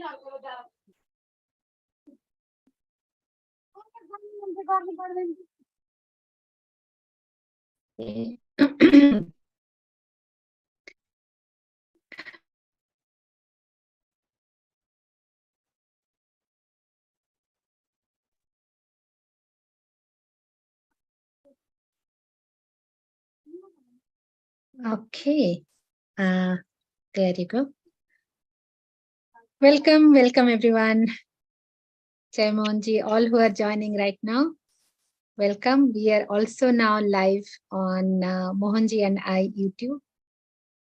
Okay, there you go. Welcome everyone. Jai Mohanji, all who are joining right now, welcome. We are also now live on Mohanji and I YouTube,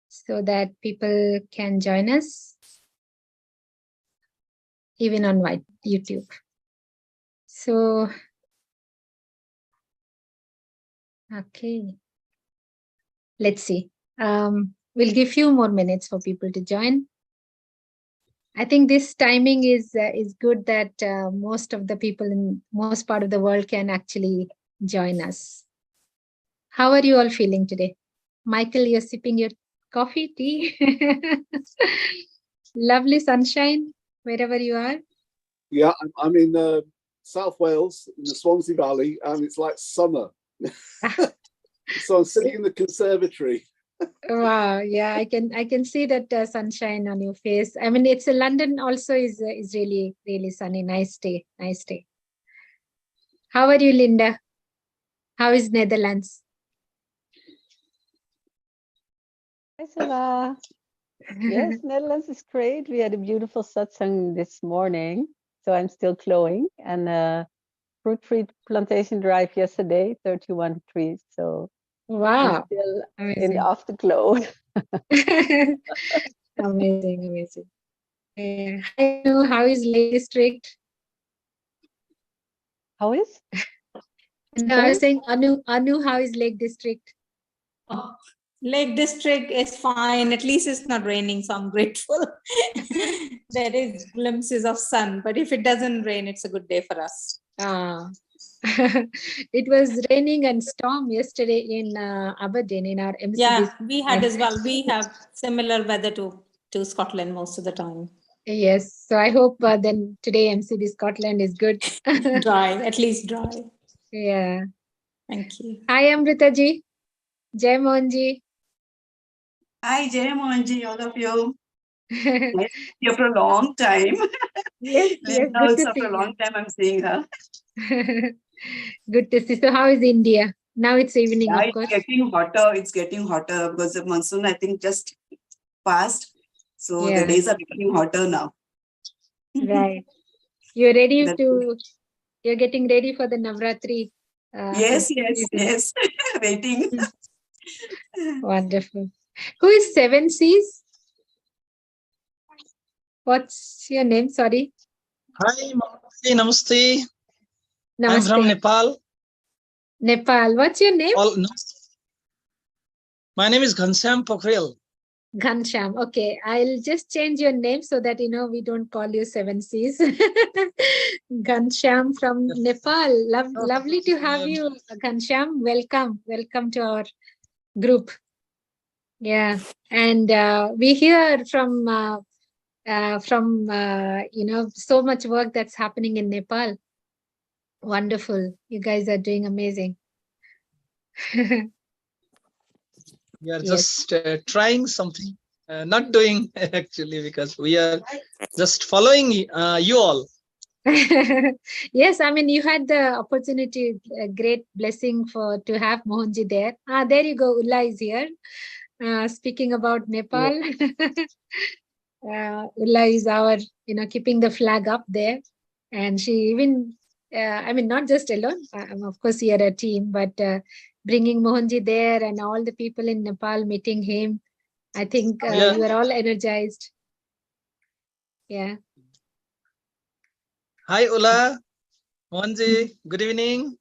so that people can join us even on YouTube. So, okay, let's see. We'll give few more minutes for people to join. I think this timing is good that most of the people in most part of the world can actually join us. How are you all feeling today? Michael, you're sipping your coffee, tea. Lovely sunshine wherever you are. Yeah, I'm in South Wales in the Swansea Valley, and it's like summer. So I'm sitting in the conservatory. Wow, yeah, I can see that sunshine on your face. I mean, it's London also is really sunny. Nice day. How are you, Linda? How is Netherlands? Hi, Sava. Yes, Netherlands is great. We had a beautiful satsang this morning, so I'm still glowing. And fruit tree plantation drive yesterday, 31 trees. So wow, I'm still amazing. in the afterglow. Amazing. Hi, Anu, how is Lake District? How is? No, I was saying, Anu, how is Lake District? Oh, Lake District is fine. At least it's not raining, so I'm grateful. There is glimpses of sun, but if it doesn't rain, it's a good day for us. It was raining and storm yesterday in Aberdeen in our MCB. Yeah, we had as well. We have similar weather to Scotland most of the time. Yes, so I hope then today MCB Scotland is good. Dry, at least dry. Yeah. Thank you. Hi, Amrita ji. Jai Mohanji. Hi, Jai Mohanji, all of you. Yes, here for a long time. Yes, Linda good to also see for a you. long time I'm seeing her. Good to see. So how is India? Now it's evening, Yeah, of course. it's getting hotter because the monsoon, I think, just passed. So Yeah. the days are getting hotter now. Right. You're getting ready for the Navratri. Yes. Waiting. Wonderful. Who is Seven Seas? What's your name? Sorry. Hi, Namaste. Namaste. I'm from Nepal. Nepal. What's your name? My name is Ghanshyam Pokhrel. Ghansham. Okay, I'll just change your name so that we don't call you Seven Seas. Ghansham from Nepal. Lovely to have you, Ghansham. Welcome to our group. Yeah, and we hear from so much work that's happening in Nepal. Wonderful. You guys are doing amazing. We are just trying something, not doing actually, because we are just following you all. Yes, I mean, you had the opportunity, a great blessing to have Mohanji there. There you go. Ulla is here. Speaking about Nepal, Ulla is our, keeping the flag up there. And she even, I mean, not just alone, of course, we are a team, but bringing Mohanji there and all the people in Nepal meeting him, I think you are all energized. Yeah. Hi, Ulla. Mohanji, good evening.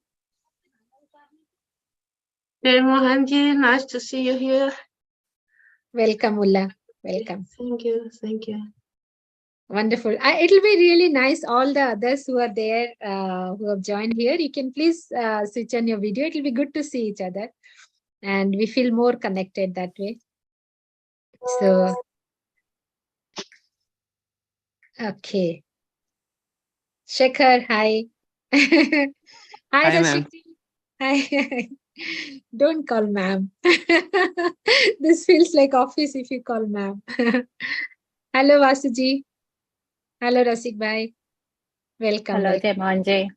Hey, Mohanji, nice to see you here. Welcome, Ulla. Welcome. Thank you. Wonderful. It'll be really nice. All the others who are there, who have joined here, you can please switch on your video. It'll be good to see each other. And we feel more connected that way. So, Okay. Shekhar, hi. Hi, Hi, ma'am. Rashmi. Hi. Don't call ma'am. This feels like office if you call ma'am. Hello, Vasuji. Hello, Rasik bhai. Welcome. Hello, Welcome. Jai Mohanji.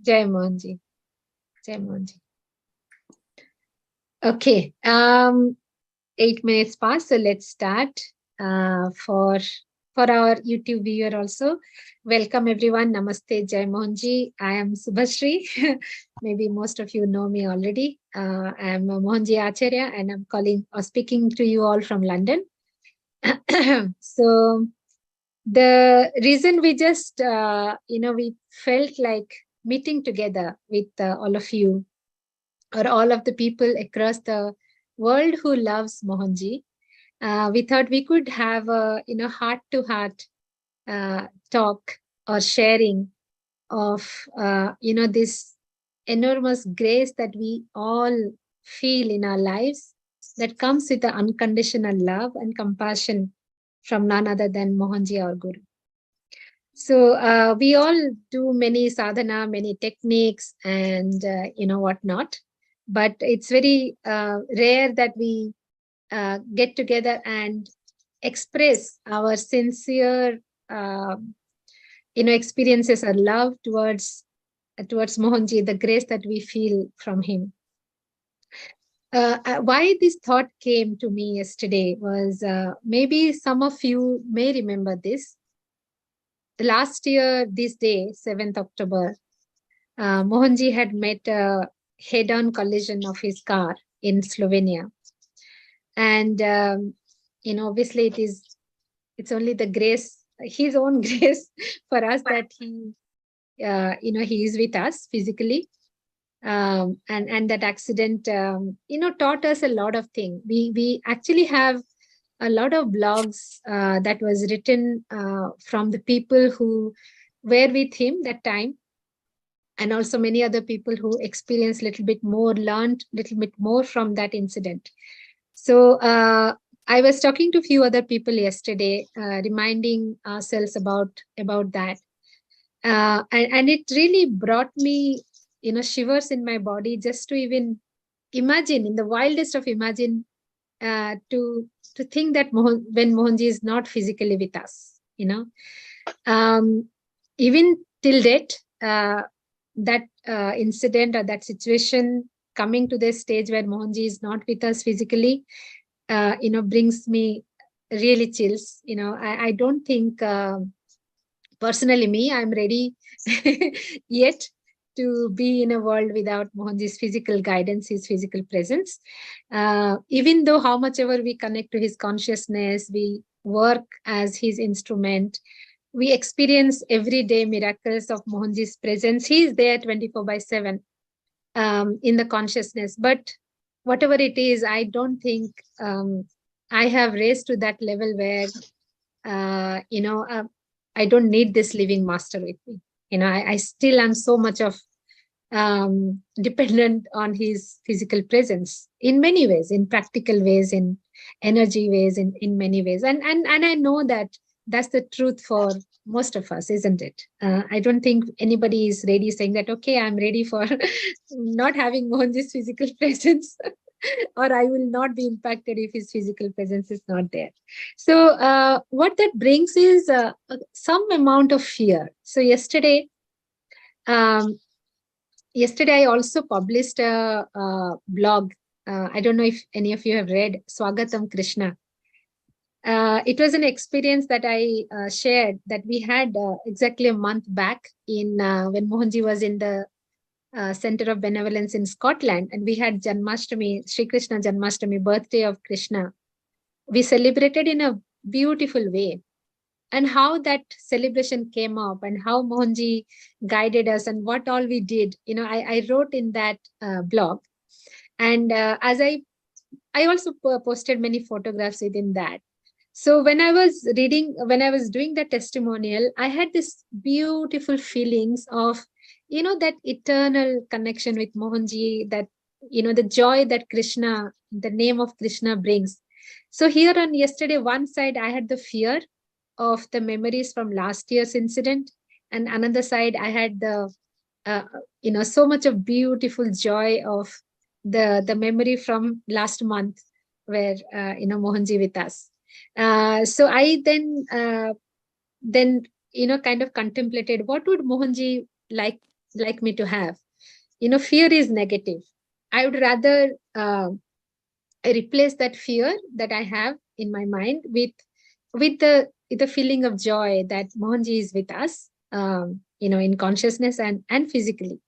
Jai Mohanji. Jai Mohanji. Okay. 8 minutes past, so let's start. For our YouTube viewer also, welcome everyone. Namaste, Jai Mohanji. I am Subhashri. Maybe most of you know me already. I am Mohanji Acharya, and I'm calling or speaking to you all from London. So the reason we just we felt like meeting together with all of you, or all of the people across the world who loves Mohanji. We thought we could have a heart to heart talk or sharing of this enormous grace that we all feel in our lives, that comes with the unconditional love and compassion from none other than Mohanji, our Guru. So we all do many sadhana, many techniques, and whatnot. But it's very rare that we get together and express our sincere, experiences or love towards Mohanji, the grace that we feel from him. Why this thought came to me yesterday was, maybe some of you may remember this. Last year, this day, 7th October, Mohanji had met a head-on collision of his car in Slovenia. And, obviously it's only the grace, his own grace for us that he is with us physically. And that accident, taught us a lot of things. We actually have a lot of blogs that was written from the people who were with him that time, and also many other people who experienced a little bit more, learned a little bit more from that incident. So I was talking to a few other people yesterday, reminding ourselves about that. And it really brought me, shivers in my body just to even imagine, in the wildest of imagine, to think that when Mohanji is not physically with us, even till date, that incident or that situation coming to this stage where Mohanji is not with us physically, brings me really chills. I don't think, personally me, I'm ready yet to be in a world without Mohanji's physical guidance, his physical presence. Even though how much ever we connect to his consciousness, we work as his instrument, we experience everyday miracles of Mohanji's presence. He is there 24/7 in the consciousness. But whatever it is, I don't think I have raised to that level where, I don't need this living master with me. I still am so much of dependent on his physical presence in many ways, in practical ways, in energy ways, in many ways. And I know that that's the truth for most of us, isn't it? I don't think anybody is ready saying that, okay, I'm ready for not having Mohanji's physical presence, or I will not be impacted if his physical presence is not there. So what that brings is some amount of fear. So yesterday I also published a blog. I don't know if any of you have read Swagatam Krishna. It was an experience that I shared that we had exactly a month back in when Mohanji was in the Center of Benevolence in Scotland, and we had Janmashtami, Sri Krishna Janmashtami, birthday of Krishna. We celebrated in a beautiful way, and how that celebration came up and how Mohanji guided us and what all we did. I wrote in that blog, and as I also posted many photographs within that. So when I was doing the testimonial, I had this beautiful feelings of, that eternal connection with Mohanji, that, the joy that Krishna, the name of Krishna brings. So here on yesterday, one side, I had the fear of the memories from last year's incident, and another side I had the so much of beautiful joy of the memory from last month where Mohanji with us. So I then kind of contemplated what would Mohanji like me to have. Fear is negative. I would rather replace that fear that I have in my mind with the feeling of joy that Mohanji is with us, in consciousness and physically.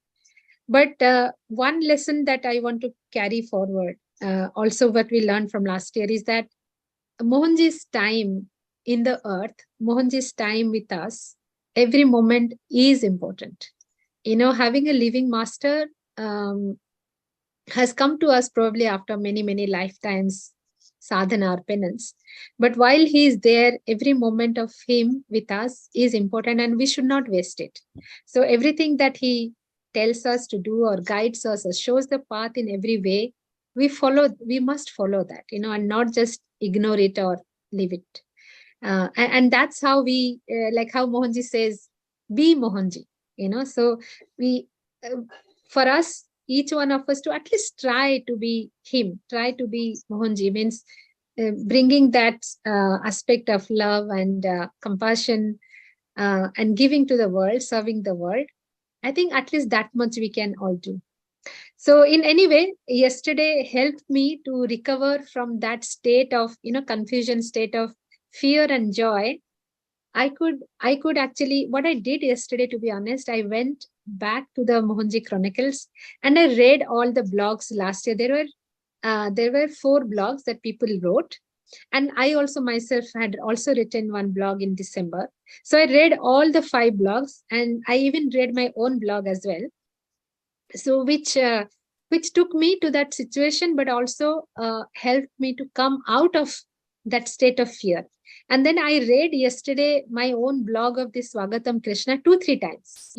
But one lesson that I want to carry forward, also what we learned from last year, is that Mohanji's time in the earth, Mohanji's time with us, every moment is important. Having a living master has come to us probably after many lifetimes sadhana or penance. But while he is there, every moment of him with us is important and we should not waste it. So everything that he tells us to do or guides us or shows the path in every way, we must follow that, and not just ignore it or leave it. And that's how we, like how Mohanji says, be Mohanji, so we, for us, each one of us to at least try to be him, try to be Mohanji, means bringing that aspect of love and compassion and giving to the world, serving the world. I think at least that much we can all do. So in any way, yesterday helped me to recover from that state of, confusion, state of fear and joy. I could actually, what I did yesterday, to be honest, I went back to the Mohanji Chronicles and I read all the blogs last year. There were 4 blogs that people wrote. And I also myself had also written one blog in December. So I read all the 5 blogs and I even read my own blog as well. So which took me to that situation, but also helped me to come out of that state of fear. And then I read yesterday my own blog of this Swagatam Krishna 2-3 times.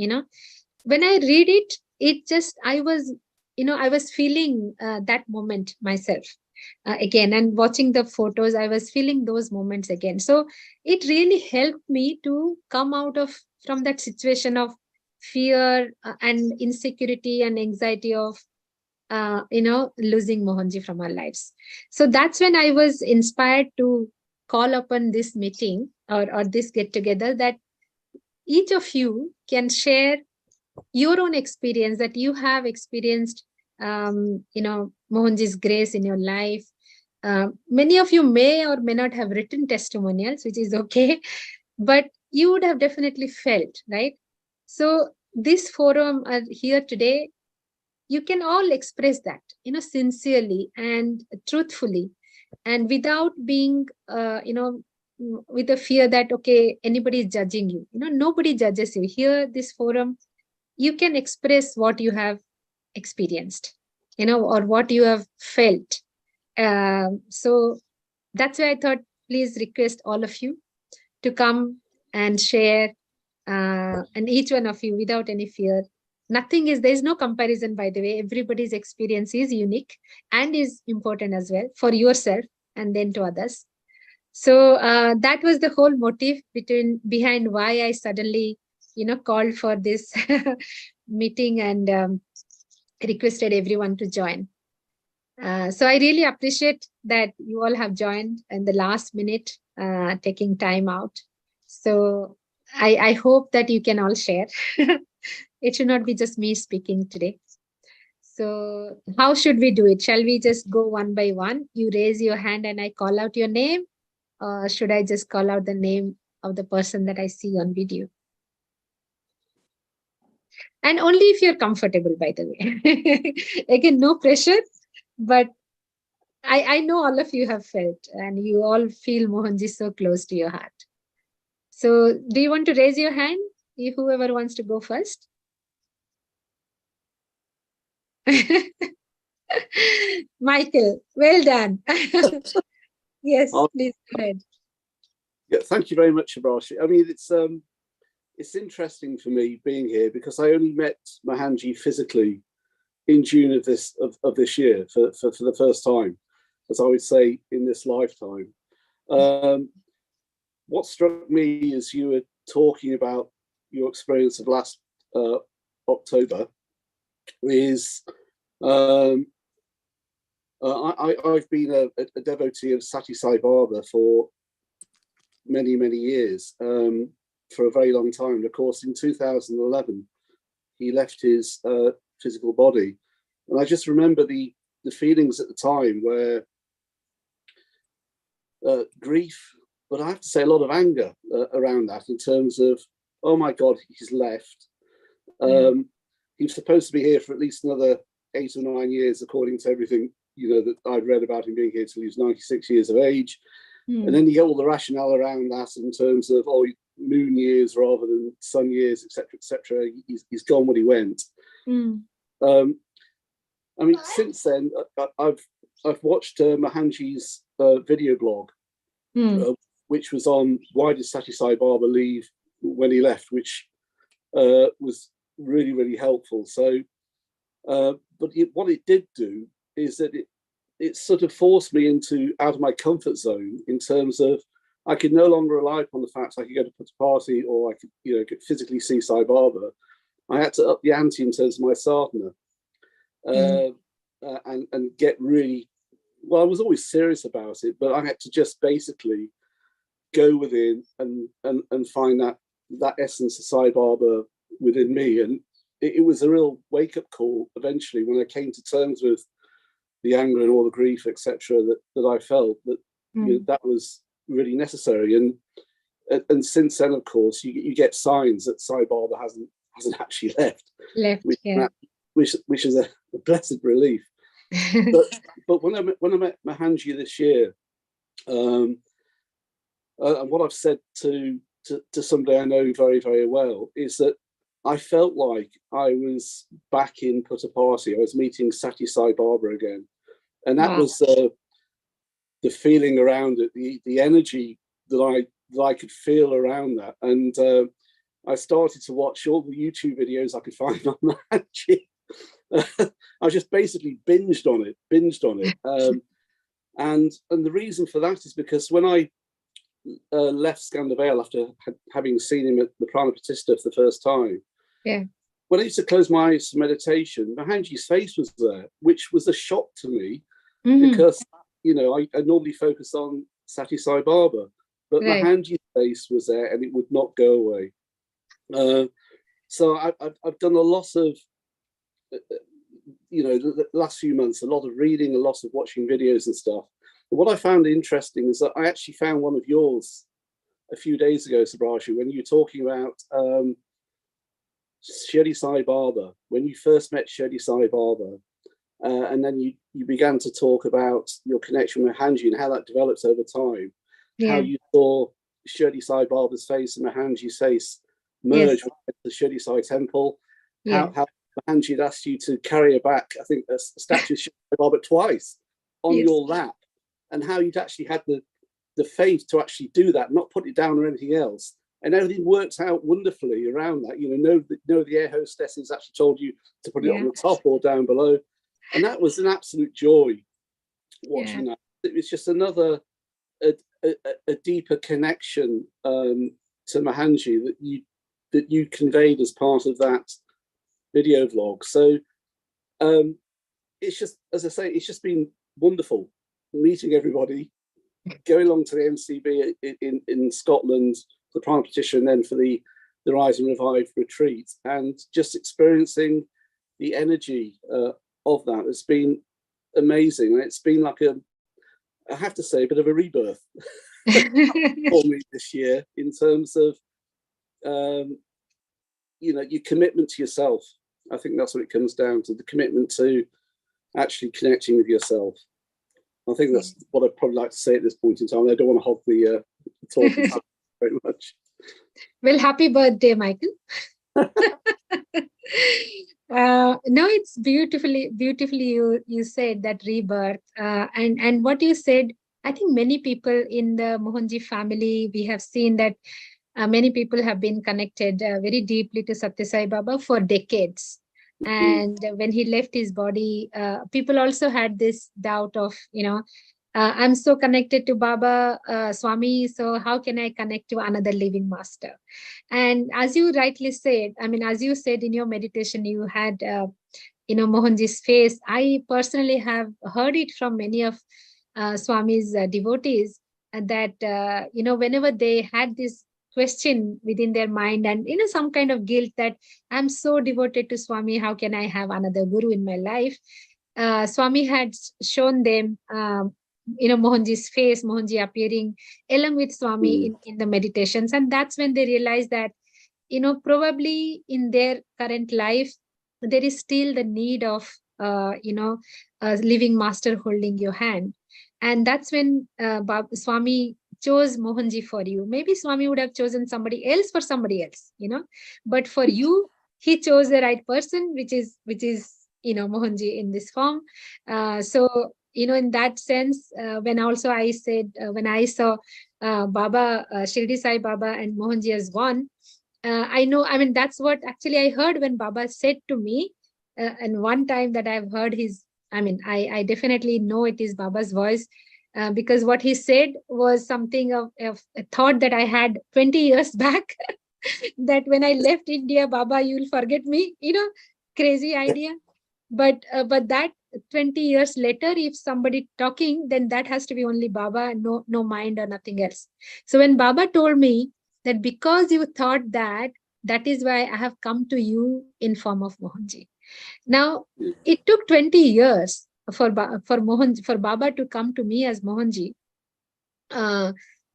When I read it, I was feeling that moment myself again, and watching the photos, I was feeling those moments again. So it really helped me to come out from that situation of fear and insecurity and anxiety of losing Mohanji from our lives. So that's when I was inspired to call upon this meeting or this get together, that each of you can share your own experience, that you have experienced Mohanji's grace in your life. Many of you may or may not have written testimonials, which is okay, but you would have definitely felt, right? So this forum here today, you can all express that, sincerely and truthfully, and without being, with the fear that, okay, anybody is judging you. Nobody judges you. Here, this forum, you can express what you have experienced, or what you have felt. So that's why I thought, please request all of you to come and share, and each one of you without any fear. There's no comparison, by the way. Everybody's experience is unique and is important as well for yourself and then to others. So that was the whole motive behind why I suddenly, called for this meeting and requested everyone to join. So I really appreciate that you all have joined in the last minute, taking time out. So I hope that you can all share. It should not be just me speaking today. So how should we do it? Shall we just go one by one? You raise your hand and I call out your name? Or should I just call out the name of the person that I see on video? And only if you're comfortable, by the way. Again, no pressure, but I know all of you have felt and you all feel Mohanji so close to your heart. So do you want to raise your hand? Whoever wants to go first? Michael, well done. Yes, please go ahead. Yeah, thank you very much, Abrashi. I mean, it's interesting for me being here because I only met Mohanji physically in June of this year for the first time, as I would say, in this lifetime. what struck me as you were talking about your experience of last October is I've been a devotee of Sati Sai Baba for many, many years, for a very long time. And of course, in 2011, he left his physical body. And I just remember the feelings at the time where grief, but I have to say a lot of anger around that, in terms of, oh my God, he's left. He was supposed to be here for at least another 8 or 9 years, according to everything, you know, that I'd read about him being here till he was 96 years of age. And then you get all the rationale around that in terms of, oh, moon years rather than sun years, etc., etc. He's gone when he went. I mean, since then, I've watched Mohanji's video blog, which was on why did Sati Sai Baba leave when he left, which was really, really helpful. So, but what it did do is that it sort of forced me out of my comfort zone, in terms of I could no longer rely upon the fact I could go to Putta Party, or I could, you know, physically see Sai Baba. I had to up the ante in terms of my sadhana, and get really, well, I was always serious about it, but I had to just basically go within and find that essence of Sai Baba within me. And it was a real wake-up call eventually, when I came to terms with the anger and all the grief, etc., that I felt that, you know, that was really necessary. And since then, of course, you get signs that Sai Baba hasn't actually left, which is a blessed relief. but when I met Mohanji this year, and what I've said to somebody I know very, very well, is that I felt like I was back in Putta Party. I was meeting Sati Sai Baba again, and that was the feeling around it, the energy that I could feel around that. And I started to watch all the YouTube videos I could find on Mohanji. I just basically binged on it. And the reason for that is because when I left Scandavale after having seen him at the Pranapatista for the first time, when I used to close my eyes to meditation, Mohanji's face was there, which was a shock to me, because, you know, I normally focus on Sati Sai Baba, but Mohanji's face was there and it would not go away. So I've done a lot of, you know, the last few months, a lot of reading, a lot of watching videos and stuff. But what I found interesting is that I actually found one of yours a few days ago, Subrashu, when you were talking about Shirdi Sai Baba, when you first met Shirdi Sai Baba, and then you began to talk about your connection with Mohanji and how that developed over time, how you saw Shirdi Sai Baba's face and Mohanji's face merge with the Shirdi Sai temple, how Mohanji had asked you to carry back, I think, a statue of Shirdi Sai Baba twice on your lap, and how you'd actually had the faith to actually do that, not put it down or anything else. And everything worked out wonderfully around that. You know, the air hostesses actually told you to put it on the top or down below. And that was an absolute joy watching that. It was just another, a deeper connection to Mohanji that you conveyed as part of that video vlog. So it's just, as I say, it's just been wonderful meeting everybody, going along to the MCB in Scotland, the Prime Petition, then for the Rise and Revive retreat, and just experiencing the energy of that. It's been amazing, and it's been like I have to say, a bit of a rebirth for me this year, in terms of you know, your commitment to yourself. I think that's what it comes down to, the commitment to actually connecting with yourself. I think that's what I'd probably like to say at this point in time. I don't want to hog the talking very much. Well, happy birthday, Michael. No, it's beautifully you said that rebirth, and what you said, I think many people in the Mohanji family, we have seen that many people have been connected very deeply to Satya Sai Baba for decades. And when he left his body, people also had this doubt of, you know, I'm so connected to Baba, Swami. So how can I connect to another living master? And as you rightly said, I mean, as you said in your meditation, you had, Mohanji's face. I personally have heard it from many of Swami's devotees that, whenever they had this question within their mind and, some kind of guilt that I'm so devoted to Swami, how can I have another guru in my life? Swami had shown them, Mohanji's face, Mohanji appearing along with Swami in the meditations. And that's when they realized that, probably in their current life, there is still the need of, a living master holding your hand. And that's when Swami chose Mohanji for you. Maybe Swami would have chosen somebody else for somebody else, but for you, he chose the right person, which is, Mohanji in this form. So, in that sense, when also I said, when I saw Baba, Shirdi Sai Baba and Mohanji as one, I know, I mean, that's what actually I heard when Baba said to me. And one time that I've heard his, I mean, I definitely know it is Baba's voice, because what he said was something of a thought that I had 20 years back, that when I left India, Baba, you'll forget me, crazy idea. But that 20 years later, if somebody talking, then that has to be only Baba, no mind or nothing else. So when Baba told me that because you thought that, that is why I have come to you in form of Mohanji. Now, it took 20 years for Baba to come to me as Mohanji,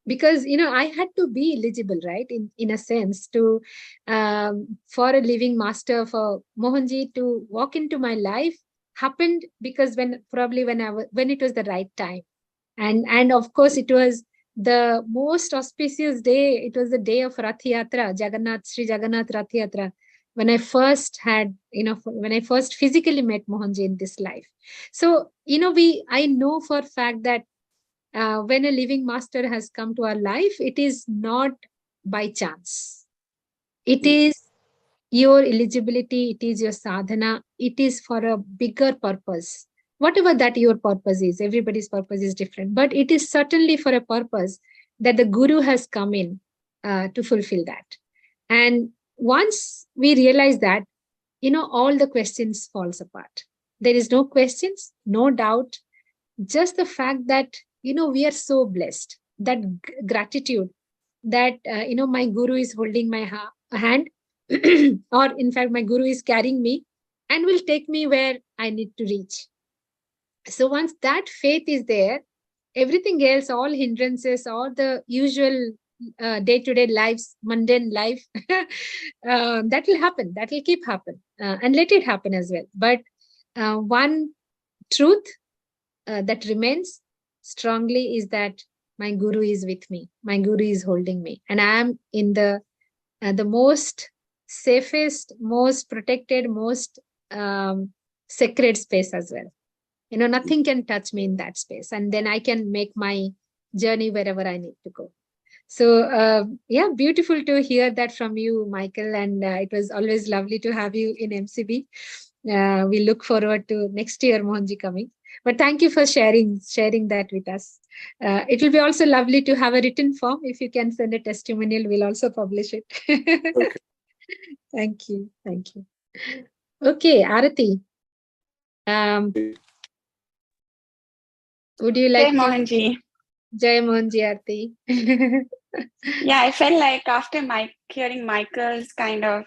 because I had to be eligible, right, in a sense, to for a living master, for Mohanji to walk into my life happened because when it was the right time, and of course it was the most auspicious day. It was the day of Rath Yatra, Sri Jagannath Rath Yatra, when I first had, when I first physically met Mohanji in this life. So, I know for a fact that when a living master has come to our life, it is not by chance. It is your eligibility, it is your sadhana, it is for a bigger purpose. Whatever that your purpose is, everybody's purpose is different, but it is certainly for a purpose that the Guru has come in to fulfill that. And once we realize that, all the questions falls apart. There is no questions, no doubt, just the fact that, we are so blessed, that gratitude that, my Guru is holding my hand, or in fact, my Guru is carrying me and will take me where I need to reach. So once that faith is there, everything else, all hindrances, all the usual day-to-day lives, mundane life, that will happen, that will keep happen, and let it happen as well. But one truth that remains strongly is that my Guru is with me, my Guru is holding me, and I am in the most safest, most protected, most sacred space as well. Nothing can touch me in that space, and then I can make my journey wherever I need to go. So yeah, beautiful to hear that from you, Michael, and it was always lovely to have you in MCB. We look forward to next year Mohanji coming. But thank you for sharing that with us. It will be also lovely to have a written form. If you can send a testimonial, we'll also publish it. Okay. Thank you. Okay, Arati. Would you like Jai Mohanji. Jai Mohanji, Arati. Yeah, I felt like after hearing Michael's kind of,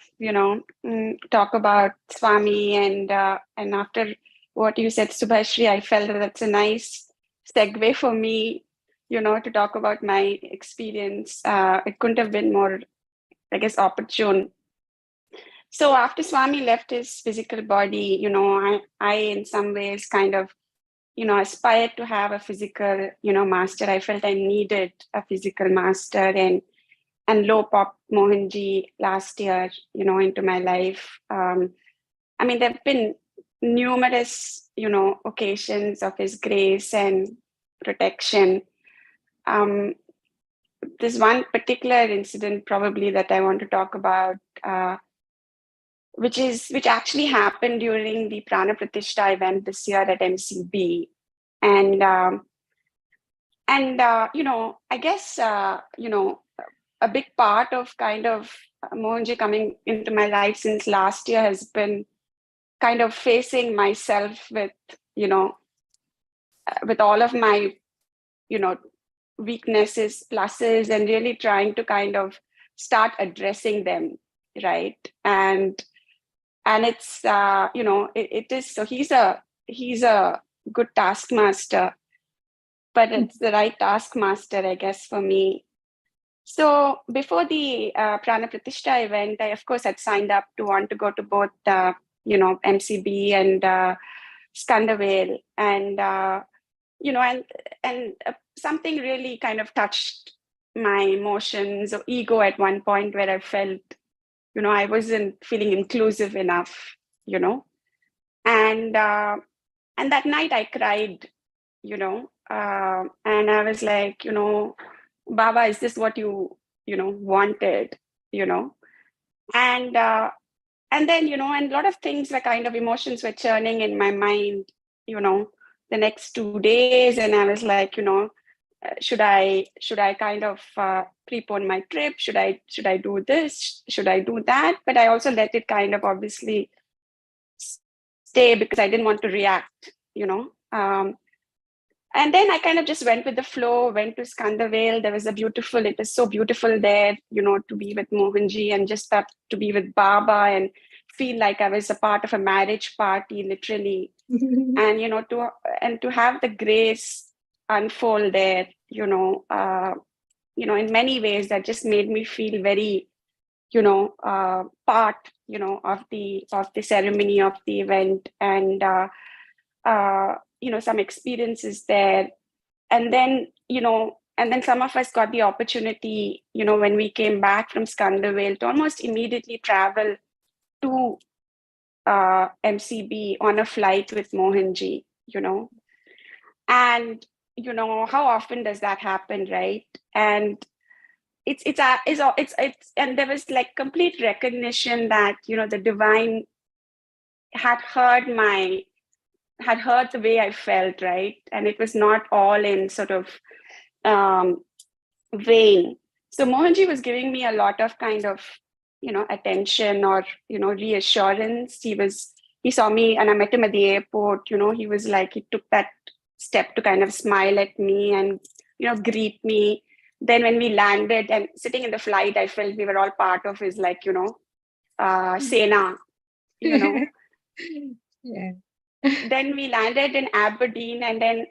talk about Swami and after what you said, Subhashri, I felt that that's a nice segue for me, to talk about my experience. It couldn't have been more, I guess, opportune. So after Swami left his physical body, I in some ways kind of, aspired to have a physical, master. I felt I needed a physical master, and low pop Mohanji last year, into my life. I mean, there have been numerous, occasions of his grace and protection. There's one particular incident probably that I want to talk about, which actually happened during the Prana Pratishtha event this year at MCB. And I guess, a big part of kind of Mohanji coming into my life since last year has been kind of facing myself with, with all of my, weaknesses, pluses, and really trying to kind of start addressing them, right? And it's, it is, so he's a good taskmaster, but it's the right taskmaster, I guess, for me. So before the Prana Pratishtha event, I, of course, had signed up to want to go to both, MCB and Skandavale. And, something really kind of touched my emotions or ego at one point where I felt, I wasn't feeling inclusive enough, and that night I cried, and I was like, Baba, is this what you wanted, and then, and a lot of things were kind of emotions were churning in my mind, the next 2 days. And I was like, should I kind of prepone my trip? Should I do this? Should I do that? But I also let it kind of obviously stay because I didn't want to react, and then I kind of just went with the flow, went to Skandavale. There was it was so beautiful there, to be with Mohanji and just to be with Baba and feel like I was a part of a marriage party, literally. And, to have the grace unfold there, in many ways that just made me feel very, part, of the ceremony, of the event, and, some experiences there. And then, some of us got the opportunity, when we came back from Skandavale, to almost immediately travel to MCB on a flight with Mohanji, and, how often does that happen, right? And it's and there was like complete recognition that, the divine had heard the way I felt, right? And it was not all in sort of vain. So Mohanji was giving me a lot of kind of, attention or, reassurance. He saw me and I met him at the airport, he was like, he took that step to kind of smile at me and, greet me. Then when we landed and sitting in the flight, I felt we were all part of his, like, Sena, Yeah. Then we landed in Aberdeen, and then,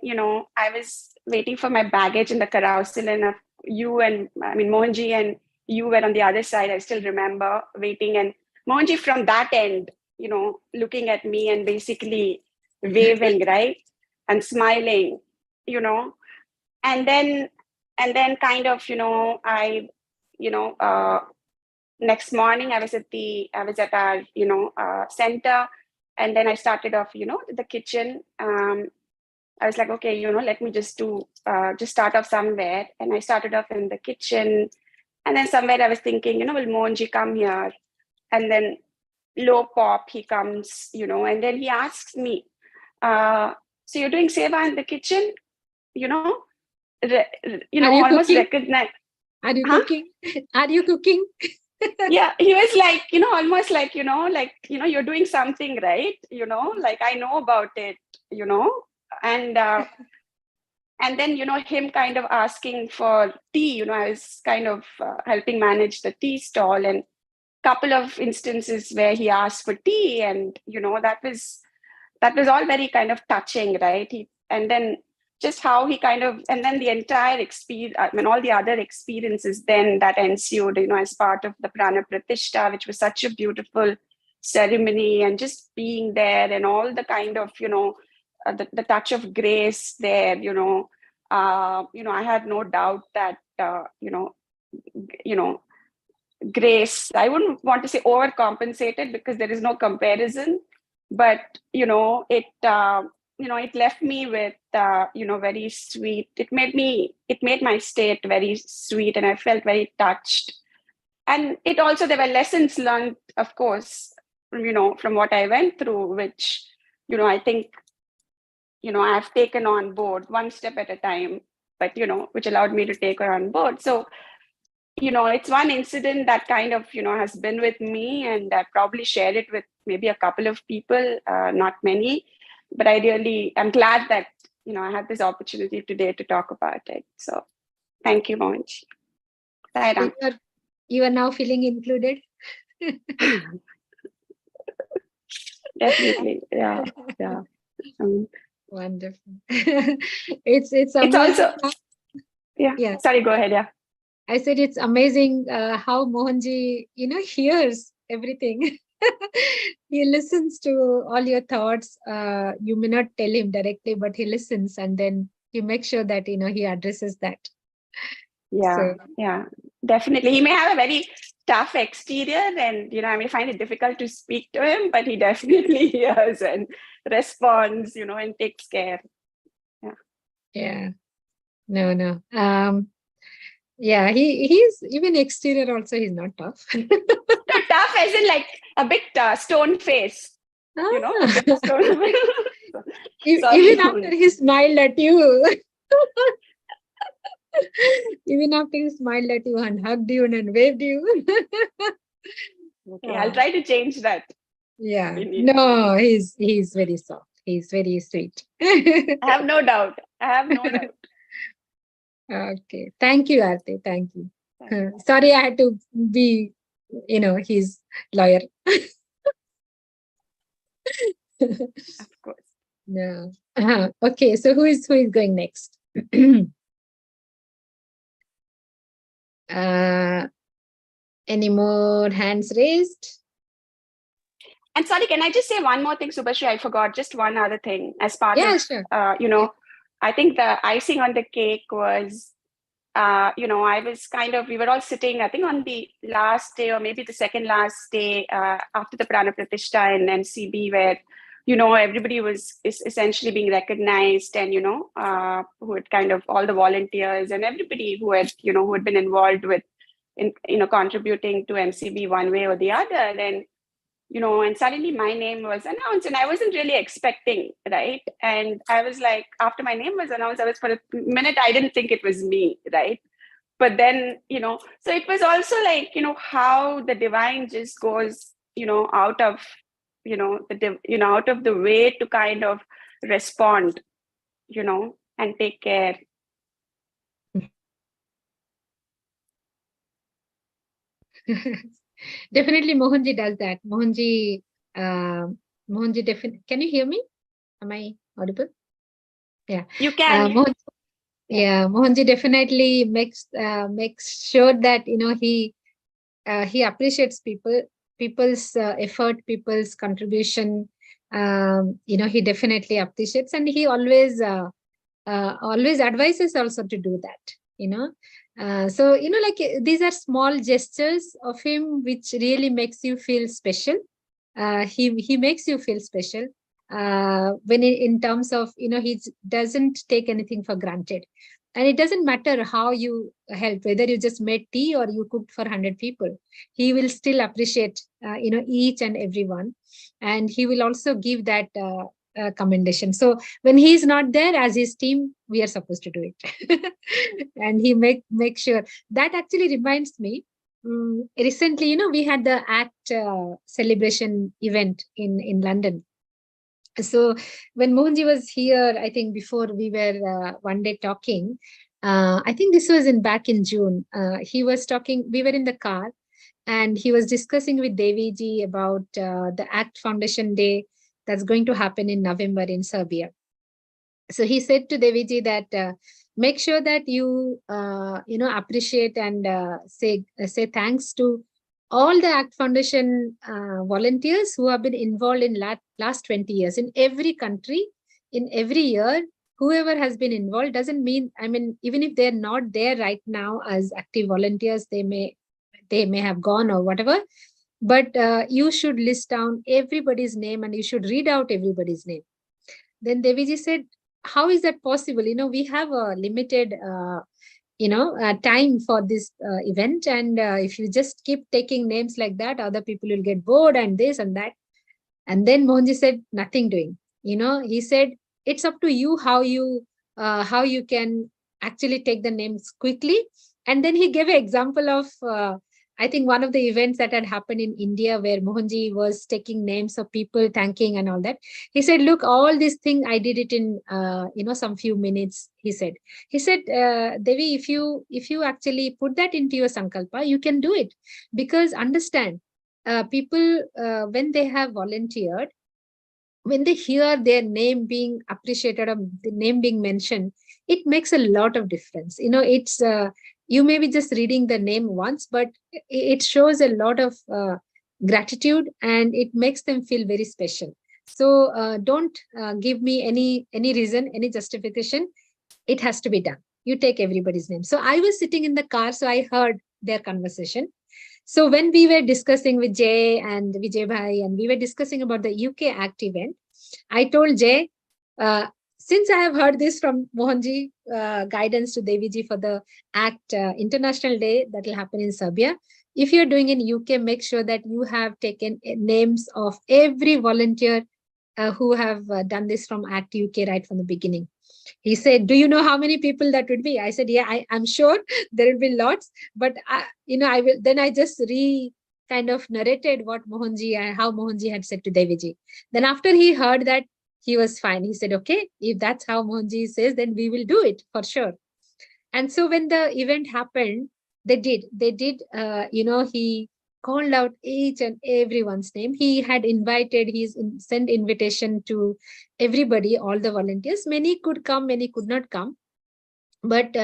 I was waiting for my baggage in the carousel, and Mohanji and you were on the other side. I still remember waiting, and Mohanji from that end, looking at me and basically waving, right? And smiling, and then kind of, next morning I was at our center. And then I started off, the kitchen. I was like, okay, let me just start off somewhere. And I started off in the kitchen. And then somewhere I was thinking, will Mohanji come here? And then low pop, he comes, and then he asks me, so you're doing seva in the kitchen? Almost recognize. Are you cooking? Are you cooking? Yeah, he was like, almost like, you're doing something, right? Like I know about it, and then, him kind of asking for tea, I was kind of helping manage the tea stall, and couple of instances where he asked for tea, and, that was all very kind of touching, right? And then just how he kind of, and then the entire experience, all the other experiences then that ensued, as part of the Prana Pratishtha, which was such a beautiful ceremony, and just being there and all the kind of, the touch of grace there, I had no doubt that, grace, I wouldn't want to say overcompensated because there is no comparison, but, it left me with, very sweet. It made my state very sweet, and I felt very touched. And it also, there were lessons learned, of course, from what I went through, which, I think, I've taken on board one step at a time, but, which allowed me to take her on board. So, it's one incident that kind of, has been with me, and I probably shared it with maybe a couple of people, not many, but I'm glad that, I had this opportunity today to talk about it. So thank you, Mohanji. You are now feeling included? Definitely. Yeah. Wonderful. It's amazing. Also, yeah. Sorry, go ahead. Yeah. I said it's amazing how Mohanji, hears everything. He listens to all your thoughts. You may not tell him directly, but he listens, and then he makes sure that he addresses that. Yeah, yeah, definitely. He may have a very tough exterior, and I may find it difficult to speak to him, but he definitely hears and responds, and takes care. Yeah. Yeah. No. Yeah, he's even exterior also, he's not tough. Tough as in like a bit stone face. A bit stone face. Even after he smiled at you. Even after he smiled at you and hugged you and waved you. Okay, I'll try to change that. Yeah. No, he's very soft. He's very sweet. I have no doubt. Okay. Thank you, Aarti. Thank you. Sorry, I had to be, his lawyer. Of course. No. Okay. So who is going next? Any more hands raised? And sorry, can I just say one more thing, Subhashri? I forgot just one other thing as part of, sure. I think the icing on the cake was, we were all sitting, I think on the last day or maybe the second last day after the Prana Pratishtha in MCB, where, everybody was essentially being recognized, and, who had kind of all the volunteers and everybody who had been involved with, contributing to MCB one way or the other. And, and suddenly my name was announced, and I wasn't really expecting, right? And I was like, after my name was announced, I was, for a minute, I didn't think it was me, right? But then, so it was also like, how the divine just goes, out of, out of the way to kind of respond, and take care. Definitely Mohanji does that. Mohanji definitely. Can you hear me? Am I audible? Yeah. You can. Mohanji definitely makes sure that he appreciates people's effort, people's contribution. He definitely appreciates, and he always advises also to do that. So these are small gestures of him which really makes you feel special. He makes you feel special when in terms of he doesn't take anything for granted, and it doesn't matter how you help, whether you just made tea or you cooked for 100 people. He will still appreciate each and every one, and he will also give that commendation. So when he's not there as his team, we are supposed to do it. And he make sure. That actually reminds me, recently we had the ACT celebration event in London. So when Mohanji was here, I think before we were one day talking, I think this was back in June, he was talking, we were in the car, and he was discussing with Devi ji about the ACT Foundation Day that's going to happen in November in Serbia. So he said to Devi ji that make sure that you appreciate and say thanks to all the ACT Foundation volunteers who have been involved in last 20 years in every country, in every year. Whoever has been involved doesn't mean, even if they're not there right now as active volunteers, they may have gone or whatever, but you should list down everybody's name and you should read out everybody's name. Then Deviji said, how is that possible? We have a limited time for this event, and if you just keep taking names like that, other people will get bored and this and that. And then Mohanji said, nothing doing. He said, it's up to you how you can actually take the names quickly. And then he gave an example of, I think one of the events that had happened in India where Mohanji was taking names of people, thanking and all that. He said, look, all this thing, I did it in, some few minutes, he said. He said, Devi, if you actually put that into your Sankalpa, you can do it. Because understand, people, when they have volunteered, when they hear their name being appreciated or the name being mentioned, it makes a lot of difference. It's you may be just reading the name once, but it shows a lot of gratitude and it makes them feel very special. So don't give me any reason, any justification. It has to be done. You take everybody's name. So I was sitting in the car, so I heard their conversation. So when we were discussing with Jay and Vijay Bhai, and we were discussing about the UK ACT event, I told Jay, since I have heard this from Mohanji, guidance to Deviji for the ACT International Day that will happen in Serbia, if you're doing in UK, make sure that you have taken names of every volunteer who have done this from ACT UK right from the beginning. He said, do you know how many people that would be? I said, yeah, I'm sure there will be lots, but I will. Then I just kind of narrated what Mohanji and how Mohanji had said to Deviji. Then after he heard that, he was fine. He said, okay, if that's how Mohanji says, then we will do it for sure. And so when the event happened, they did, he called out each and everyone's name. He had invited, sent invitation to everybody, all the volunteers. Many could come, many could not come. But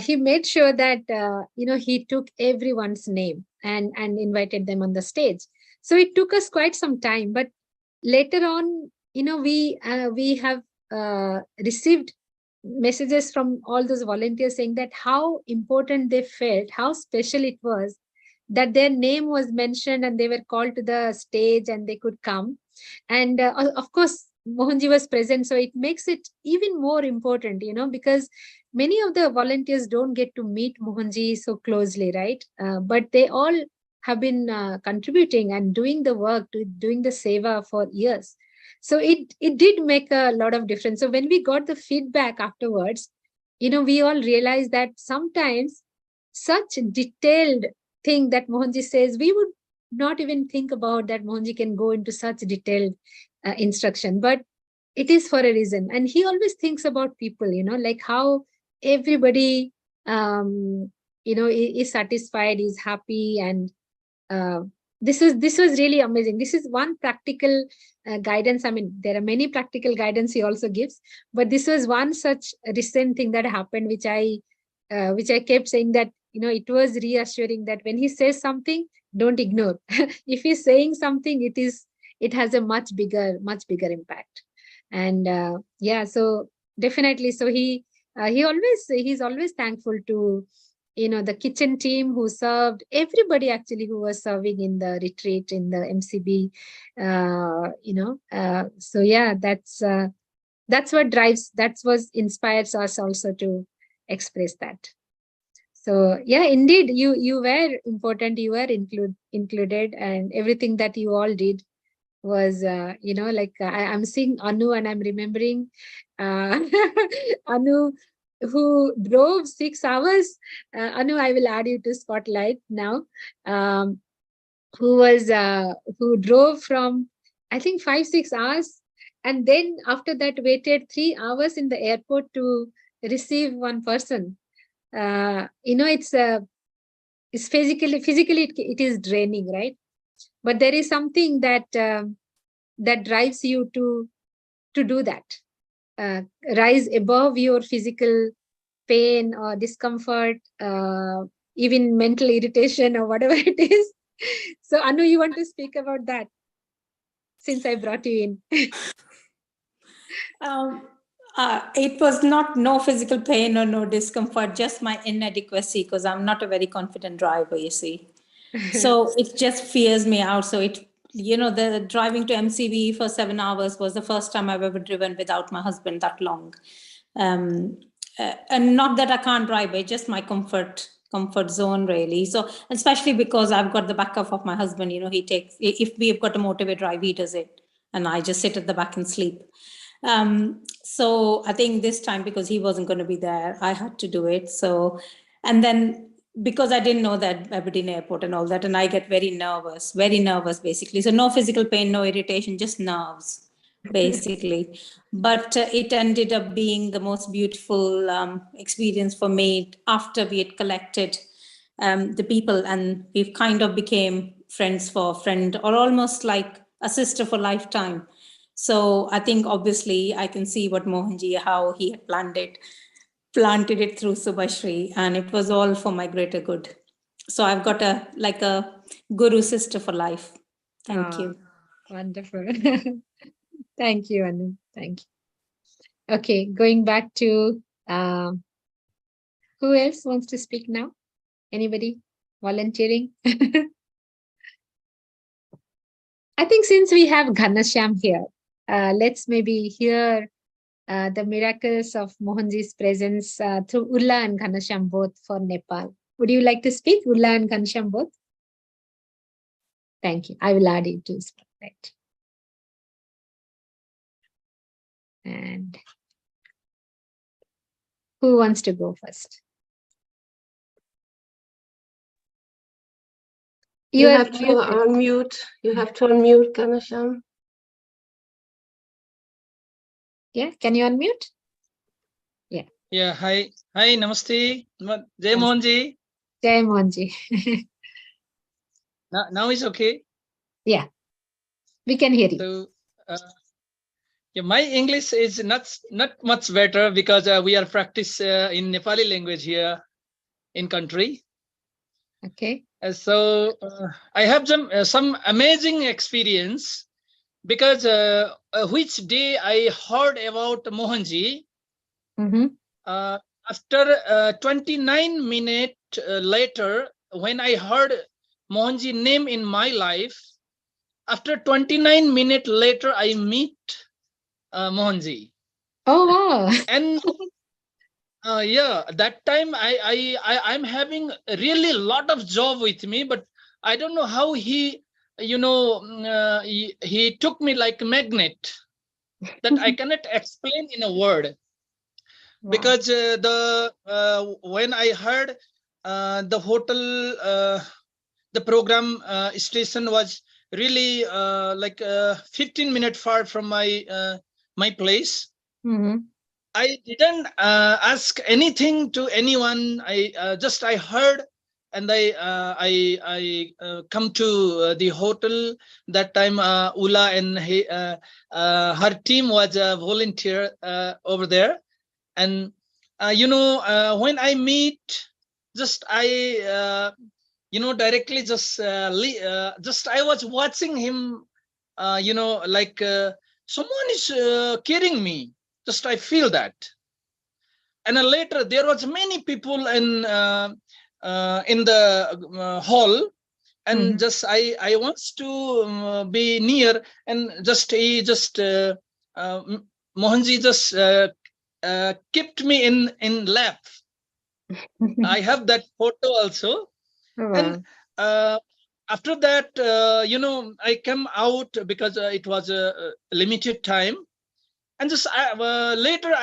he made sure that, he took everyone's name and invited them on the stage. So it took us quite some time. But later on, we have received messages from all those volunteers saying that how important they felt, how special it was that their name was mentioned and they were called to the stage and they could come. And of course, Mohanji was present. So it makes it even more important, because many of the volunteers don't get to meet Mohanji so closely, right? But they all have been contributing and doing the work, doing the seva for years. So it did make a lot of difference. So when we got the feedback afterwards, we all realized that sometimes such detailed thing that Mohanji says, we would not even think about that Mohanji can go into such detailed instruction, but it is for a reason. And he always thinks about people, like how everybody, is satisfied, is happy. And this was really amazing. This is one practical guidance. I mean, there are many practical guidance he also gives, but this was one such recent thing that happened, which I kept saying that, it was reassuring that when he says something, don't ignore. If he's saying something, it has a much bigger impact. And so definitely. So he's always thankful to, the kitchen team who served, everybody actually who was serving in the retreat, in the MCB, so yeah, that's what drives, that's what inspires us also to express that. So yeah, indeed, you were important, you were included, and everything that you all did was, I'm seeing Anu and I'm remembering Anu, who drove 6 hours. Anu, I will add you to spotlight now. Who drove from, I think, 5-6 hours, and then after that waited 3 hours in the airport to receive one person. It's physically it is draining, right? But there is something that that drives you to do that, rise above your physical pain or discomfort, even mental irritation or whatever it is. So Anu, you want to speak about that, since I brought you in? It was no physical pain or no discomfort, just my inadequacy, because I'm not a very confident driver, you see. So it just fears me out. So the driving to MCV for 7 hours was the first time I've ever driven without my husband that long. And not that I can't drive, but just my comfort zone, really. So especially because I've got the backup of my husband, he takes, if we've got a motorway drive, he does it, and I just sit at the back and sleep. So I think this time, because he wasn't going to be there, I had to do it. So, and then because I didn't know that Aberdeen Airport and all that, and I get very nervous basically. So no physical pain, no irritation, just nerves basically. But it ended up being the most beautiful experience for me after we had collected the people, and we've kind of became friends for a friend, or almost like a sister for lifetime. So I think obviously I can see what Mohanji, how he had planted it through Subhashri, and it was all for my greater good. So I've got a guru sister for life. Thank you. Wonderful. Thank you, Anu. Thank you. Okay, going back to who else wants to speak now? Anybody volunteering? I think since we have Ghanashyam here, let's maybe hear the miracles of Mohanji's presence through Ulla and Ghanashyam both for Nepal. Would you like to speak, Ulla and Ghanashyam both? Thank you. I will add you to spotlight. And who wants to go first? You have to unmute. You have to unmute, Ghanashyam. Yeah, can you unmute? Yeah. Yeah, hi. Hi, namaste. Jai Mohanji. Jai Mohanji. Now it's okay? Yeah, we can hear you. So, yeah, my English is not much better because we are practice in Nepali language here in country. Okay. So I have some amazing experience because which day I heard about Mohanji. After 29 minutes later, when I heard Mohanji name in my life, after 29 minutes later, I meet Mohanji. Oh wow! And yeah, that time I'm having really a lot of job with me, but I don't know how he, he took me like a magnet that I cannot explain in a word. Wow. Because when I heard the hotel, the program station was really like 15 minutes far from my place. I didn't ask anything to anyone. I heard, and I come to the hotel. That time Ulla and her team was a volunteer over there, and when I meet, just I directly just I was watching him, like someone is carrying me. Just I feel that, and then later there was many people in the hall, and just I wants to be near, and Mohanji just kept me in lap. I have that photo also. And after that, I came out because it was a limited time. And just later,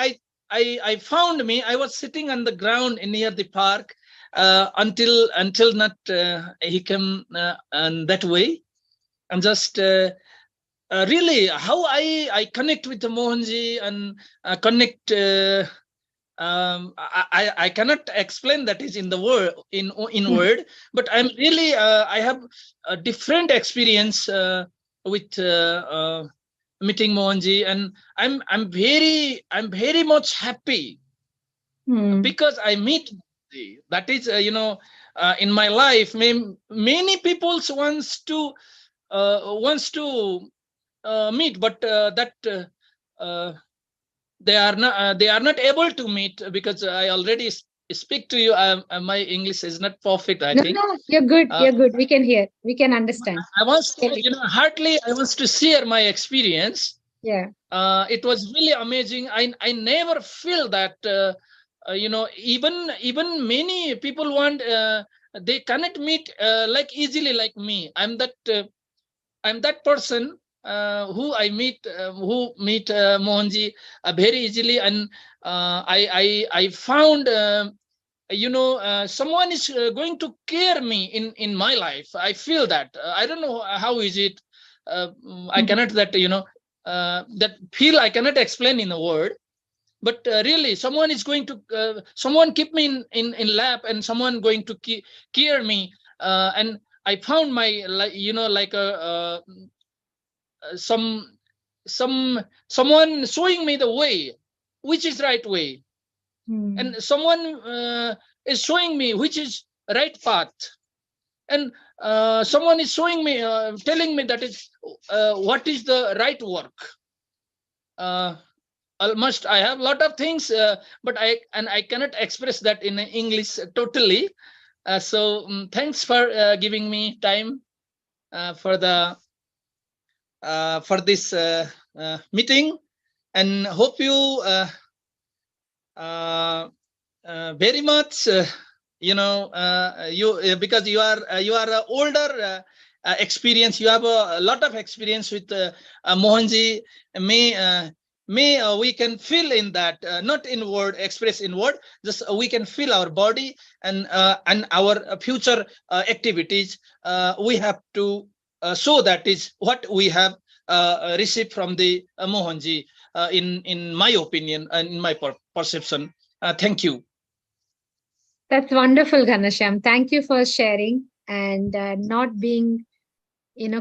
I found me. I was sitting on the ground near the park until not he came that way. And just really how I connect with the Mohanji and connect. I cannot explain that is in the word in word, but I'm really I have a different experience with meeting Mohanji, and I'm very much happy because I meet Mohanji. That is in my life. Many people wants to meet, but that. They are not able to meet because I already speak to you. My English is not perfect, I think. No, you're good. You're good. We can hear. We can understand. I was, hardly I was to share my experience. Yeah. It was really amazing. I never feel that, even many people want, they cannot meet like easily like me. I'm that person. who meet Mohanji very easily, and I found someone is going to care me in my life. I feel that. I don't know how is it. I cannot that that feel I cannot explain in a word. But really, someone is going to someone keep me in lap, and someone going to care me. And I found my like a someone showing me the way, which is right way, and someone is showing me which is right path, and someone is showing me, telling me that is what is the right work. Almost I have a lot of things, but I cannot express that in English totally. So thanks for giving me time for this meeting, and hope you very much. Because you are older experience. You have a lot of experience with Mohanji. May we can feel in that, not in word, express in word. Just we can feel our body and our future activities. We have to show that is what we have received from the Mohanji. In my opinion and in my perception. Thank you. That's wonderful, Ghanashyam. Thank you for sharing and not being,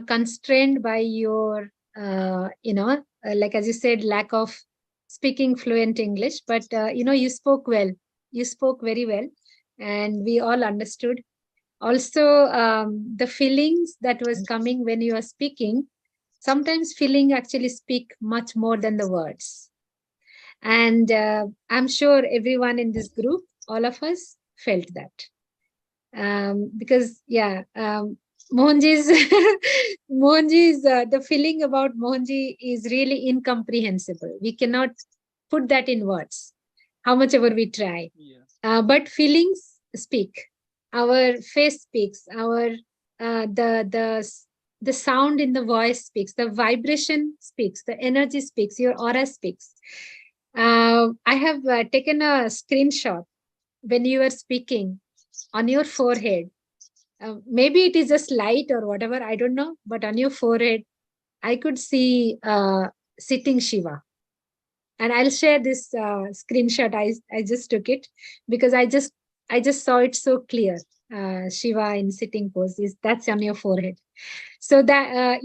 constrained by your, like as you said, lack of speaking fluent English. But, you spoke well. You spoke very well, and we all understood. Also, the feelings that was coming when you are speaking, sometimes feeling actually speak much more than the words. And I'm sure everyone in this group, all of us, felt that. Because, Mohanji's, the feeling about Mohanji is really incomprehensible. We cannot put that in words, how much ever we try. Yeah. But feelings speak. Our face speaks. Our the sound in the voice speaks. The vibration speaks. The energy speaks. Your aura speaks. I have taken a screenshot when you were speaking on your forehead. Maybe it is just light or whatever, I don't know, but on your forehead, I could see sitting Shiva. And I'll share this screenshot. I just took it because I just saw it so clear. Shiva in sitting pose, that's on your forehead. So that,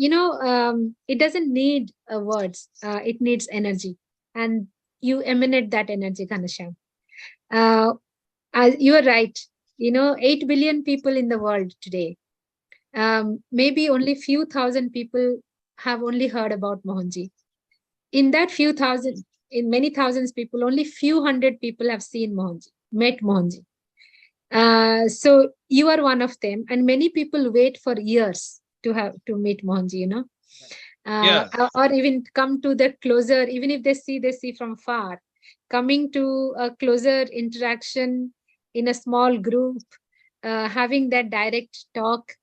it doesn't need words. It needs energy. And you emanate that energy, Ghanashyam. You are right. 8 billion people in the world today. Maybe only few thousand people have only heard about Mohanji. In that few thousand, in many thousands people, only few hundred people have seen Mohanji, met Mohanji. So you are one of them, and many people wait for years to meet Mohanji, or even come to the closer, even if they see from far. Coming to a closer interaction in a small group, having that direct talk,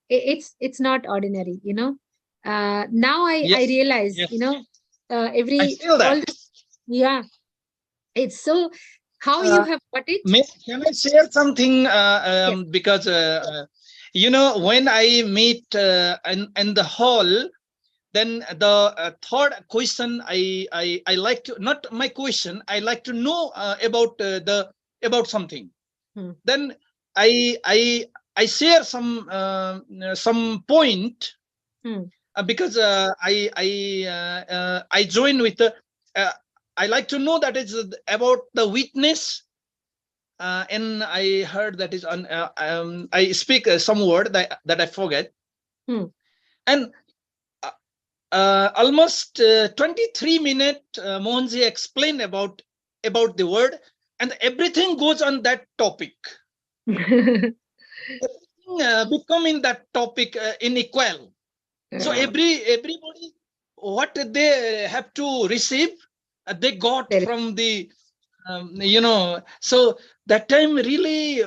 it's not ordinary, now I realize, every I feel that. It's so how you have got it. Can I share something? Yes. Because when I meet in the hall, then the third question I like to, not my question, I like to know about something. Then I share some point because I join with the I like to know that it's about the witness, and I heard that is on. I speak some word that I forget, and almost 23 minutes, Mohanji explained about the word, and everything goes on that topic. Everything becoming that topic inequal. So everybody, what they have to receive, they got from the, so that time really,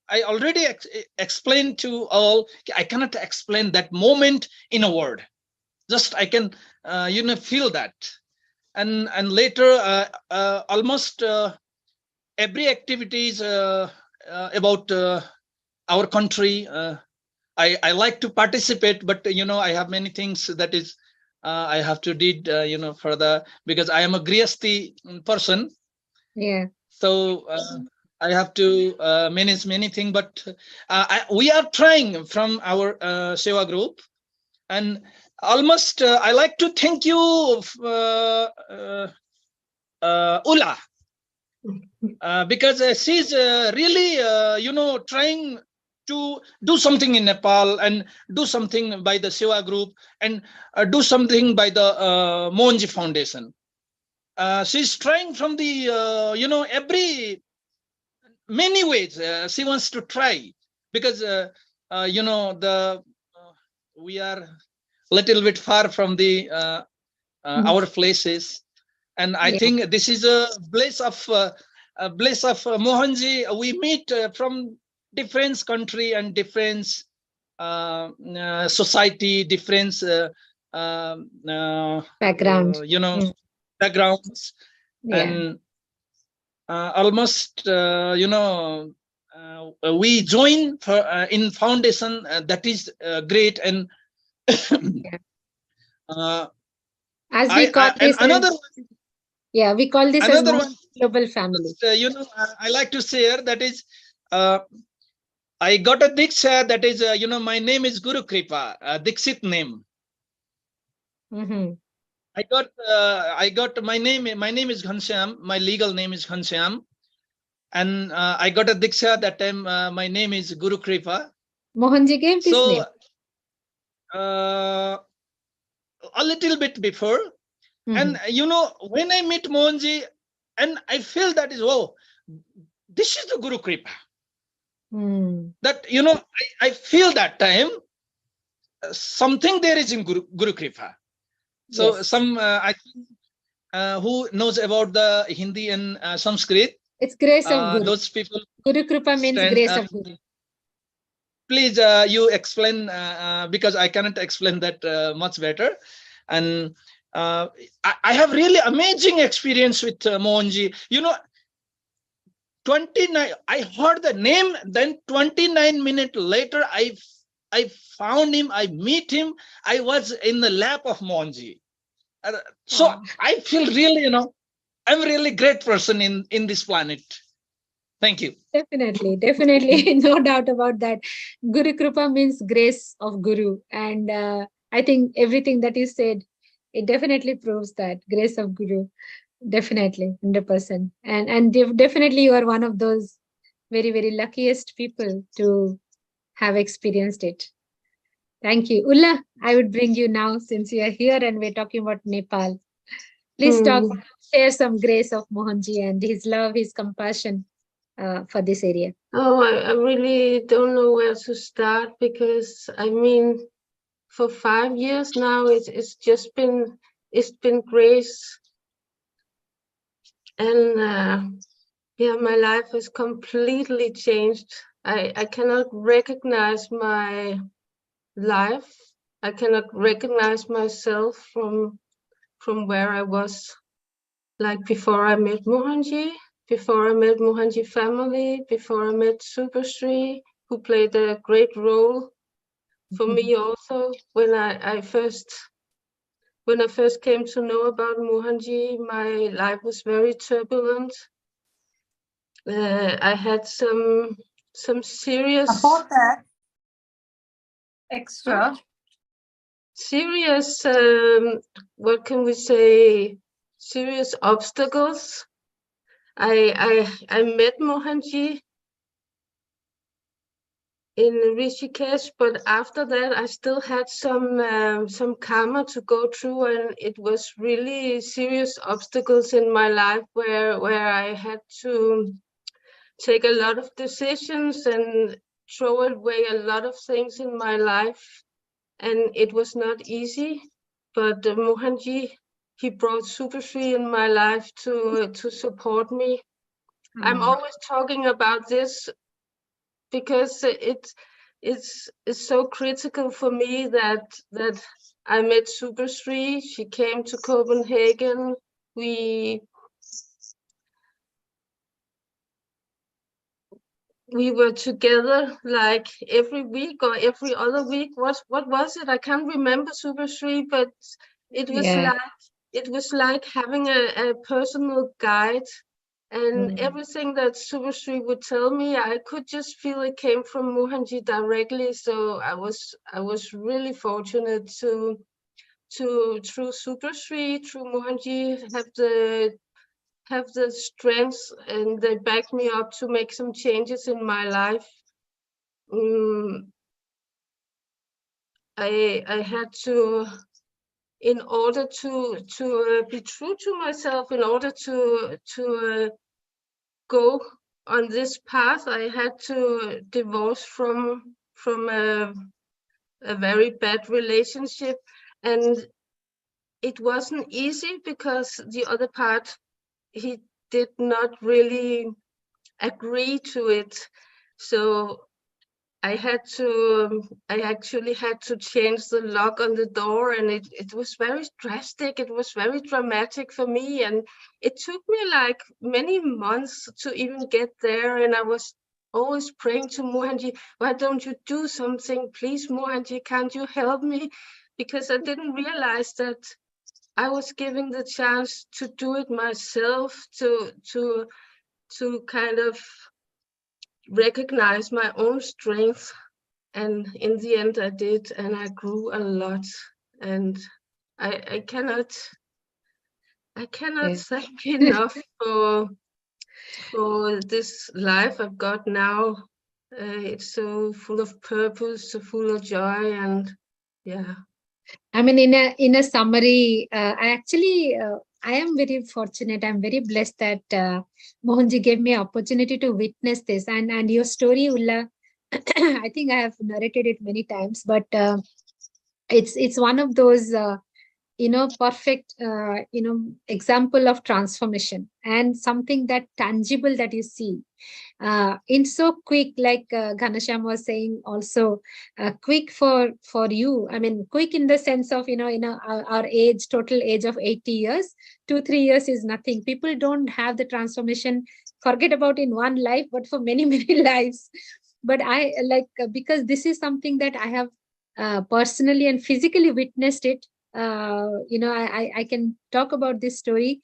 I already explained to all. I cannot explain that moment in a word. Just I can, feel that. And later, almost every activities about our country, I like to participate, but I have many things that is I have to did further, because I am a grihasti person. Yeah. So I have to manage many things, but we are trying from our Seva group, and almost I like to thank you, Ula, because she's really trying to do something in Nepal, and do something by the Seva group, and do something by the Mohanji Foundation. She's trying from the every many ways. She wants to try, because we are a little bit far from the our places, and I think this is a place of Mohanji. We meet from different country and different society, different Background. Backgrounds, and almost we join for, in foundation. That is great, and as we call this another we call this another as one, global family. I like to share that is I got a diksha, that is my name is Guru Kripa, Dikshit name. I got my name is Ghanshyam. My legal name is Ghanshyam, and I got a diksha that time. My name is Guru Kripa. Mohanji gave this name. A little bit before, and when I meet Mohanji, and I feel that is, oh, this is the Guru Kripa. That I feel that time something there is in Guru Kripa. So some I think who knows about the Hindi and Sanskrit? It's grace of Guru. Those people. Guru Kripa means grace of Guru. Please, you explain, because I cannot explain that much better. And I have really amazing experience with Mohanji. 29. I heard the name. Then 29 minutes later, I found him. I meet him. I was in the lap of Mohanji. So I feel really, I'm really great person in this planet. Thank you. Definitely, no doubt about that. Guru Kripa means grace of Guru, and I think everything that you said, it definitely proves that grace of Guru. Definitely, 100%, and definitely you are one of those very, very luckiest people to have experienced it. Thank you, Ulla. I would bring you now, since you are here and we're talking about Nepal. Please share some grace of Mohanji and his love, his compassion for this area. Oh, I really don't know where to start, because I mean, for 5 years now, it's been grace, and my life has completely changed. I cannot recognize my life. I cannot recognize myself from where I was, like before I met Mohanji, before I met Mohanji family, before I met Subhasri, who played a great role for me also. When I first came to know about Mohanji, my life was very turbulent. I had some serious serious what can we say, serious obstacles. I met Mohanji in Rishikesh, but after that I still had some karma to go through, and it was really serious obstacles in my life where I had to take a lot of decisions and throw away a lot of things in my life, and it was not easy. But Mohanji, he brought Subhasri in my life to support me. I'm always talking about this because it's so critical for me that I met Supersri. She came to Copenhagen. We were together like every week or every other week. What was it? I can't remember, Supersri, but it was like having a personal guide, and everything that Supersri would tell me, I could just feel it came from Mohanji directly. So I was really fortunate to through Supersri, through Mohanji, have the strength, and they back me up to make some changes in my life. I had to, in order to be true to myself, in order to go on this path, I had to divorce from a very bad relationship, and it wasn't easy because the other part, he did not really agree to it. So I actually had to change the lock on the door, and it was very drastic. It was very dramatic for me, and it took me like many months to even get there. And I was always praying to Mohanji, why don't you do something? Please, Mohanji, can't you help me? Because I didn't realize that I was giving the chance to do it myself, to kind of recognize my own strength. And in the end I did, and I grew a lot, and I cannot thank enough for this life I've got now. It's so full of purpose, so full of joy, and yeah. I mean, in a summary, I am very fortunate. I'm very blessed that Mohanji gave me an opportunity to witness this. And your story, Ulla, I think I have narrated it many times, but it's one of those perfect example of transformation, and something that tangible that you see in so quick, like Ghanashyam was saying also, quick for you. I mean, quick in the sense of, our age, total age of 80 years, 2-3 years is nothing. People don't have the transformation, forget about in one life, but for many, many lives. But I because this is something that I have personally and physically witnessed it. I can talk about this story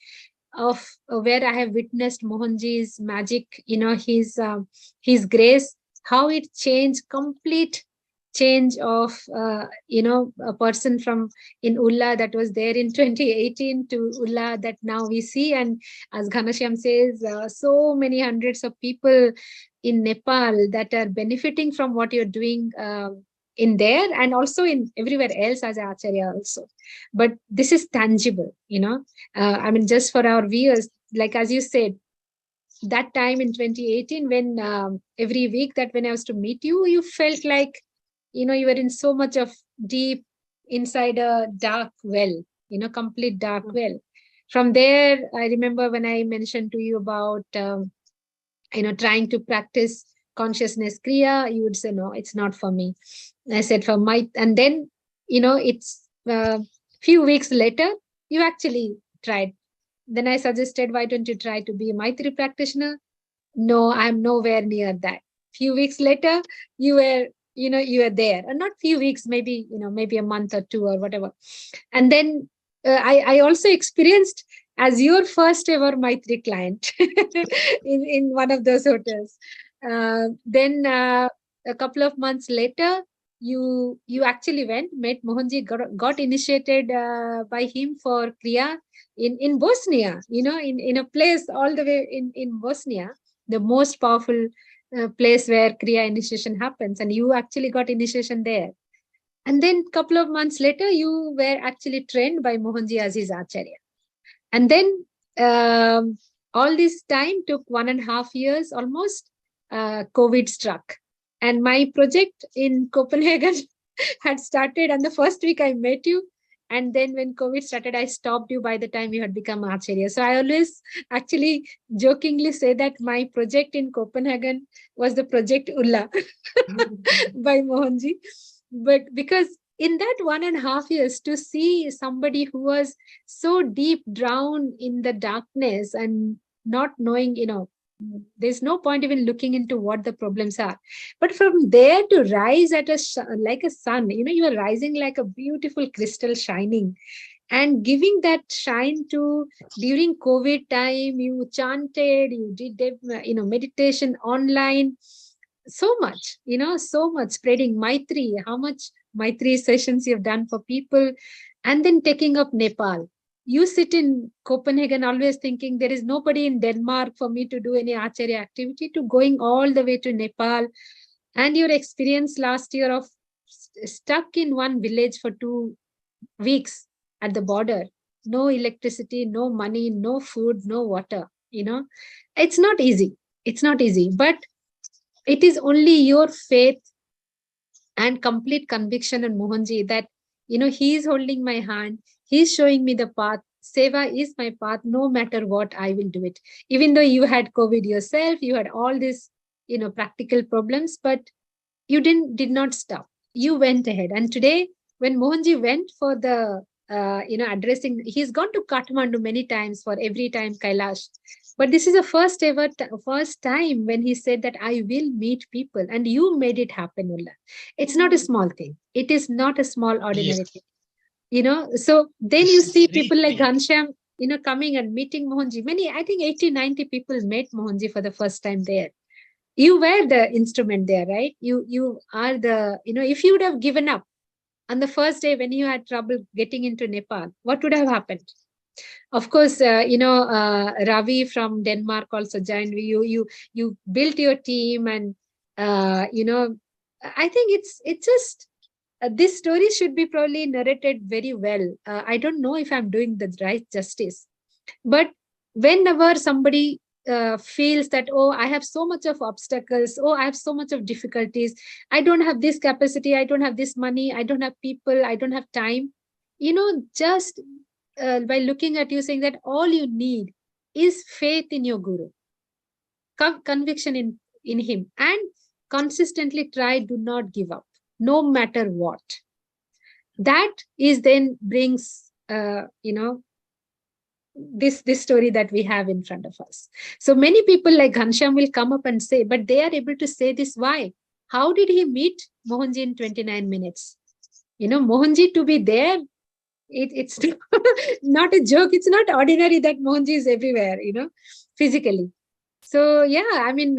of where I have witnessed Mohanji's magic, his grace, how it changed, complete change of, a person from in Ulla that was there in 2018 to Ulla that now we see. And as Ghanashyam says, so many hundreds of people in Nepal that are benefiting from what you're doing in there, and also in everywhere else as an Acharya also. But this is tangible, I mean, just for our viewers, like as you said, that time in 2018, when every week that when I was to meet you, you felt like, you were in so much of deep inside a dark well, complete dark well. From there, I remember when I mentioned to you about, trying to practice consciousness kriya, you would say, no, it's not for me. I said, for my, and then, it's few weeks later, you actually tried. Then I suggested, why don't you try to be a Maitri practitioner? No, I'm nowhere near that. Few weeks later, you were there, and not few weeks, maybe, maybe a month or two or whatever. And then I also experienced as your first ever Maitri client in one of those hotels. Then a couple of months later, you actually met Mohanji, got initiated by him for Kriya in Bosnia, in a place all the way in Bosnia, the most powerful place where Kriya initiation happens, and you actually got initiation there. And then a couple of months later, you were actually trained by Mohanji as his Acharya. And then all this time took 1.5 years almost. COVID struck, and my project in Copenhagen had started. And the first week I met you, And then when COVID started, I stopped you by the time you had become Acharya. So I always actually jokingly say that my project in Copenhagen was the project Ulla by Mohanji. But because in that 1.5 years, to see somebody who was so deep drowned in the darkness and not knowing, there's no point even looking into what the problems are. But from there to rise at like a sun, you are rising like a beautiful crystal shining and giving that shine to during COVID time. You chanted, you did, meditation online, so much, so much spreading Maitri, how much Maitri sessions you've done for people, and then taking up Nepal. You sit in Copenhagen always thinking there is nobody in Denmark for me to do any Acharya activity, to going all the way to Nepal. And your experience last year of stuck in one village for 2 weeks at the border, no electricity, no money, no food, no water, it's not easy. It's not easy, but it is only your faith and complete conviction in Mohanji that, he is holding my hand, he is showing me the path. Seva is my path, no matter what, I will do it. Even though you had COVID yourself, you had all these, practical problems, but you did not stop. You went ahead. And today, when Mohanji went for the, addressing, he's gone to Kathmandu many times for every time Kailash. But this is the first time when he said that I will meet people, and you made it happen, Ulla. It's not a small thing. It is not a small ordinary thing, So then you see people like Ghanshyam, coming and meeting Mohanji. I think 80, 90 people met Mohanji for the first time there. You were the instrument there, right? You are the, if you would have given up on the first day when you had trouble getting into Nepal, what would have happened? Of course, Ravi from Denmark also joined you built your team, and I think it's just this story should be probably narrated very well. I don't know if I'm doing the right justice, but whenever somebody feels that, oh, I have so much of obstacles, oh, I have so much of difficulties, I don't have this capacity, I don't have this money, I don't have people, I don't have time, just by looking at you, saying that all you need is faith in your guru, conviction in him, and consistently try, do not give up, no matter what. That is then brings, this story that we have in front of us. So many people like Ghanshyam will come up and say, but they are able to say this. Why? How did he meet Mohanji in 29 minutes? Mohanji to be there, it's not a joke. It's not ordinary that Mohanji is everywhere, physically. So yeah, I mean,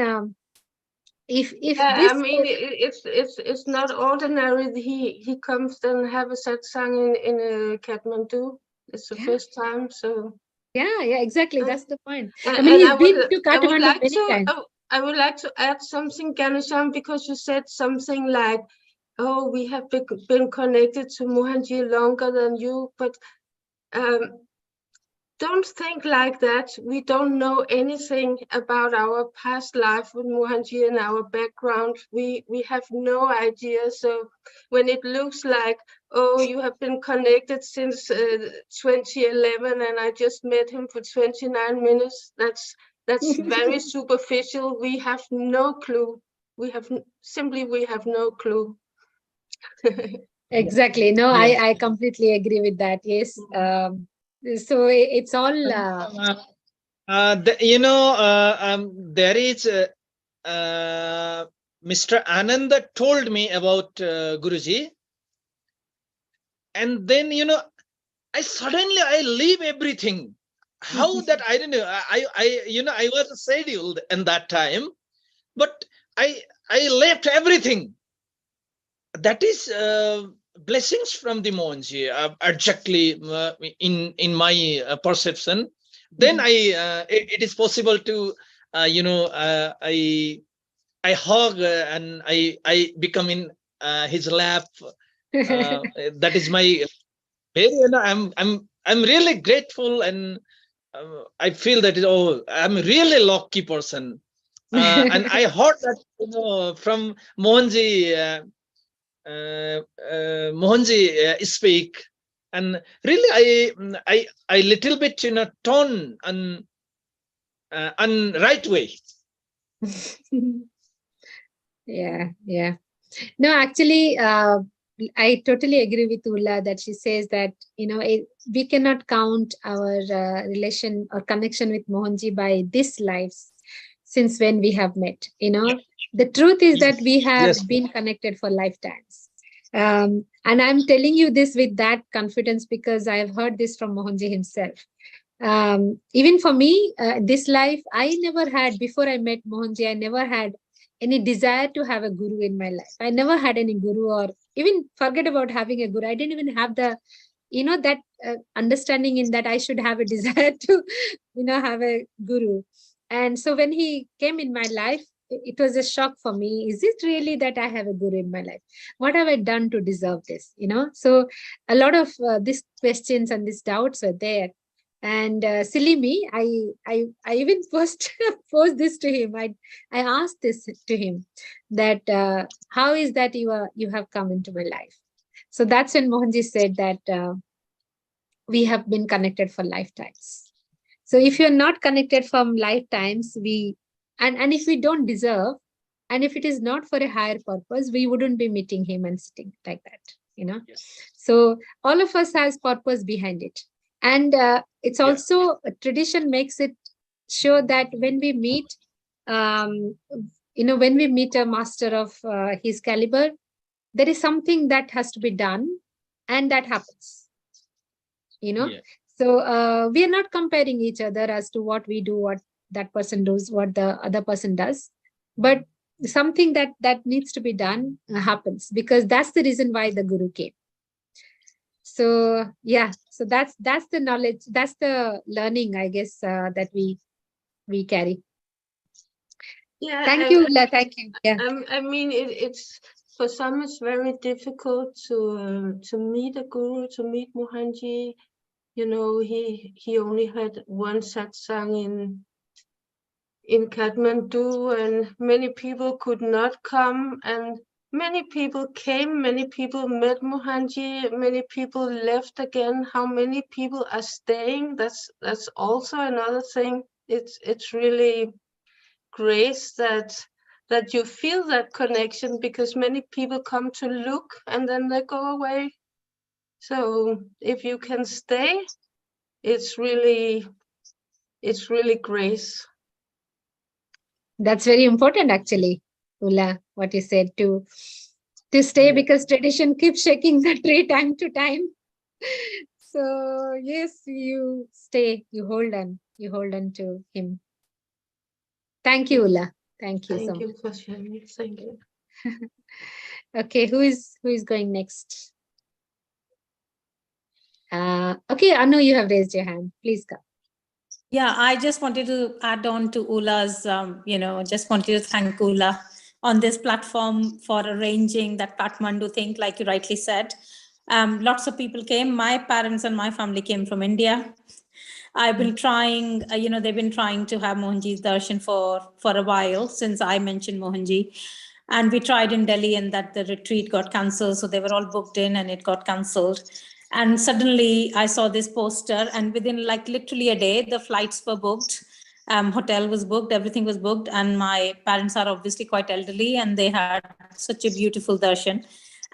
if Yeah, this, I mean, it's not ordinary. He comes and have a satsang in Kathmandu. It's the first time, so yeah, exactly. That's the point. And, I mean, he's been to I would Kathmandu like many times. I would like to add something, Ghanshyam, because you said something like, "Oh, we have been connected to Mohanji longer than you," but don't think like that. We don't know anything about our past life with Mohanji and our background. We have no idea. So when it looks like, oh, you have been connected since 2011 and I just met him for 29 minutes, that's very superficial. We have no clue. We have no clue. Exactly. No, Yes. I completely agree with that. Yes. So it's all. There is Mr. Ananda told me about Guruji, and then I leave everything. How that I don't know. I was scheduled in that time, but I left everything. That is blessings from the Mohanji, exactly in my perception. Then it is possible to I hug and I become in his lap. That is my very, I'm really grateful, and I feel that I'm really lucky person. And I heard that from Mohanji. Mohanji speak And really, I little bit torn and right way. Yeah. No, actually, I totally agree with Ulla that she says that, we cannot count our relation or connection with Mohanji by this lives since when we have met. The truth is that we have been connected for lifetimes. And I'm telling you this with that confidence because I have heard this from Mohanji himself. Even for me, this life, I never had, before I met Mohanji, I never had any desire to have a guru in my life. I never had any guru, or even forget about having a guru. I didn't even have the, that understanding in that I should have a desire to, have a guru. And so when he came in my life, it was a shock for me. Is it really that I have a guru in my life? What have I done to deserve this? So a lot of these questions and these doubts were there. And silly me, I even posed this to him. I asked this to him that how is that you have come into my life? So that's when Mohanji said that we have been connected for lifetimes. So if you're not connected from lifetimes, and if we don't deserve, and if it is not for a higher purpose, we wouldn't be meeting him and sitting like that. So all of us has purpose behind it. And it's also a tradition makes it sure that when we meet, when we meet a master of his caliber, there is something that has to be done, and that happens. So we are not comparing each other as to what we do, what that person does, what the other person does, but something that needs to be done happens, because that's the reason why the guru came. So so that's the knowledge, that's the learning, I guess, that we carry. Thank you, Ulla. Thank you. I mean, it's for some it's very difficult to meet a guru, to meet Mohanji. He only had one satsang in Kathmandu, and many people could not come, and many people came, many people met Mohanji, many people left again. How many people are staying? That's also another thing. It's really grace that you feel that connection, because many people come to look and then they go away. So if you can stay, it's really grace. That's very important, actually, Ulla, what you said, to stay, because tradition keeps shaking the tree time to time. So yes, you stay, you hold on to him. Thank you, Ulla. Thank you so much. Thank you for sharing. Thank you. Okay, who is going next? Okay, Anu, you have raised your hand. Please come. Yeah, I just wanted to add on to Ulla's, just wanted to thank Ulla on this platform for arranging that Kathmandu thing, like you rightly said. Lots of people came. My parents and my family came from India. I've been trying, they've been trying to have Mohanji's darshan for a while, since I mentioned Mohanji. And we tried in Delhi, and that the retreat got cancelled. So they were all booked in and it got cancelled. And suddenly I saw this poster, and within like literally a day, the flights were booked. Hotel was booked, everything was booked. And my parents are obviously quite elderly, and they had such a beautiful darshan.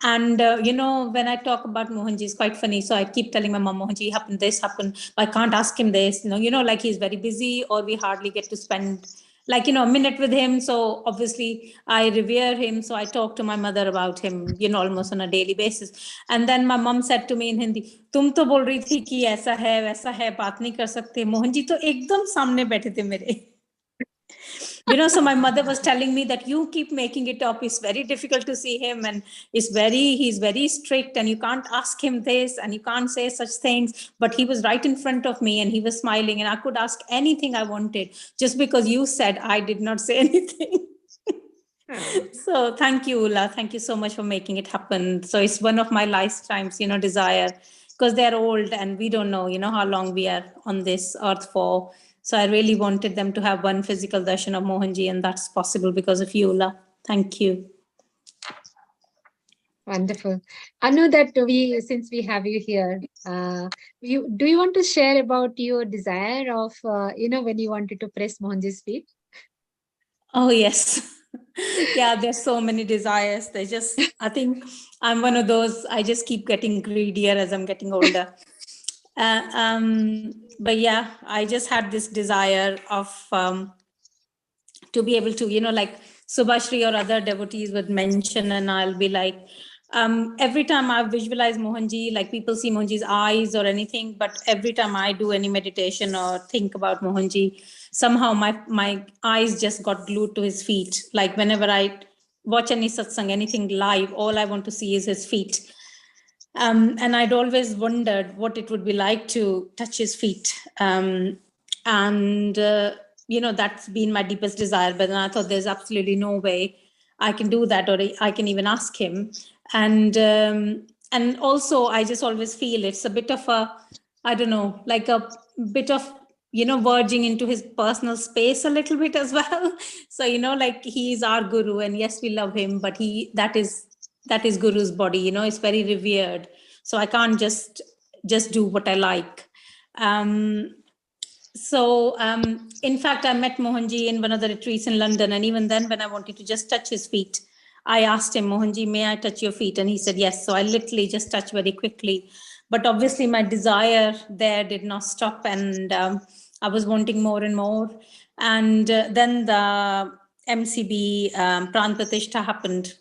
And, when I talk about Mohanji, it's quite funny. So I keep telling my mom, Mohanji happened, this happened. I can't ask him this, like he's very busy, or we hardly get to spend a minute with him. So obviously I revere him. So I talk to my mother about him, almost on a daily basis. And then my mom said to me in Hindi, "Tum to bol rahi thi ki aisa hai, waisa hai, baat nahi kar sakte." Mohanji to ekdam samne baithe the mere. So my mother was telling me that you keep making it up. It's very difficult to see him, and he's very strict, and you can't ask him this, and you can't say such things. But he was right in front of me, and he was smiling, and I could ask anything I wanted. Just because you said, I did not say anything. So thank you, Ulla. Thank you so much for making it happen. So it's one of my lifetimes, desire, because they're old and we don't know, how long we are on this earth for. So I really wanted them to have one physical darshan of Mohanji, and that's possible because of you, Ulla. Thank you. Wonderful. Anu, that since we have you here, do you want to share about your desire of, when you wanted to press Mohanji's feet? Oh, yes. Yeah, there's so many desires. I think I'm one of those, I just keep getting greedier as I'm getting older. But yeah, I just had this desire of to be able to, like Subhashri or other devotees would mention, and I'll be like, every time I visualize Mohanji, like people see Mohanji's eyes or anything, but every time I do any meditation or think about Mohanji, somehow my eyes just got glued to his feet. Like whenever I watch any satsang, anything live, all I want to see is his feet. And I'd always wondered what it would be like to touch his feet. That's been my deepest desire. But then I thought there's absolutely no way I can do that, or I can even ask him. And also, I just always feel it's a bit of a, I don't know, like a bit of, verging into his personal space a little bit as well. So, like he's our guru, and yes, we love him, but that is Guru's body, it's very revered. So I can't just do what I like. In fact, I met Mohanji in one of the retreats in London. And even then, when I wanted to just touch his feet, I asked him, Mohanji, may I touch your feet? And he said, yes. So I literally just touched very quickly. But obviously, my desire there did not stop. And I was wanting more and more. And then the MCB Pran Pratishtha happened.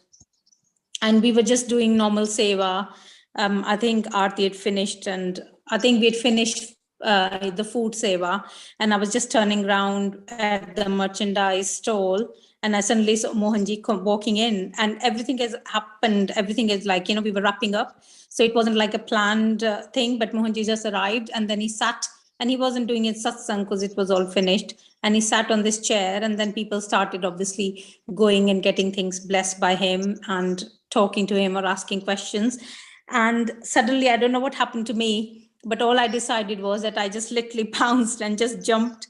And we were just doing normal seva. I think Aarti had finished, and I think we had finished the food seva, and I was just turning around at the merchandise stall, and I suddenly saw Mohanji walking in, and everything has happened. Everything is like, we were wrapping up. So it wasn't like a planned thing, but Mohanji just arrived, and then he sat, and he wasn't doing his satsang because it was all finished. And he sat on this chair, and then people started obviously going and getting things blessed by him and talking to him or asking questions. And suddenly, I don't know what happened to me, but all I decided was that I just literally pounced and just jumped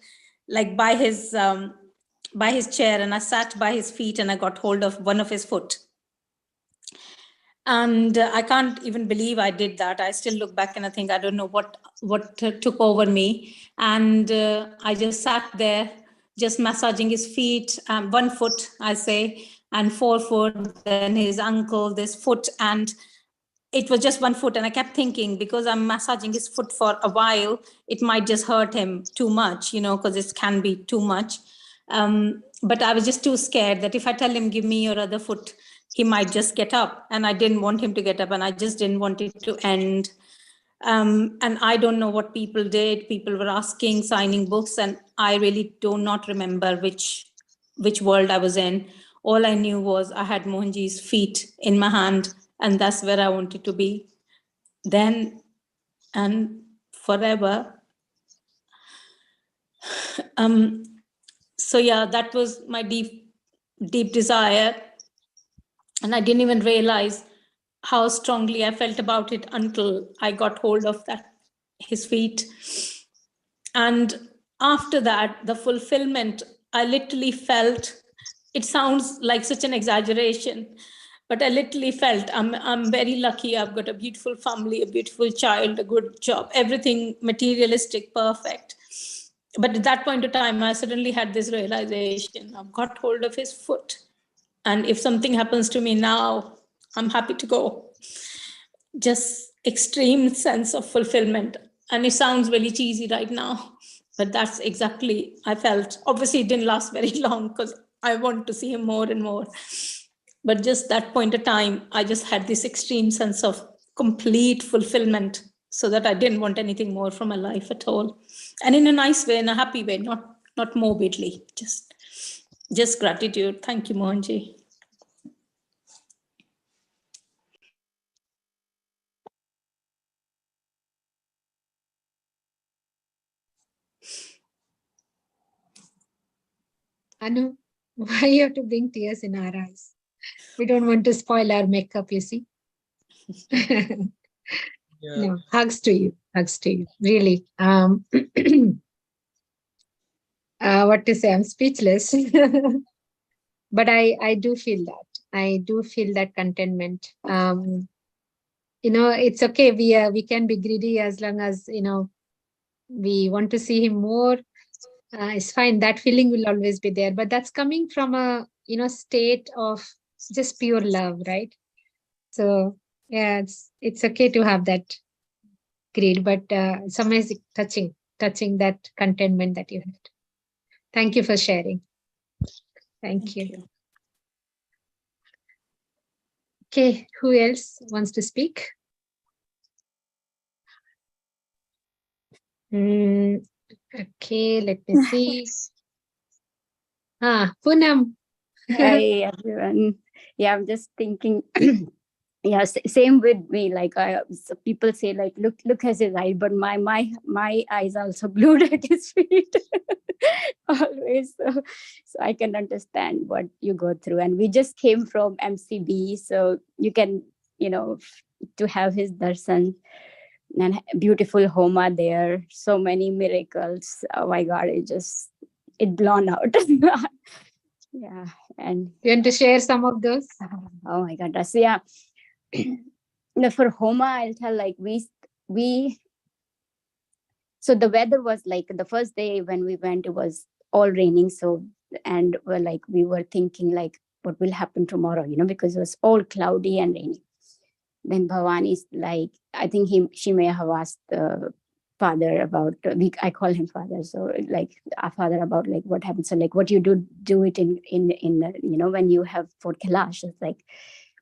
like by his chair, and I sat by his feet, and I got hold of one of his foot. And I can't even believe I did that. I still look back and I think, I don't know what took over me. And I just sat there, just massaging his feet, 1 foot, I say, and 4 foot, then his ankle, this foot, and it was just 1 foot. And I kept thinking, because I'm massaging his foot for a while, it might just hurt him too much, because it can be too much. But I was just too scared that if I tell him, give me your other foot, he might just get up. And I didn't want him to get up, and I just didn't want it to end. And I don't know what people did. People were asking, signing books, and I really do not remember which world I was in. All I knew was I had Mohanji's feet in my hand, and that's where I wanted to be then and forever. So yeah, that was my deep desire. And I didn't even realize how strongly I felt about it until I got hold of his feet. And after that, the fulfillment, I literally felt, it sounds like such an exaggeration, but I literally felt I'm very lucky. I've got a beautiful family, a beautiful child, a good job, everything materialistic, perfect. But at that point of time, I suddenly had this realization. I've got hold of his foot. And if something happens to me now, I'm happy to go. Just extreme sense of fulfillment. And it sounds really cheesy right now, but that's exactly I felt. Obviously, it didn't last very long because I want to see him more and more. But just that point of time, I just had this extreme sense of complete fulfillment, so that I didn't want anything more from my life at all. And in a nice way, in a happy way, not morbidly, just gratitude. Thank you, Mohanji. Anu, why you have to bring tears in our eyes? We don't want to spoil our makeup, you see. Yeah. No, hugs to you, really. What to say? I'm speechless. But I do feel that. I do feel that contentment. It's okay. We can be greedy as long as, we want to see him more. It's fine. That feeling will always be there, but that's coming from a, state of just pure love, right? So yeah, it's okay to have that greed, but sometimes touching that contentment that you had. Thank you for sharing. Thank you. Okay, who else wants to speak? Okay, let me see. Poonam. Hi everyone. Yeah, I'm just thinking. Yeah, same with me. Like so people say, like, look at his eye, but my eyes also glued at his feet always. So I can understand what you go through. And we just came from MCB, so you can, to have his darshan and beautiful Homa there, so many miracles. Oh my God, it blown out. Yeah, and you want to share some of those? Oh my God, that's, yeah. For Homa, I'll tell, like, we so the weather was like, the first day when we went, it was all raining. So, and we were thinking, like, what will happen tomorrow, because it was all cloudy and rainy. Then Bhavani's like, I think she may have asked the father about, I call him father, so like our father, about like what happens. So like, what you do it in when you have for Kailash, it's like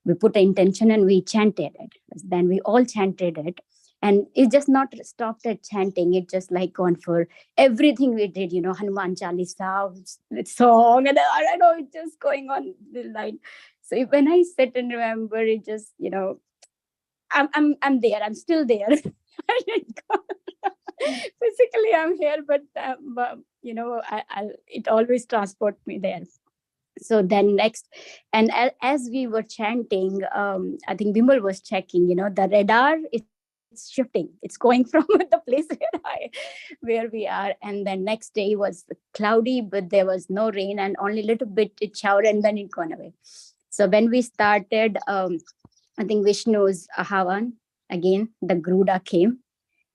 we put an intention and we chanted it. Then we all chanted it, and it just not stopped at chanting. It just like gone for everything we did, Hanuman Chalisa song, and I don't know, it's just going on the line. So when I sit and remember, it just, I'm there. I'm still there. I didn't go. Physically, I'm here, but it always transports me there. So then next, and as we were chanting, I think Bimal was checking. The radar, it's shifting. It's going from the place where we are, and then next day was cloudy, but there was no rain, and only a little bit it showered, and then it gone away. So when we started, I think Vishnu's Havan, again, the Gruda came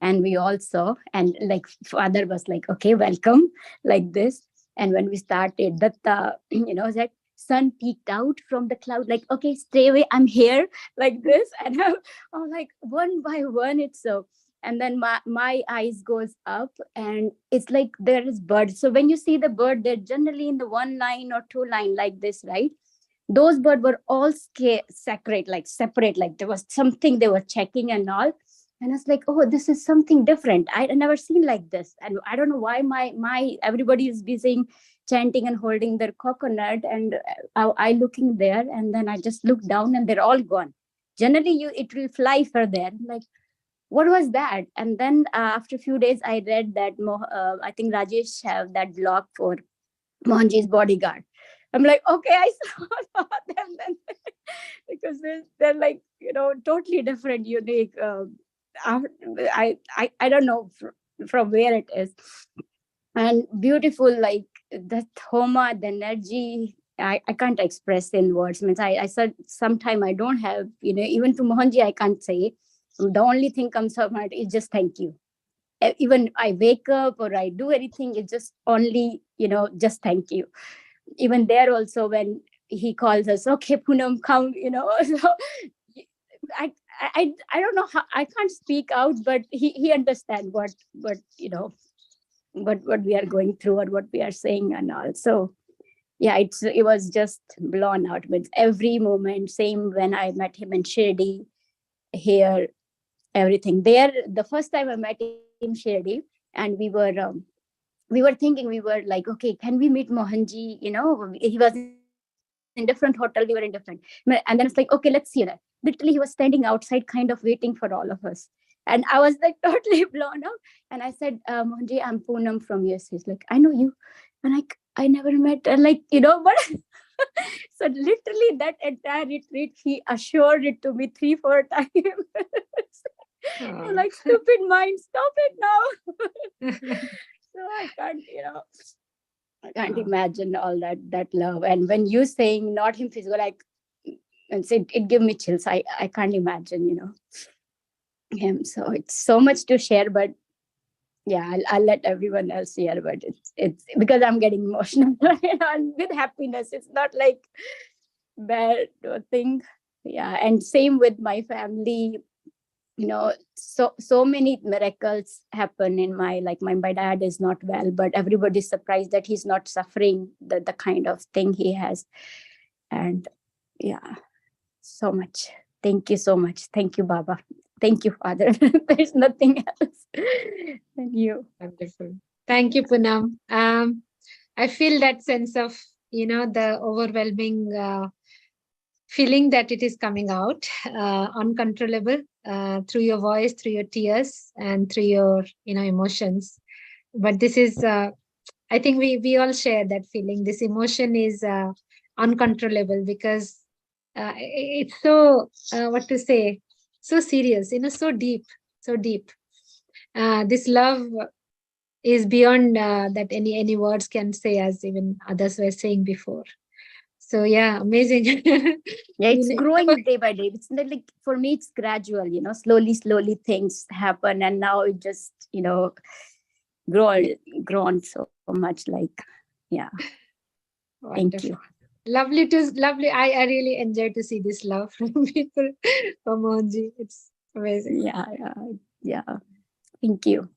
and we all saw, and like father was like, okay, welcome, like this. And when we started, Datta, that sun peeked out from the cloud, like, okay, stay away, I'm here, like this. And I'm like, one by one, it's so. And then my eyes goes up, and it's like there is birds. So when you see the bird, they're generally in the one line or two line like this, right? Those birds were all separate, like there was something they were checking and all. And I was like, oh, this is something different. I never seen like this. And I don't know why my everybody is busy chanting and holding their coconut, and I looking there, and then I just look down and they're all gone. Generally it will fly further. Like, what was that? And then after a few days, I read that I think Rajesh have that blog for Mohanji's bodyguard. I'm like, okay, I saw them then, because they're like, totally different, unique. I don't know from where it is, and beautiful, like the Homa, the energy. I can't express in words. Means I said sometime I don't have, even to Mohanji I can't say. The only thing comes out is just thank you. Even I wake up or I do anything, it's just only, just thank you. Even there also, when he calls us, okay, Poonam, come, so I don't know how, I can't speak out, but he understands what what we are going through or what we are saying and all. So yeah, it was just blown out with every moment. Same when I met him in Shirdi, here, everything there. The first time I met him in Shirdi, and we were thinking, we were like, okay, can we meet Mohanji? He was in different hotel, we were in different. And then it's like, okay, let's see that. Literally, he was standing outside, kind of waiting for all of us. And I was like totally blown out. And I said, Mohanji, I'm Poonam from US. He's like, I know you. And I never met, but so literally that entire retreat, he assured it to me 3-4 times. I'm like, stupid mind, stop it now. So I can't imagine all that love. And when you saying not him physical, like and so it gave me chills. I can't imagine, you know, him. So it's so much to share, but yeah, I'll let everyone else share. But it's because I'm getting emotional and with happiness. It's not like bad thing. Yeah, and same with my family. You know, so many miracles happen in my, like my dad is not well, but everybody's surprised that he's not suffering the kind of thing he has. And yeah, so much. Thank you so much. Thank you, Baba. Thank you, Father. There's nothing else. Thank you. Wonderful. Thank you, Poonam. I feel that sense of, you know, the overwhelming feeling that it is coming out, uncontrollable, through your voice, through your tears, and through your, you know, emotions. But this is, I think we all share that feeling. This emotion is uncontrollable because it's so, what to say, so serious, you know, so deep, so deep. This love is beyond that any words can say, as even others were saying before. So yeah, amazing. Yeah, it's growing day by day. It's not like, for me, it's gradual, you know, slowly things happen. And now it just, you know, grown so much, like, yeah. Thank you. Lovely. I really enjoy to see this love from people, from Mohanji. It's amazing. Yeah. Thank you.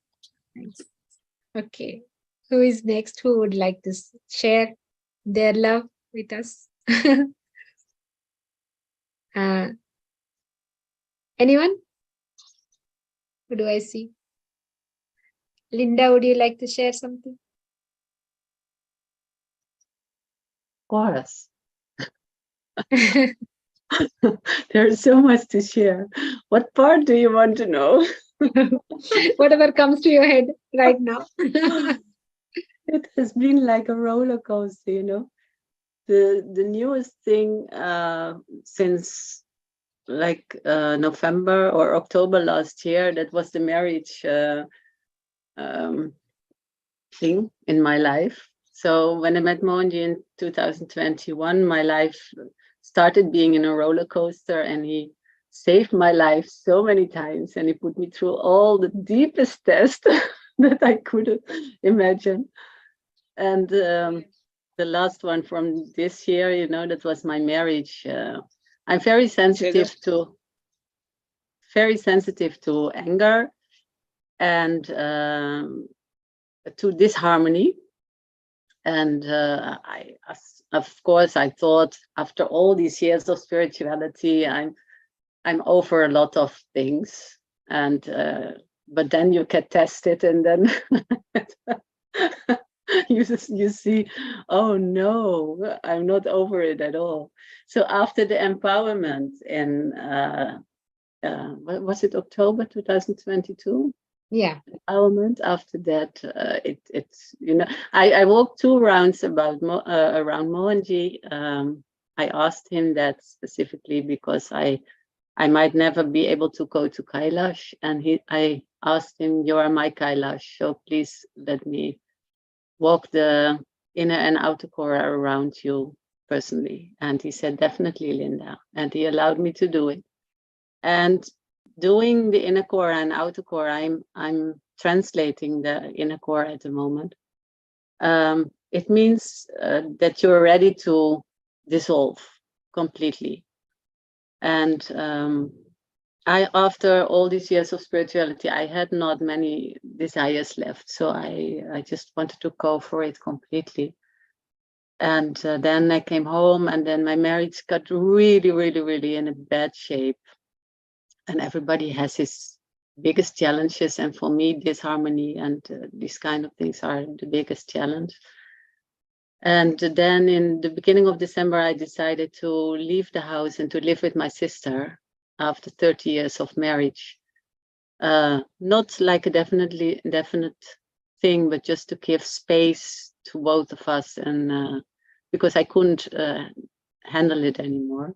Okay. Who is next? Who would like to share their love with us? Anyone? Who do I see? Linda, would you like to share something? Of course. There's so much to share. What part do you want to know? Whatever comes to your head right now. It has been like a roller coaster, you know. The newest thing since like November or October last year, that was the marriage thing in my life. So when I met Mohanji in 2021, my life started being in a roller coaster, and he saved my life so many times, and he put me through all the deepest tests that I could imagine. And the last one from this year, you know, that was my marriage. I'm very sensitive to anger and to disharmony. And of course, I thought after all these years of spirituality, I'm over a lot of things. And but then you get tested, and then you see, oh no, I'm not over it at all. So after the empowerment in what was it, October 2022? Yeah. Empowerment. After that, it's, you know, I walked 2 rounds around Mohanji. I asked him that specifically because I might never be able to go to Kailash, and I asked him, you are my Kailash, so please let me walk the inner and outer Kora around you personally. And he said, definitely, Linda, and he allowed me to do it. And doing the inner core and outer core, I'm translating the inner core at the moment. It means that you're ready to dissolve completely. And after all these years of spirituality, I had not many desires left. So I just wanted to go for it completely. And then I came home, and then my marriage got really in a bad shape. And everybody has his biggest challenges. And for me, disharmony and these kind of things are the biggest challenge. And then in the beginning of December, I decided to leave the house and to live with my sister after 30 years of marriage. Not like a definite thing, but just to give space to both of us, and because I couldn't handle it anymore.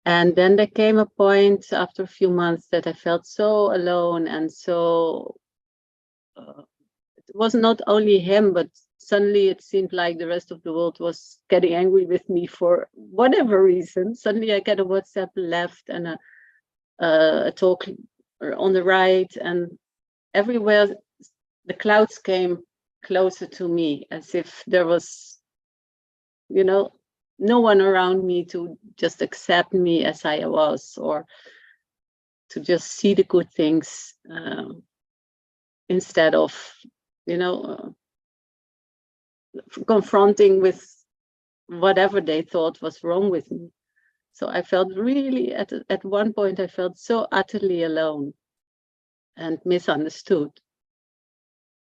And then there came a point after a few months that I felt so alone, and so it was not only him, but suddenly it seemed like the rest of the world was getting angry with me for whatever reason. Suddenly I get a WhatsApp left and a talk on the right, and everywhere the clouds came closer to me, as if there was, you know, no one around me to just accept me as I was, or to just see the good things instead of, you know, confronting with whatever they thought was wrong with me. So I felt really, at one point, I felt so utterly alone and misunderstood.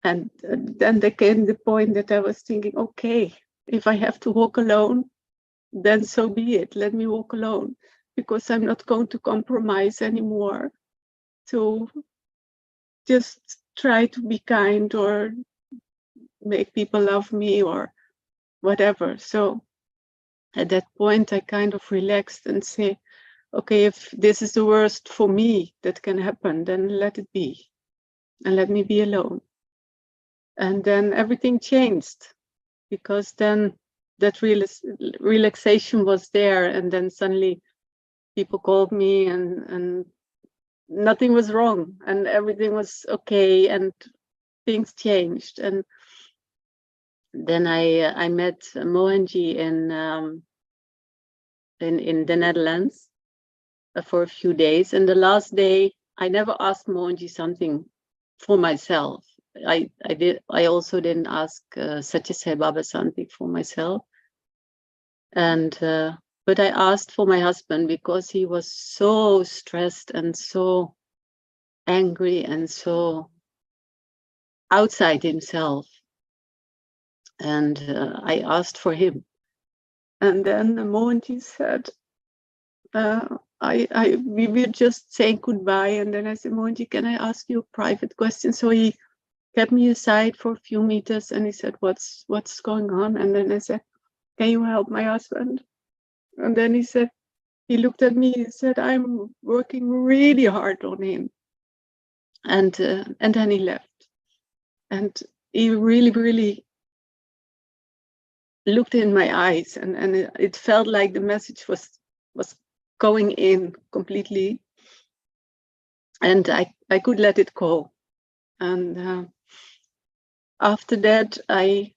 And then there came the point that I was thinking, okay, if I have to walk alone, then so be it. Let me walk alone, because I'm not going to compromise anymore to just try to be kind or make people love me or whatever. So at that point, I kind of relaxed and say, okay, if this is the worst for me that can happen, then let it be, and let me be alone. And then everything changed, because then that relaxation was there, and then suddenly people called me and nothing was wrong and everything was okay and things changed. And then I met Mohanji in the Netherlands for a few days, and the last day I never asked Mohanji something for myself. I also didn't ask Satya Sai Baba something for myself, and but I asked for my husband, because he was so stressed and so angry and so outside himself, and I asked for him. And then the moment he said, we were just saying goodbye, and then I said, Mohanji, can I ask you a private question? So he kept me aside for a few meters, and he said, what's going on? And then I said, can you help my husband? And then he said, he looked at me, he said, I'm working really hard on him. And then he left. And he really, really looked in my eyes, and it felt like the message was going in completely. And I could let it go. And after that, I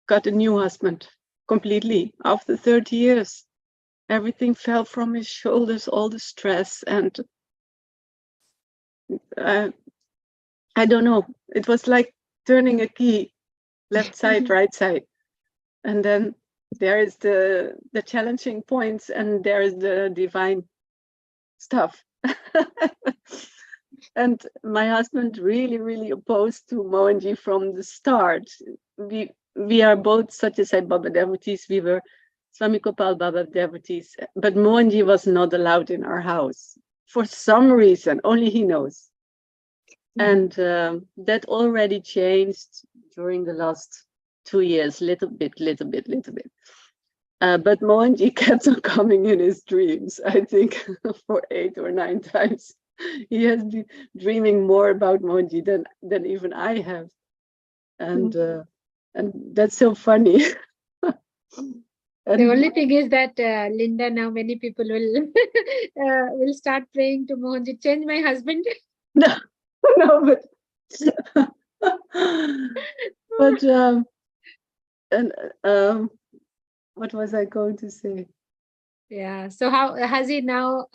got a new husband completely. After 30 years, everything fell from his shoulders, all the stress. And I don't know, it was like turning a key, left side, right side. And then there is the challenging points, and there is the divine stuff. And my husband really, really opposed to Mohanji from the start. We are both Satya Sai Baba devotees. We were Swami Gopal Baba devotees, but Mohanji was not allowed in our house for some reason. Only he knows. And that already changed during the last 2 years, little bit. But Mohanji kept on coming in his dreams, I think for 8 or 9 times. He has been dreaming more about Mohanji than even I have. And that's so funny. The only thing is that, Linda, now many people will start praying to Mohanji, change my husband. No, but what was I going to say? Yeah. So how has he now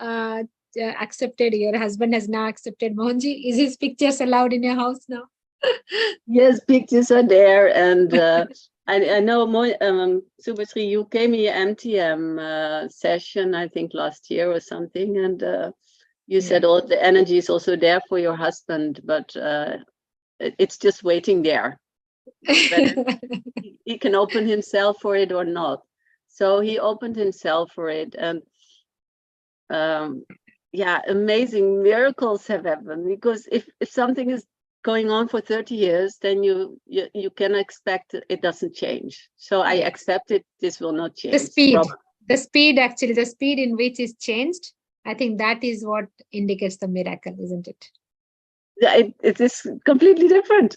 accepted? Your husband has now accepted Mohanji. Is his pictures allowed in your house now? Yes, pictures are there, and I know Subhasri, you came here MTM session, I think last year or something, and you said all the energy is also there for your husband, but it's just waiting there. Whether he can open himself for it or not. So he opened himself for it, and yeah, amazing miracles have happened, because if something is going on for 30 years, then you can expect it doesn't change. So I accept it. This will not change. The speed in which is changed, I think that is what indicates the miracle, isn't it? Yeah, it is completely different.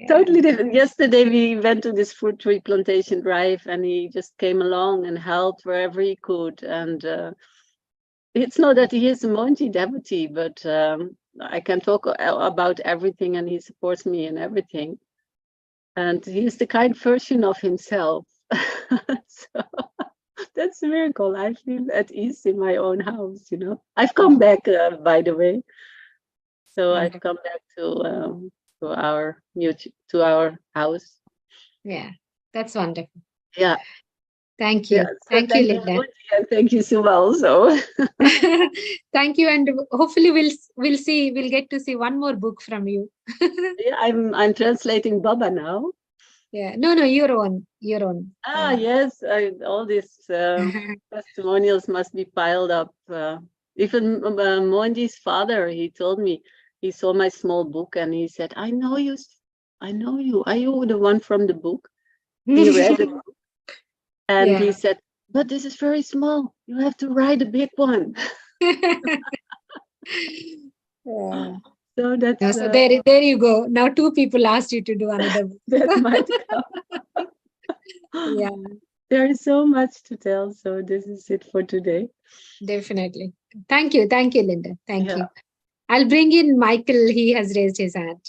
Totally different. Yesterday we went to this fruit tree plantation drive, and he just came along and helped wherever he could. And it's not that he is a Mohanji devotee, but I can talk about everything, and he supports me in everything. And he's the kind version of himself. So that's a miracle. I feel at ease in my own house, you know. I've come back, by the way. So I've come back to our house. Yeah, that's wonderful. Yeah. Thank you. Yeah, so thank you, Linda. And thank you so also. Thank you, and hopefully we'll get to see one more book from you. Yeah, I'm translating Baba now. Yeah, no, your own. Yes, all these testimonials must be piled up. Even Mohanji's father, he told me, he saw my small book and he said, I know you. Are you the one from the book? He read it. And he said, but this is very small. You have to write a big one. Yeah. So that's so there you go. Now 2 people asked you to do another book. That might come. Yeah. There is so much to tell. So this is it for today. Definitely. Thank you, Linda. Thank you. I'll bring in Michael. He has raised his hand.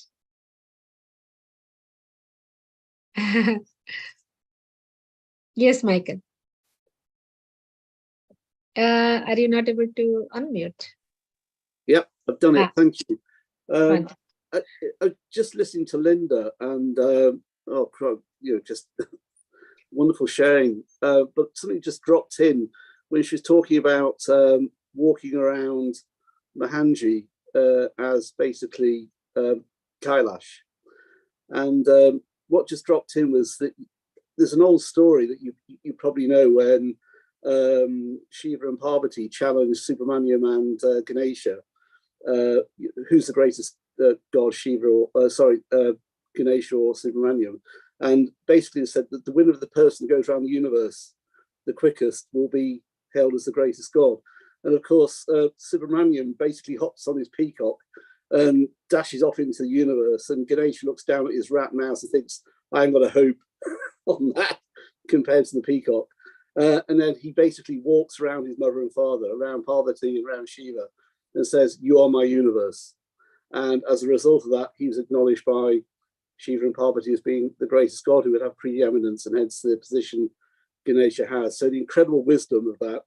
Yes, Michael. Are you not able to unmute? Yep, I've done it. Thank you. I just listening to Linda and just wonderful sharing. But something just dropped in when she was talking about walking around Mohanji as basically Kailash. And what just dropped in was that there's an old story that you probably know when Shiva and Parvati challenged Subramaniam and Ganesha. Who's the greatest god, Shiva or Ganesha or Subramaniam? And basically said that the winner of the person who goes around the universe the quickest will be hailed as the greatest god. And of course, Subramaniam basically hops on his peacock and dashes off into the universe. And Ganesha looks down at his rat mouse and thinks, I ain't got a hope on that compared to the peacock. And then he basically walks around his mother and father, around Parvati and around Shiva, and says, you are my universe. And as a result of that, he was acknowledged by Shiva and Parvati as being the greatest god who would have preeminence, and hence the position Ganesha has. So the incredible wisdom of that,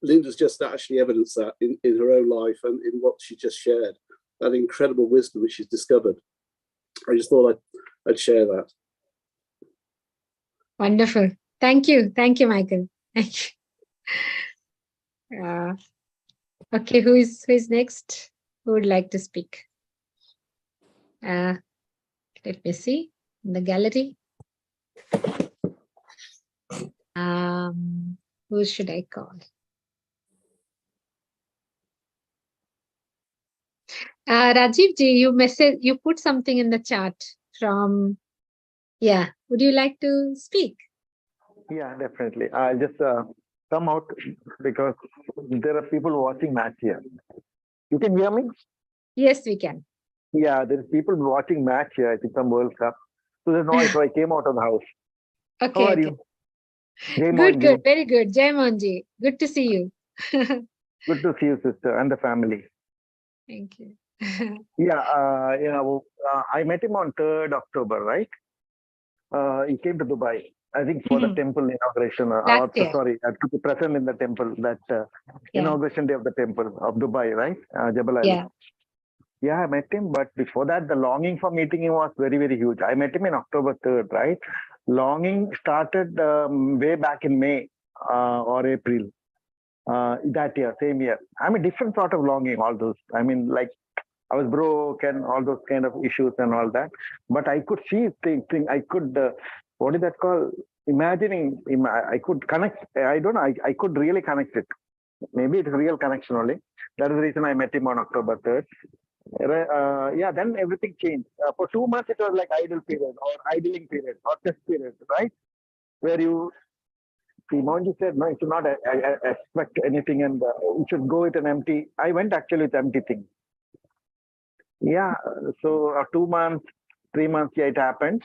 Linda's just actually evidenced that in her own life and in what she just shared, that incredible wisdom that she's discovered. I just thought I'd share that. Wonderful. Thank you, Michael. Thank you. Okay, who is next? Who would like to speak? Let me see in the gallery. Who should I call? Rajiv ji, you put something in the chat from, would you like to speak? Yeah, definitely. I'll just come out because there are people watching match here. You can hear me? Yes, we can. Yeah, there's people watching match here, I think some World Cup. So there's noise, so I came out of the house. Okay. How are you? Jai Good, very good. Jai Mohanji, good to see you. Good to see you, sister, and the family. Thank you. Yeah, I met him on 3rd October, right? He came to Dubai, I think, for the temple inauguration. To be present in the temple, that inauguration day of the temple of Dubai, right? Jabal Ali. Yeah, I met him, but before that, the longing for meeting him was very, very huge. I met him in October 3rd, right? Longing started way back in May or April that year, same year. I mean, different sort of longing, all those. I mean, like, I was broke and all those kind of issues and all that. But I could see things. I could, what is that called? Imagining, I could connect. I don't know, I could really connect it. Maybe it's a real connection only. That is the reason I met him on October 3rd. Then everything changed. For 2 months, it was like idle period or idling period or test period, right? Where Mohanji said, no, you should not expect anything and you should go with an empty. I went actually with empty thing. Yeah, so 2 months, 3 months, yeah, it happened.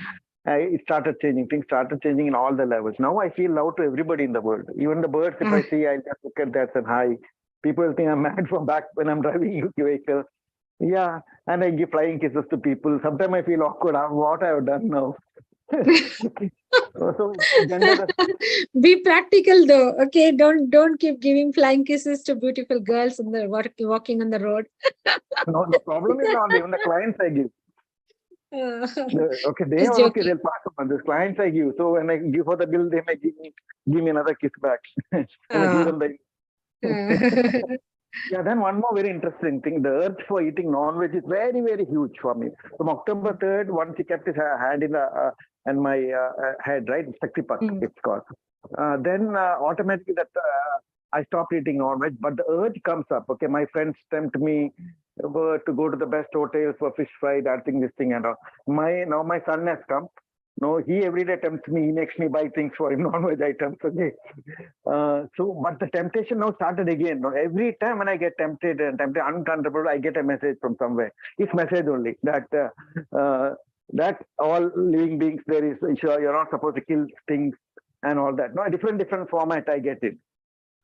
It started changing. Things started changing in all the levels. Now I feel love to everybody in the world. Even the birds, if I see, I just look at that and hi. People think I'm mad from back when I'm driving vehicle. Yeah, and I give flying kisses to people. Sometimes I feel awkward. What I have done now. So gender. Be practical though. Okay, don't keep giving flying kisses to beautiful girls on the walking on the road. No, the problem is not even the clients I give. Okay, they Just are okay. joking. They'll pass on. The clients I give. So when I give for the bill, they may give me another kiss back. When I give them the. Yeah, then one more very interesting thing. The urge for eating non-veg is very, very huge for me. From October 3rd, once he kept his hand in the and my head, right? Shaktipat, it's called. Then automatically that I stopped eating non-veg, but the urge comes up. Okay, my friends tempt me to go to the best hotels for fish fry, that thing, this thing, and all. Now my son has come. No, he every day tempts me. He makes me buy things for him, non-veg items. Okay. But the temptation now started again. No, every time when I get tempted and uncontrollable, I get a message from somewhere. It's message only that all living beings there is. You're not supposed to kill things and all that. No, a different format. I get it.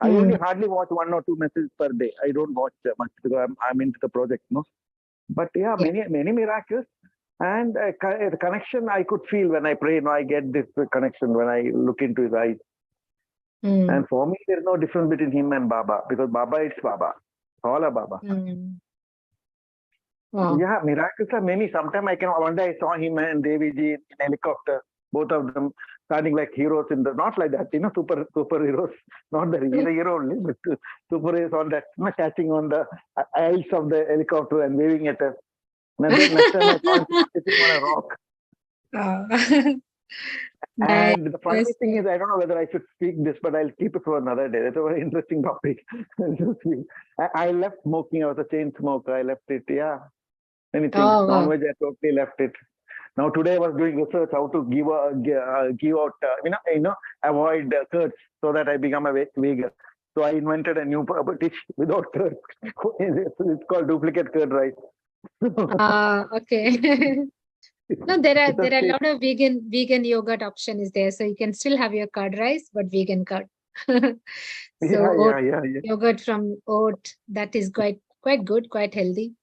I only hardly watch 1 or 2 messages per day. I don't watch much because I'm into the project. No, but yeah, many miracles. And the connection I could feel when I pray. I get this connection when I look into his eyes. And for me, there's no difference between him and Baba, because Baba is Baba. All are Baba. Wow. Yeah, miracles are many. Sometimes one day I saw him and Deviji in helicopter, both of them standing like heroes not like that, super heroes. Not the hero only, but super heroes on that, catching on the aisles of the helicopter and waving at us. Next time I saw him sitting on a rock. And the funny thing is, I don't know whether I should speak this, but I'll keep it for another day. That's a very interesting topic. I left smoking. I was a chain smoker. I left it. Yeah. Many things. Non-veg, I totally left it. Now today I was doing research how to give out, avoid curds so that I become a vegan. So I invented a new dish without curds. It's called duplicate curd rice. Okay. No, there are a lot of vegan yogurt option is there, so you can still have your curd rice, but vegan curd. Yogurt from oat, that is quite good, quite healthy.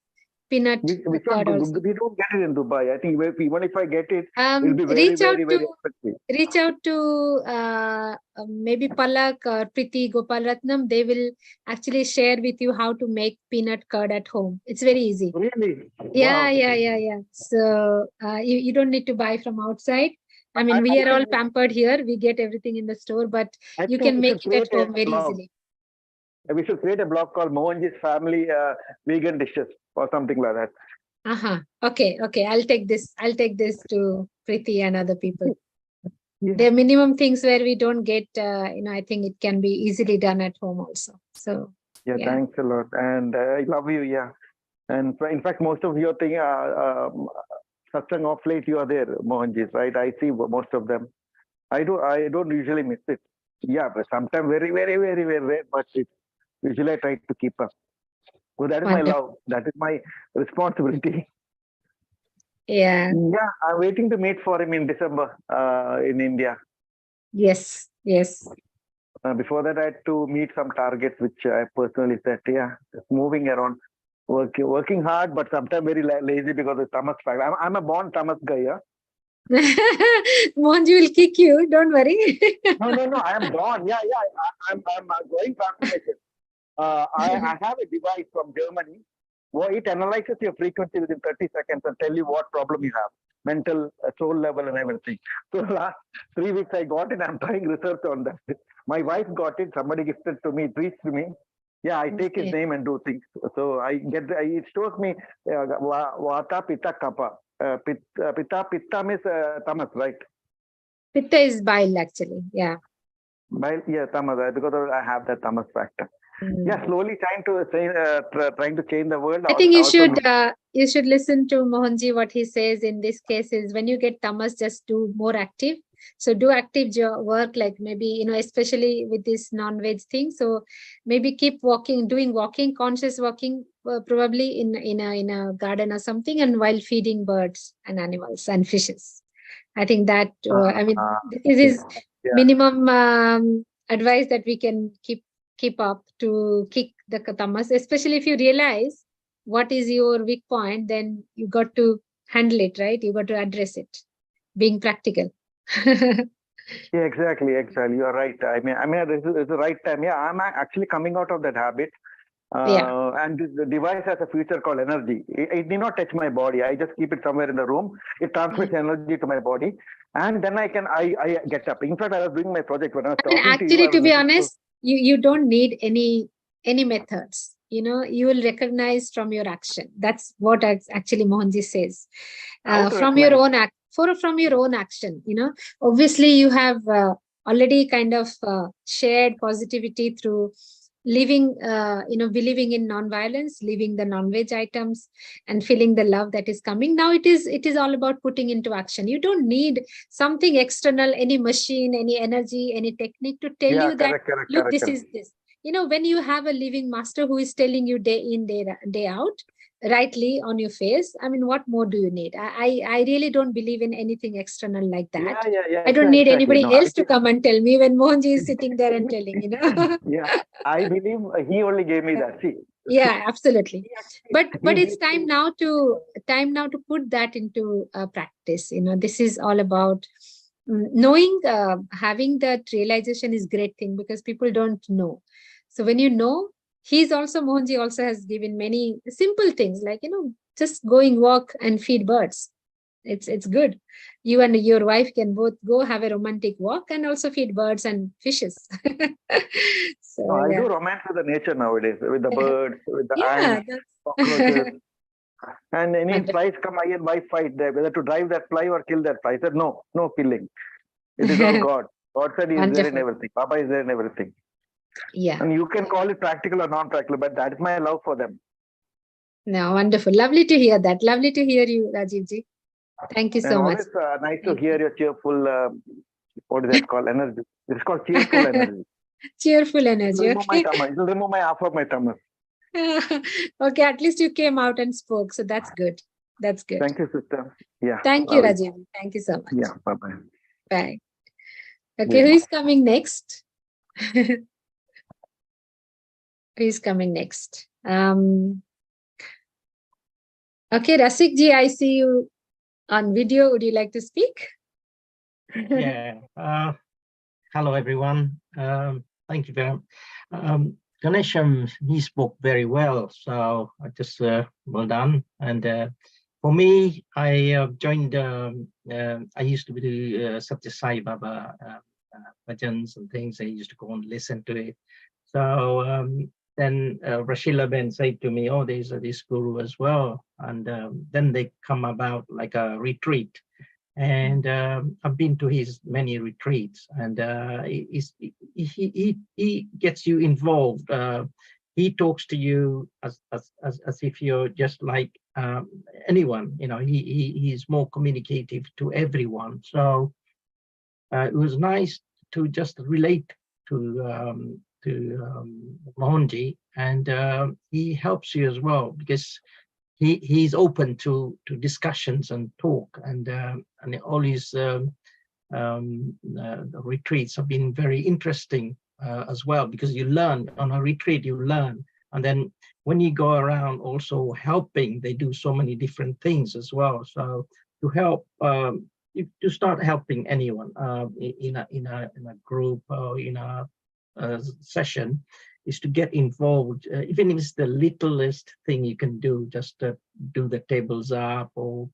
Peanut curd also. We don't get it in Dubai. I think even if I get it, it'll be very expensive. Reach out to maybe Palak or Priti Gopalratnam. They will actually share with you how to make peanut curd at home. It's very easy. Really? Yeah, wow. Yeah. So you don't need to buy from outside. I mean, we are all pampered here. We get everything in the store, but you can make it at home very easily. We should create a blog called Mohanji's Family Vegan Dishes or something like that. Okay. I'll take this to Priti and other people. There are minimum things where we don't get, I think it can be easily done at home also. So yeah. Thanks a lot. And I love you. Yeah. And in fact, most of your thing, satsang of late, you are there, Mohanji's, right? I see most of them. I don't usually miss it. Yeah, but sometimes very, very, very, very rare, but usually I try to keep up. So that is my love. That is my responsibility. Yeah. Yeah, I'm waiting to meet for him in December in India. Yes. Before that, I had to meet some targets, which I personally set. Yeah, just moving around, working hard, but sometimes very lazy because of tamas fact. I'm a born tamas guy. Yeah. Mohanji will kick you. Don't worry. No. I am born. Yeah. I'm going transformation. I have a device from Germany where it analyzes your frequency within 30 seconds and tell you what problem you have, mental, soul level and everything. So last 3 weeks I got it. I'm trying research on that. My wife got it. Somebody gifted to me, preached to me. Yeah, I take his name and do things. So I get, it shows me Vata, Pitta, Kapha. Pitta means tamas, right? Pitta is bile actually. Yeah. Bile, yeah, tamas, because I have that tamas factor. Yeah, slowly trying to change the world. I think you should listen to Mohanji. What he says in this case is when you get tamas, just do more active. So do active work, like maybe, especially with this non-veg thing. So maybe keep walking, doing walking, conscious walking, probably in a garden or something, and while feeding birds and animals and fishes. I think that, this is minimum advice that we can keep up to kick the tamas, especially if you realize what is your weak point, then you got to handle it, right? You got to address it, being practical. Yeah, exactly. You are right. I mean, this is the right time. Yeah, I'm actually coming out of that habit. And the device has a feature called energy. It need not touch my body. I just keep it somewhere in the room. It transmits energy to my body, and then I get up. In fact, I was doing my project when I was talking actually, to you. to be honest, you don't need any methods. You will recognize from your action. That's what actually Mohanji says. From your own action. Obviously you have already kind of shared positivity through living, believing in non-violence, leaving the non-veg items, and feeling the love that is coming. Now it is all about putting into action. You don't need something external, any machine, any energy, any technique to tell you that, look, this is this. When you have a living master who is telling you day in, day out, rightly on your face, I mean, what more do you need? I really don't believe in anything external like that. I don't need anybody else to come and tell me when Mohanji is sitting there and telling, Yeah, I believe he only gave me that. See. Yeah, absolutely. But it's time now to put that into practice. This is all about knowing, having that realization is great thing, because people don't know. So when you know, Mohanji also has given many simple things, like, just going walk and feed birds. It's good. You and your wife can both go have a romantic walk and also feed birds and fishes. So I do romance with the nature nowadays, with the birds, with the ants, cockroaches. And any flies come, I and wife fight there, whether to drive that fly or kill that fly. I said, no killing. It is all God. God said he is there in everything. Baba is there in everything. Yeah. And you can call it practical or non-practical, but that is my love for them. No, wonderful. Lovely to hear that. Lovely to hear you, Rajiv ji. Thank you so much. It's nice to hear your cheerful, what is that called? Energy. It's called cheerful energy. Cheerful energy. It will remove half of my tummy. Okay, at least you came out and spoke. So that's good. That's good. Thank you, sister. Yeah. Thank you, Rajiv. Thank you so much. Yeah. Bye-bye. Bye. Okay, who is coming next? Who is coming next? Okay, Rasik ji, I see you on video. Would you like to speak? Yeah. Hello, everyone. Thank you very much. Ganesh, he spoke very well, so I just well done. And for me, I joined. I used to do Satya Sai Baba bhajans and things. I used to go and listen to it. So then Rashila Ben said to me, "Oh, there's this guru as well." And then they come about like a retreat. And I've been to his many retreats, and he gets you involved. He talks to you as if you're just like anyone. He's more communicative to everyone. So it was nice to just relate to Mohanji, and he helps you as well, because he's open to discussions and talk, and all his retreats have been very interesting as well, because you learn on a retreat, you learn, and then when you go around also helping, they do so many different things as well. So to help, to start helping anyone in a group or in a session, is to get involved, even if it's the littlest thing you can do, just to do the tables up or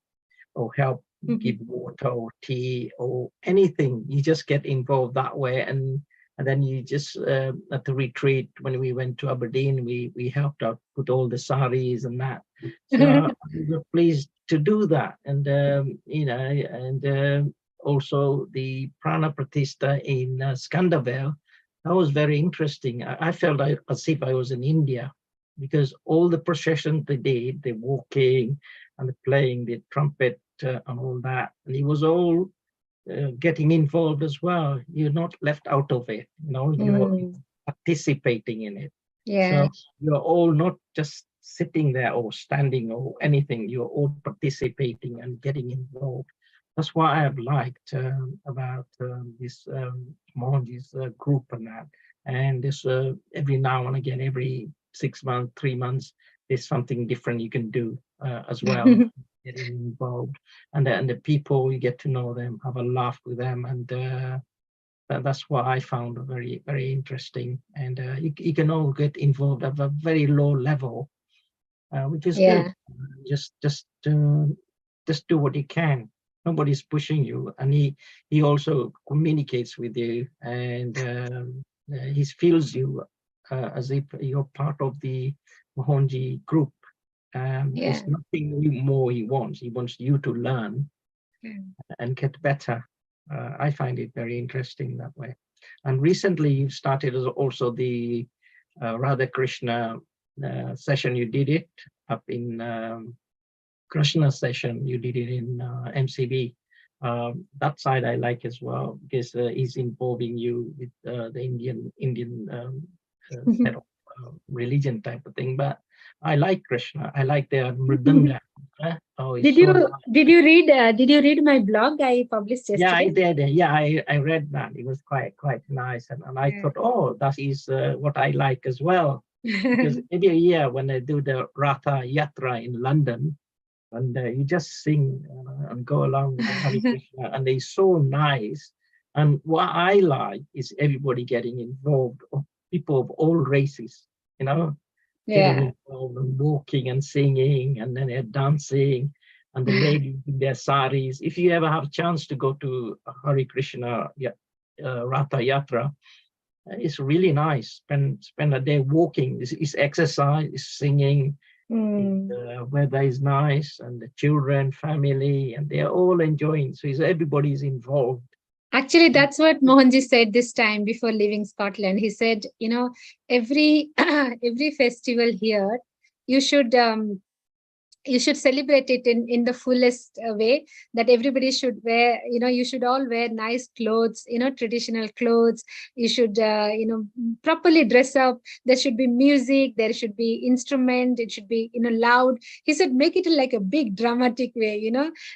help give water or tea or anything. You just get involved that way, and then you just at the retreat when we went to Aberdeen, we helped out put all the saris and that. So we were pleased to do that, and also the Prana Pratishta in Skandervale. That was very interesting. I felt as if I was in India, because all the processions they did, the walking and the playing the trumpet and all that, and it was all getting involved as well. You're not left out of it, you're participating in it. So you're all not just sitting there or standing or anything, you're all participating and getting involved. That's what I have liked about this Mohanji's group and that. And this every now and again, every 6 months, 3 months, there's something different you can do as well. Getting involved, and the people, you get to know them, have a laugh with them, and that's what I found very, very interesting. And you can all get involved at a very low level, which is good. Just do what you can. Nobody's pushing you, and he also communicates with you, and he feels you as if you're part of the Mohanji group. There's nothing more he wants. He wants you to learn and get better. I find it very interesting that way. And recently you've started also the Radha Krishna session. You did it up in Krishna session. You did it in MCB. That side I like as well, because he's involving you with the Indian set of religion type of thing. But I like Krishna. I like their mridanga. Did you read my blog I published yesterday? Yeah, I did. Yeah, I read that. It was quite nice, and I thought, oh, that is what I like as well. Because every year when I do the Ratha Yatra in London, and you just sing and go along with the Hare Krishna, and they're so nice. And what I like is everybody getting involved, people of all races, getting involved and walking and singing, and then they're dancing, and the ladies in their saris. If you ever have a chance to go to Hare Krishna Ratha Yatra, it's really nice. Spend a day walking. It's exercise, it's singing. The weather is nice, and the children, family, and they're all enjoying. So everybody's involved. Actually, that's what Mohanji said this time before leaving Scotland. He said, every festival here, you should celebrate it in the fullest way, that everybody should wear, you should all wear nice clothes, traditional clothes. You should, properly dress up. There should be music, there should be instrument, it should be, loud. He said, make it like a big dramatic way,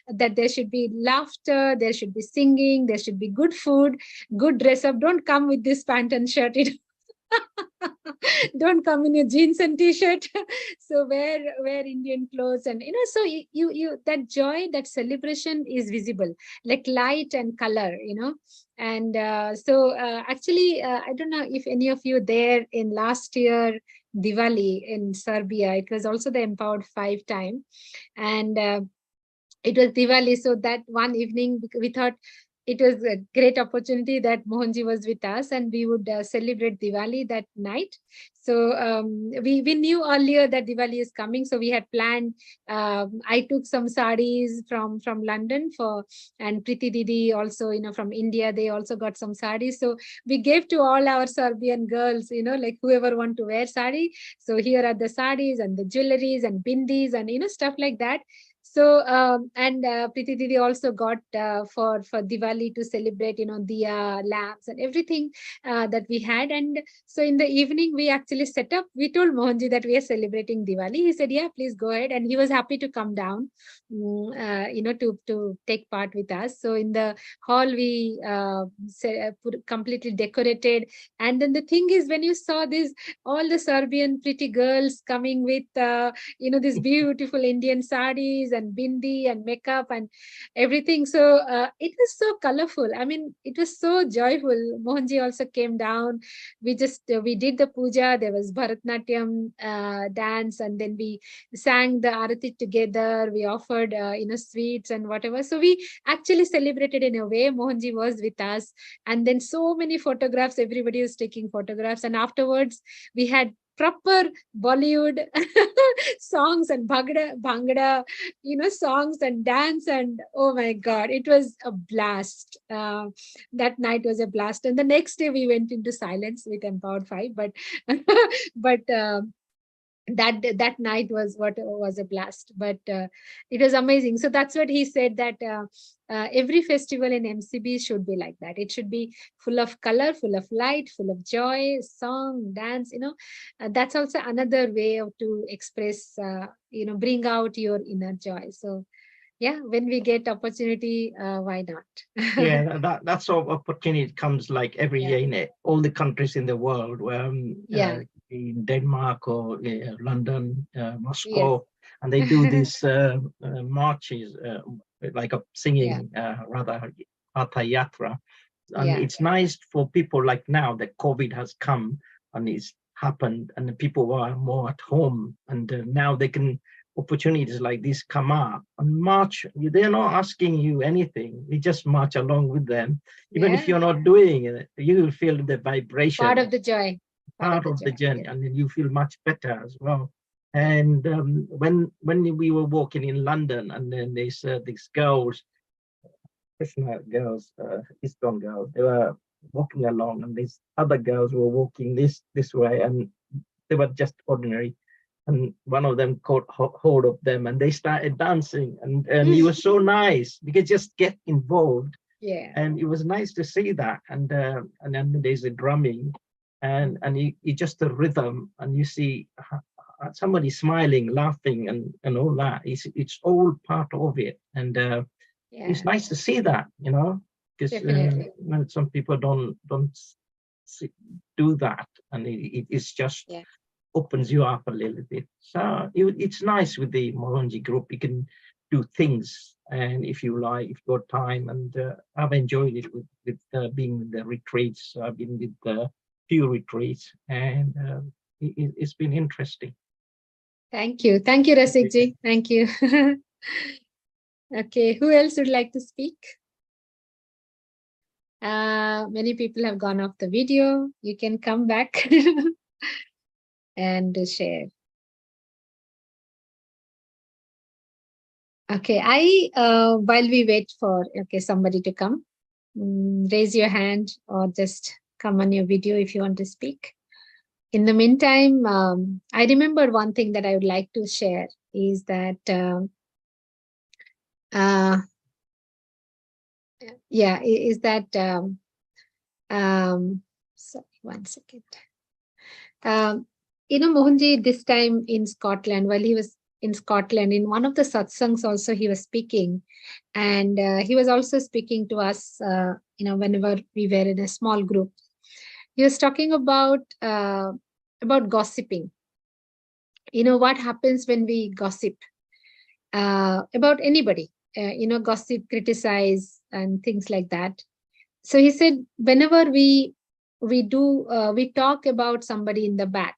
that there should be laughter, there should be singing, there should be good food, good dress up. Don't come with this pant and shirt. Don't come in your jeans and t-shirt. So wear Indian clothes, and so you that joy, that celebration is visible, like light and color, and actually I don't know if any of you there in last year Diwali in Serbia. It was also the Empowered 5 time, and it was Diwali. So that one evening we thought it was a great opportunity that Mohanji was with us, and we would celebrate Diwali that night. So we knew earlier that Diwali is coming, so we had planned. I took some sarees from London and Priti Didi also, from India, they also got some sarees. So we gave to all our Serbian girls, like whoever want to wear sari. So here are the sarees and the jewelries and bindis and stuff like that. So and Priti Didi also got for Diwali to celebrate, diya, lamps and everything that we had. And so in the evening we actually set up. We told Mohanji that we are celebrating Diwali. He said, "Yeah, please go ahead," and he was happy to come down, to take part with us. So in the hall we completely decorated. And then the thing is, when you saw this, all the Serbian pretty girls coming with these beautiful Indian sarees and bindi and makeup and everything. So it was so colorful. I mean, it was so joyful. Mohanji also came down. We did the puja. There was Bharatnatyam dance, and then we sang the arati together. We offered sweets and whatever. So we actually celebrated in a way. Mohanji was with us, and then so many photographs. Everybody was taking photographs, and afterwards we had proper Bollywood songs and bhangra, songs and dance, and oh my God, it was a blast. That night was a blast, and the next day we went into silence with Empowered 5. But that night was a blast, but it was amazing. So that's what he said, that every festival in MCB should be like that. It should be full of color, full of light, full of joy, song, dance, that's also another way of to express, bring out your inner joy. So yeah, when we get opportunity, why not? Yeah, that sort of opportunity comes like every year in all the countries in the world, where in Denmark or London, Moscow, and they do these marches, like a singing, rather Hatha Yatra. And it's nice for people like now that COVID has come and it's happened, and the people are more at home, and now they can, opportunities like this come up and march. They're not asking you anything. You just march along with them. Even if you're not doing it, you will feel the vibration. Part of the joy. Part of the journey, and then you feel much better as well. And when we were walking in London, and then these girls, Krishna girls, ISKCON girls, they were walking along, and these other girls were walking this way, and they were just ordinary. And one of them caught hold of them, and they started dancing, and it was so nice. You could just get involved, and it was nice to see that. And then there's the drumming, and you just the rhythm, and you see somebody smiling, laughing, and all that. It's all part of it, and it's nice to see that, because some people don't do that, and it's just opens you up a little bit. So it's nice with the Mohanji group. You can do things, and if you like, if you've got time, and I've enjoyed it with being with the retreats. I've been with the few retreats, and it's been interesting. Thank you, Rasikji. Thank you. Okay, who else would like to speak? Many people have gone off the video. You can come back and share. Okay, while we wait for somebody to come, raise your hand or just come on your video if you want to speak. In the meantime, I remember one thing that I would like to share is that sorry, 1 second. Mohanji, this time in Scotland, while he was in Scotland, in one of the satsangs also he was speaking, and he was also speaking to us, whenever we were in a small group. He was talking about gossiping. What happens when we gossip about anybody, gossip, criticize, and things like that. So he said, whenever we talk about somebody in the back,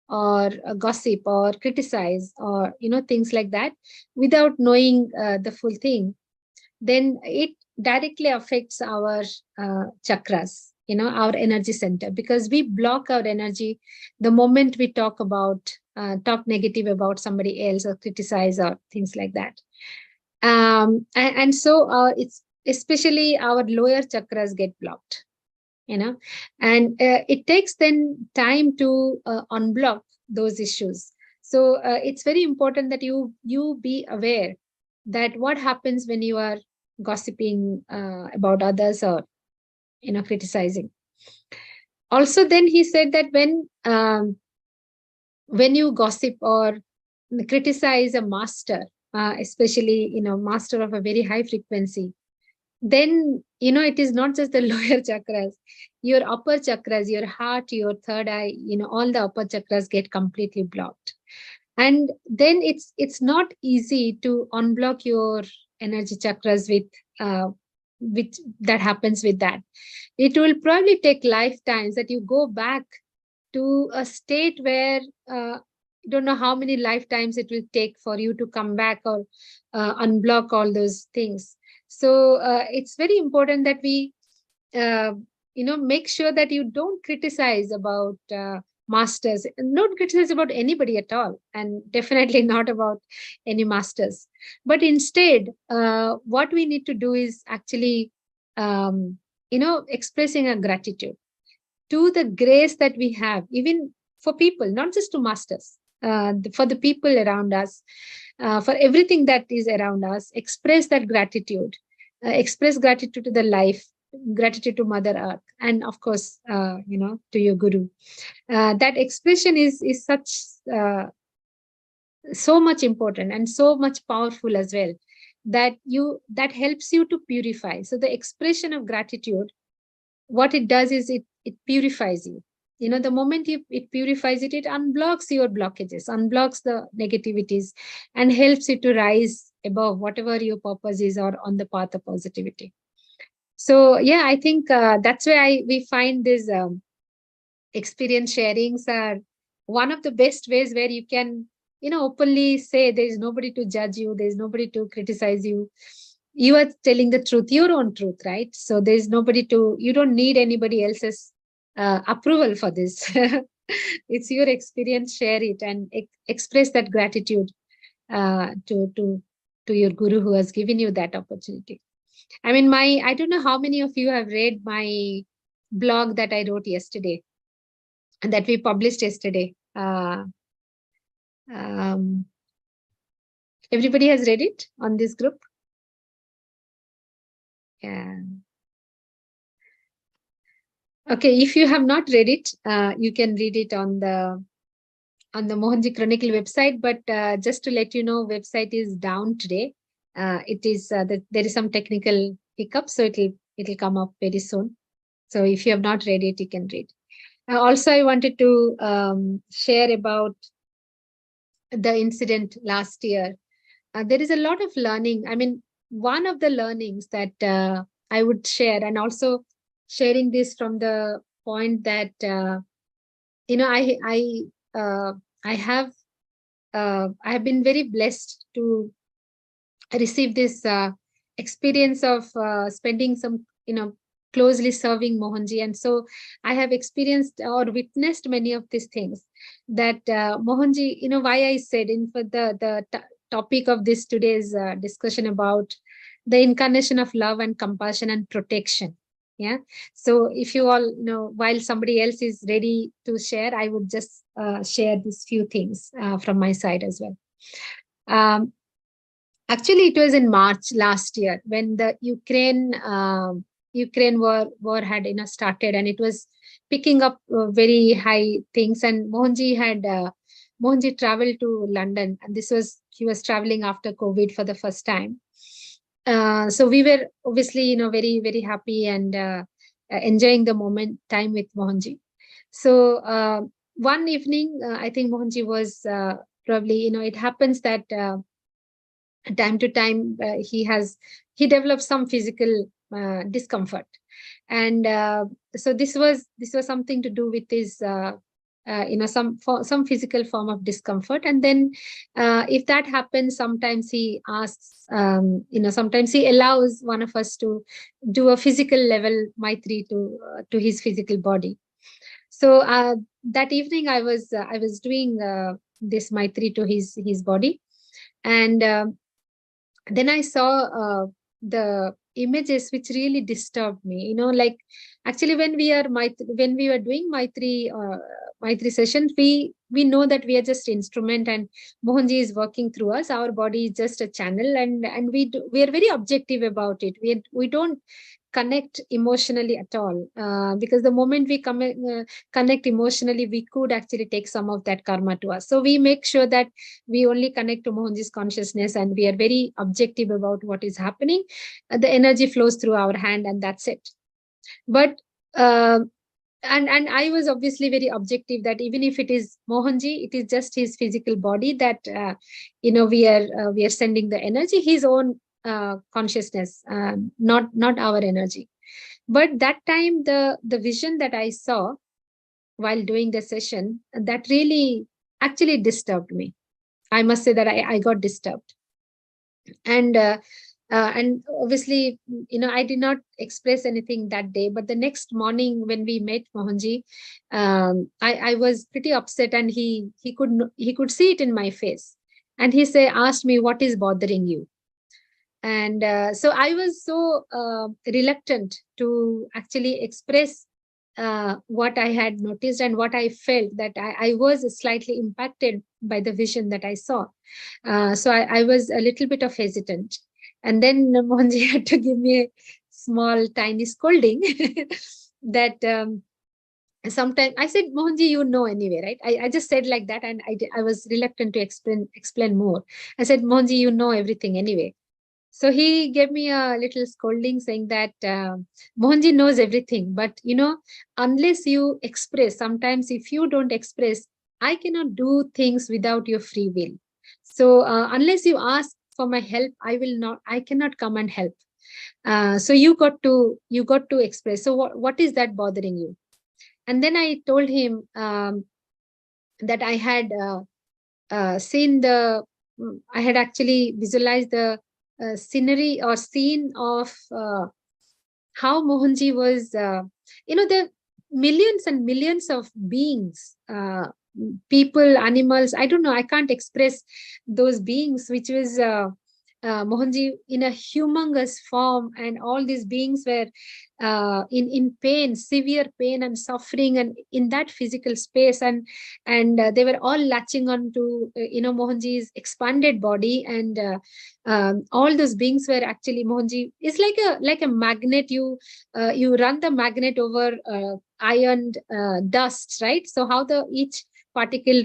or gossip or criticize, or things like that, without knowing the full thing, then it directly affects our chakras, our energy center, because we block our energy the moment we talk negative about somebody else, or criticize, or things like that. And so it's especially our lower chakras get blocked, and it takes then time to unblock those issues. So it's very important that you be aware that what happens when you are gossiping about others, or criticizing. Also, then he said that when you gossip or criticize a master, especially master of a very high frequency, then it is not just the lower chakras, your upper chakras, your heart, your third eye, all the upper chakras get completely blocked. And then it's not easy to unblock your energy chakras with that happens with that. It will probably take lifetimes that you go back to a state where you don't know how many lifetimes it will take for you to come back or unblock all those things. So it's very important that we make sure that you don't criticize about masters, don't criticize about anybody at all, and definitely not about any masters. But instead, what we need to do is actually expressing a gratitude to the grace that we have, even for people, not just to masters, for the people around us, for everything that is around us. Express that gratitude. Express gratitude to the life, gratitude to Mother Earth, and of course, to your Guru. That expression is such so much important and so much powerful as well, that helps you to purify. So the expression of gratitude, what it does is it purifies you. The moment it purifies it unblocks your blockages, unblocks the negativities, and helps you to rise above whatever your purpose is or on the path of positivity. So yeah, I think that's why we find these experience sharings are one of the best ways where you can openly say there is nobody to judge you, there is nobody to criticize you. You are telling the truth, your own truth, right? So there is nobody you don't need anybody else's approval for this. It's your experience, share it, and express that gratitude to your Guru who has given you that opportunity. I mean, I don't know how many of you have read my blog that I wrote yesterday and that we published yesterday. Everybody has read it on this group? Yeah. Okay, if you have not read it, you can read it on the Mohanji Chronicle website. But just to let you know, website is down today. It is there is some technical hiccup, so it'll come up very soon. So if you have not read it, you can read. Also, I wanted to share about the incident last year. There is a lot of learning. I mean, one of the learnings that I would share, and also sharing this from the point that I have been very blessed to receive this experience of spending some closely serving Mohanji, and so I have experienced or witnessed many of these things that Mohanji, why I said for the topic of this today's discussion about the incarnation of love and compassion and protection. Yeah. So if you all while somebody else is ready to share, I would just share these few things from my side as well. Actually, it was in March last year when the Ukraine war had started, and it was picking up very high things. And Mohanji traveled to London, and he was traveling after COVID for the first time. So we were obviously very, very happy and enjoying the time with Mohanji. So one evening, I think Mohanji was probably it happens that time to time he develops some physical discomfort, and so this was something to do with his some physical form of discomfort. And then if that happens, sometimes he asks sometimes he allows one of us to do a physical level maitri to his physical body. So that evening I was doing this maitri to his body, and then I saw the images which really disturbed me. Like actually when we were doing Maitri sessions, we know that we are just instrument and Mohanji is working through us. Our body is just a channel, and we are very objective about it. We don't connect emotionally at all, because the moment we connect emotionally, we could actually take some of that karma to us. So we make sure that we only connect to Mohanji's consciousness, and we are very objective about what is happening. The energy flows through our hand, and that's it. But and I was obviously very objective that even if it is Mohanji, it is just his physical body that we are sending the energy, his own consciousness, not our energy. But that time the vision that I saw while doing the session, that really actually disturbed me. I must say that I got disturbed. And obviously, I did not express anything that day. But the next morning when we met Mohanji, I was pretty upset, and he could see it in my face. And he asked me, what is bothering you? And so I was so reluctant to actually express what I had noticed and what I felt, that I was slightly impacted by the vision that I saw. So I was a little bit of hesitant. And then Mohanji had to give me a small, tiny scolding that sometimes I said, Mohanji, you know anyway, right? I just said like that, and I was reluctant to explain more. I said, Mohanji, you know everything anyway. So he gave me a little scolding saying that Mohanji knows everything, but unless you express, sometimes if you don't express, I cannot do things without your free will. So unless you ask for my help, I cannot come and help. So you got to express. So what is that bothering you? And then I told him that I had I had actually visualized the scenery or scene of how Mohanji was, the millions and millions of beings, people, animals, I don't know, I can't express those beings, which was Mohanji in a humongous form, and all these beings were in pain, severe pain and suffering, and in that physical space, and they were all latching on to Mohanji's expanded body, and all those beings were actually, Mohanji is like a magnet. You run the magnet over iron dust, right? So how the each particle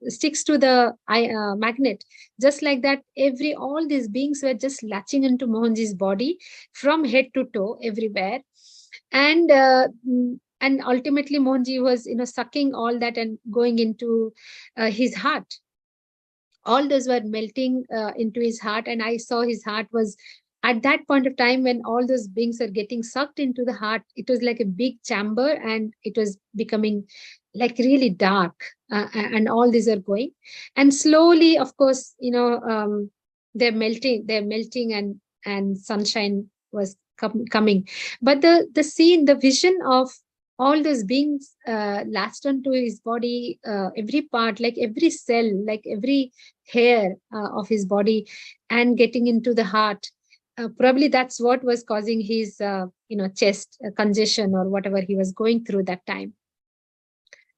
sticks to the magnet, just like that, all these beings were just latching into Mohanji's body from head to toe, everywhere. And ultimately Mohanji was sucking all that and going into his heart. All those were melting into his heart, and I saw his heart was, at that point of time when all those beings are getting sucked into the heart, it was like a big chamber, and it was becoming like really dark, and all these are going, and slowly, of course, they're melting, and sunshine was coming. But the scene, the vision of all those beings latched onto his body, every part, like every cell, like every hair of his body, and getting into the heart. Probably that's what was causing his chest congestion or whatever he was going through that time.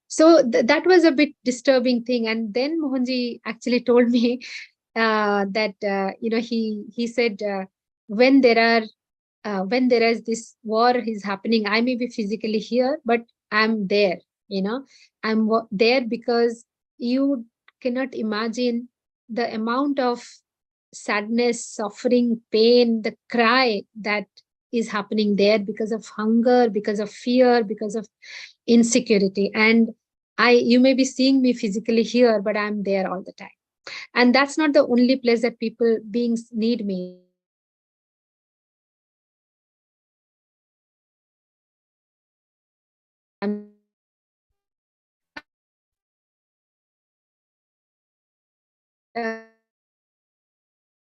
So that was a bit disturbing thing. And then Mohanji actually told me that he said, when there is this war is happening, I may be physically here, but I'm there. I'm there because you cannot imagine the amount of sadness, suffering, pain, the cry that is happening there because of hunger, because of fear, because of insecurity. And you may be seeing me physically here, but I'm there all the time. And that's not the only place that beings need me.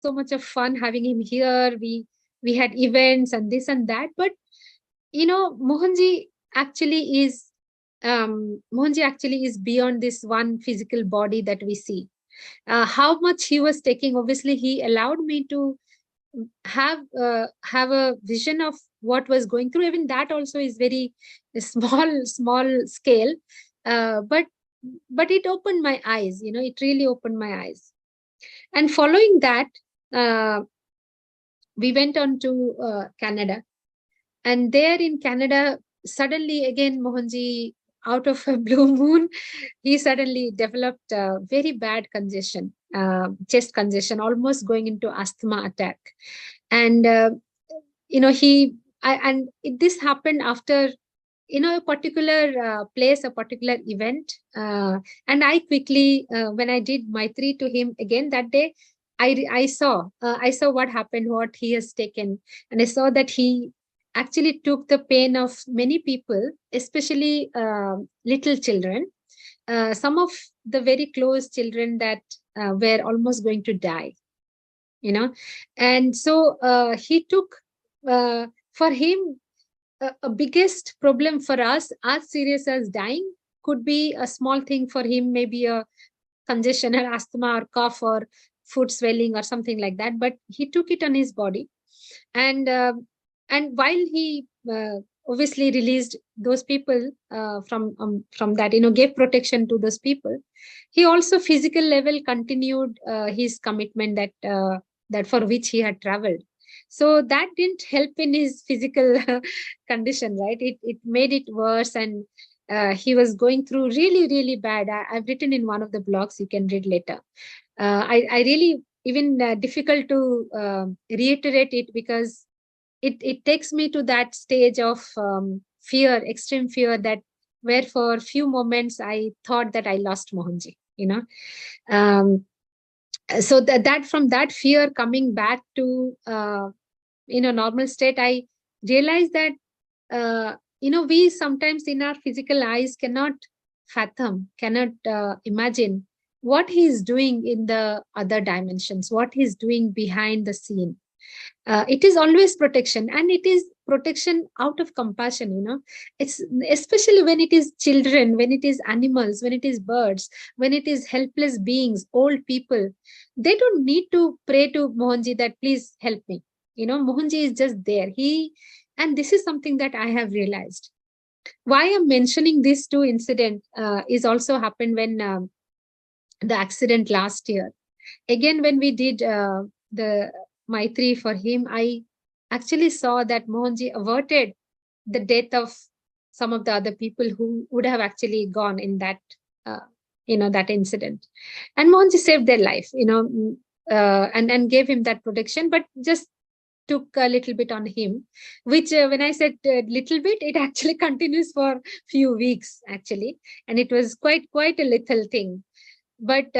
So much of fun having him here. We had events and this and that, but Mohanji actually is beyond this one physical body that we see. How much he was taking, obviously he allowed me to have a vision of what was going through. Even that also is very small scale, but it opened my eyes. It really opened my eyes. And following that, we went on to Canada. And there in Canada, suddenly again, Mohanji, out of a blue moon, he suddenly developed a very bad congestion, chest congestion, almost going into asthma attack. And, this happened after, a particular place, a particular event. And I quickly, when I did Maitri to him again that day, I saw what happened, what he has taken. And I saw that he actually took the pain of many people, especially little children, some of the very close children that were almost going to die, and so he took, for him, a biggest problem for us, as serious as dying, could be a small thing for him, maybe a congestion or asthma or cough or foot swelling or something like that. But he took it on his body. And while he obviously released those people from that, gave protection to those people. He also physical level continued his commitment that for which he had traveled. So that didn't help in his physical condition, right? It made it worse, and he was going through really, really bad. I've written in one of the blogs, you can read later. I really, even difficult to reiterate it, because it takes me to that stage of fear, extreme fear, that where for a few moments I thought that I lost Mohanji, so that from that fear coming back to normal state, I realized that we sometimes in our physical eyes cannot fathom, cannot imagine what he is doing in the other dimensions, what he's doing behind the scene. It is always protection, and it is protection out of compassion. It's especially when it is children, when it is animals, when it is birds, when it is helpless beings, old people. They don't need to pray to Mohanji that please help me. Mohanji is just there. And this is something that I have realized. Why I'm mentioning these two incidents is also happened when the accident last year. Again, when we did the Maitri for him, I actually saw that Mohanji averted the death of some of the other people who would have actually gone in that, that incident. And Mohanji saved their life, and gave him that protection, but just took a little bit on him, which when I said little bit, it actually continues for few weeks actually. And it was quite a little thing. But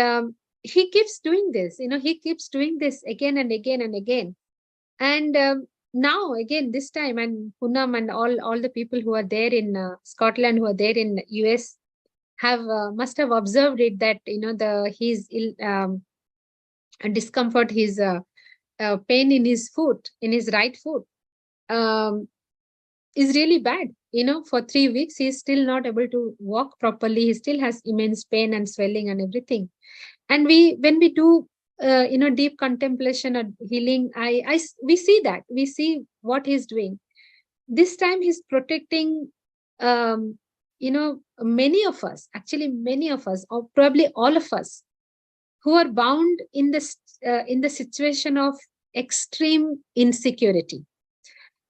he keeps doing this, he keeps doing this again and again and again. And now again, this time, and Poonam and all the people who are there in Scotland, who are there in US, have must have observed it, that his discomfort, his pain in his foot, in his right foot, is really bad. For 3 weeks, he's still not able to walk properly. He still has immense pain and swelling and everything. And when we do deep contemplation or healing, we see that, we see what he's doing. This time he's protecting many of us, or probably all of us, who are bound in the situation of extreme insecurity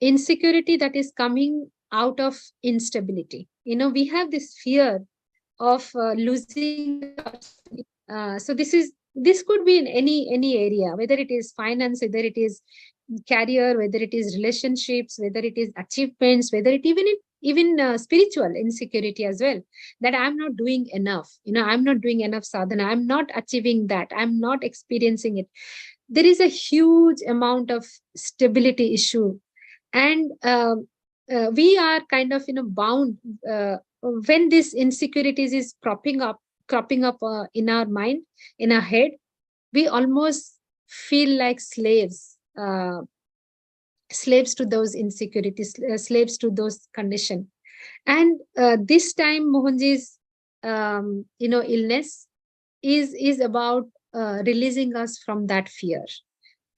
that is coming out of instability. We have this fear of losing. So this could be in any area, whether it is finance, whether it is career, whether it is relationships, whether it is achievements, whether it even spiritual insecurity as well, that I'm not doing enough, I'm not doing enough sadhana, I'm not achieving that, I'm not experiencing it. There is a huge amount of stability issue. And we are kind of bound when this insecurities is cropping up in our mind, in our head. We almost feel like slaves to those insecurities, slaves to those conditions. And this time Mohanji's illness is about releasing us from that fear.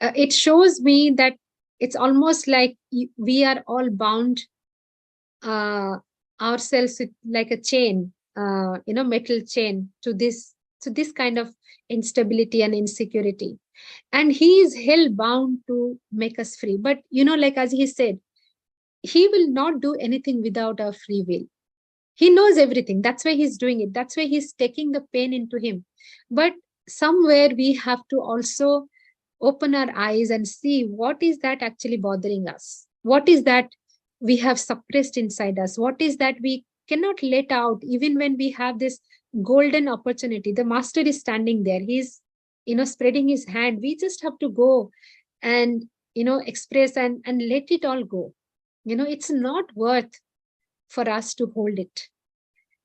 It shows me that it's almost like we are all bound ourselves with like a chain, metal chain to this kind of instability and insecurity. And he is hell bound to make us free. But like as he said, he will not do anything without our free will. He knows everything. That's why he's doing it. That's why he's taking the pain into him. But somewhere we have to also open our eyes and see what is that actually bothering us. What is that we have suppressed inside us? What is that we cannot let out, even when we have this golden opportunity? The master is standing there. He's, spreading his hand. We just have to go and, express and let it all go. It's not worth for us to hold it.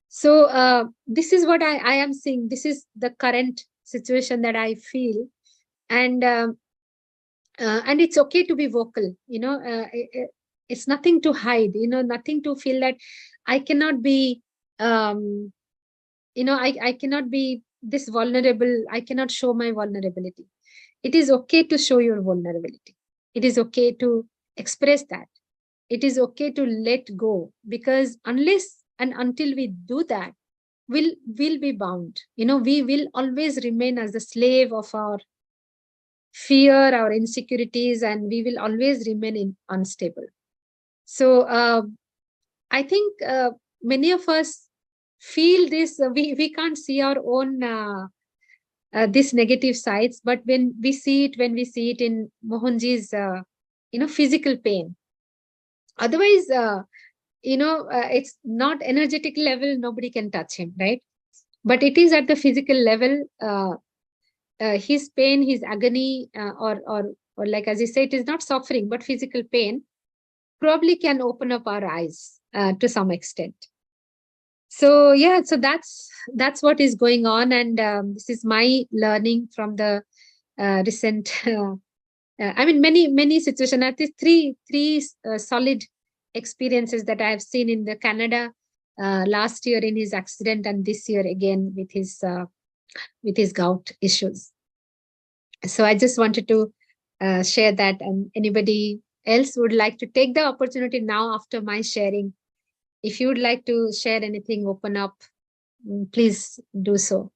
So this is what I am seeing. This is the current situation that I feel. And it's okay to be vocal, it's nothing to hide, nothing to feel that I cannot be, I cannot be this vulnerable. I cannot show my vulnerability. It is okay to show your vulnerability. It is okay to express that. it is okay to let go, because unless and until we do that, we'll be bound. We will always remain as the slave of our fear, our insecurities, and we will always remain unstable. So I think many of us feel this. We can't see our own this negative sides, but when we see it in Mohanji's physical pain. Otherwise, it's not energetic level, nobody can touch him, right? But it is at the physical level, his pain, his agony, or like as you say, it is not suffering but physical pain, probably can open up our eyes to some extent. So yeah, so that's what is going on, and this is my learning from the recent I mean many situations. At least three solid experiences that I have seen in the Canada last year in his accident, and this year again with his gout issues. So I just wanted to share that, and anybody else would like to take the opportunity now after my sharing. If you would like to share anything, open up, please do so.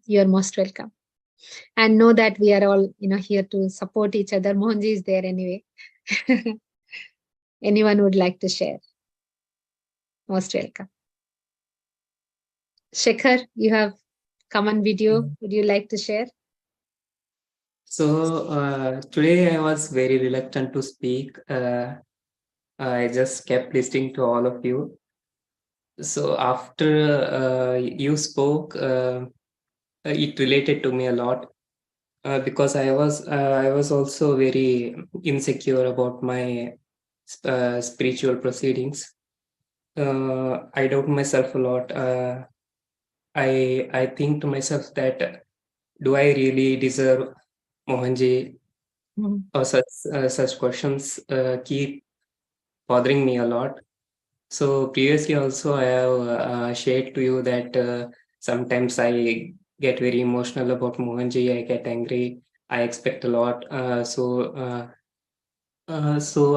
You're most welcome. And know that we are all, here to support each other. Mohanji is there anyway. Anyone would like to share? Most welcome. Shekhar, you have come on video. Would you like to share? So today I was very reluctant to speak. I just kept listening to all of you. So after you spoke, it related to me a lot because I was also very insecure about my spiritual proceedings. I doubt myself a lot. I think to myself that do I really deserve Mohanji? Or such questions keep bothering me a lot. So previously also I have shared to you that sometimes I get very emotional about Mohanji. I get angry. I expect a lot. So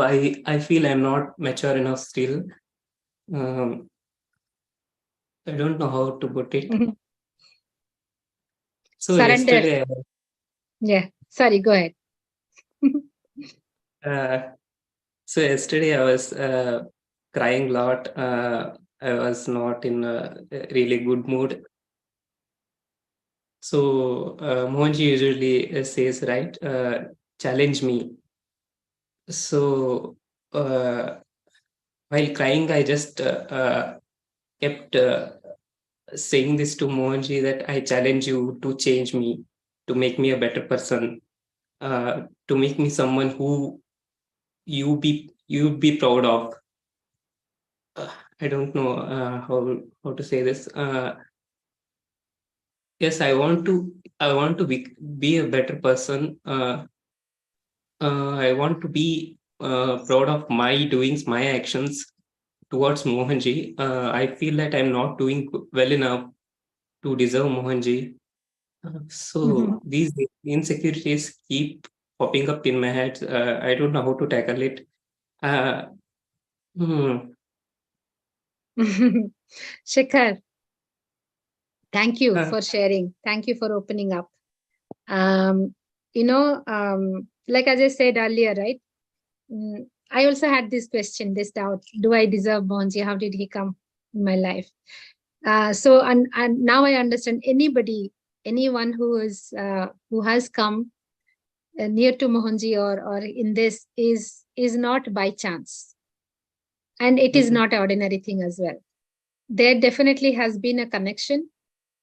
I feel I'm not mature enough still. I don't know how to put it. So Surrender. yesterday, Yeah. Sorry. Go ahead. So yesterday I was crying a lot. I was not in a really good mood. So Mohanji usually says, right, challenge me. So while crying, I just kept saying this to Mohanji that I challenge you to change me, to make me a better person, to make me someone who you'd be proud of. I don't know how to say this. Yes, I want to be a better person. I want to be proud of my doings, my actions towards Mohanji. I feel that I'm not doing well enough to deserve Mohanji. So these insecurities keep popping up in my head. I don't know how to tackle it. Shekhar, thank you for sharing. Thank you for opening up. Like as I said earlier, right? I also had this question, this doubt. Do I deserve Mohanji? How did he come in my life? So now I understand anyone who has come near to Mohanji or in this is not by chance. And it is not an ordinary thing as well. There definitely has been a connection.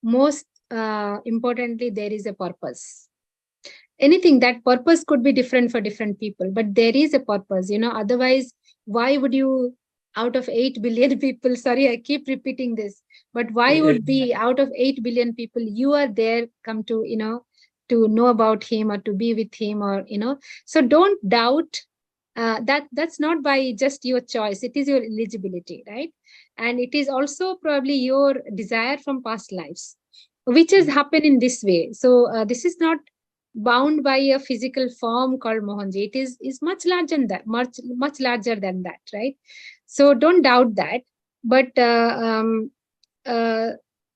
Most importantly, there is a purpose. Anything, that purpose could be different for different people, but there is a purpose, otherwise, why would you, out of 8 billion people, sorry, I keep repeating this, but why would be out of 8 billion people, you are there, come to, to know about him or to be with him or, so don't doubt that's not by just your choice. It is your eligibility, right? And it is also probably your desire from past lives, which has happened in this way. So this is not bound by a physical form called Mohanji. It is much larger than that, much larger than that, right? So don't doubt that. But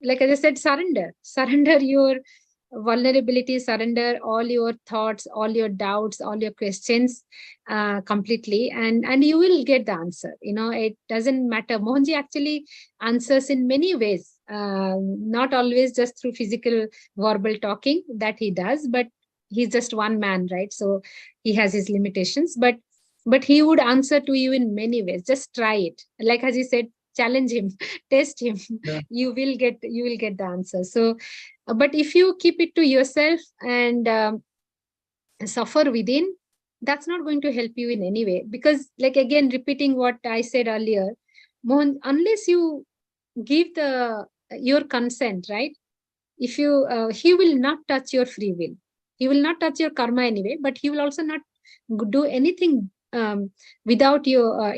like as I said, surrender your vulnerability, surrender all your thoughts, all your doubts, all your questions completely, and you will get the answer. It doesn't matter. Mohanji actually answers in many ways, not always just through physical verbal talking that he does, but he's just one man, right? So he has his limitations, but he would answer to you in many ways. Just try it. Like as he said, challenge him, test him. Yeah. You will get the answer. So but if you keep it to yourself and suffer within, that's not going to help you in any way. Because, like, again, repeating what I said earlier, Mohan, unless you give your consent, right? If you he will not touch your free will. He will not touch your karma anyway, but he will also not do anything without your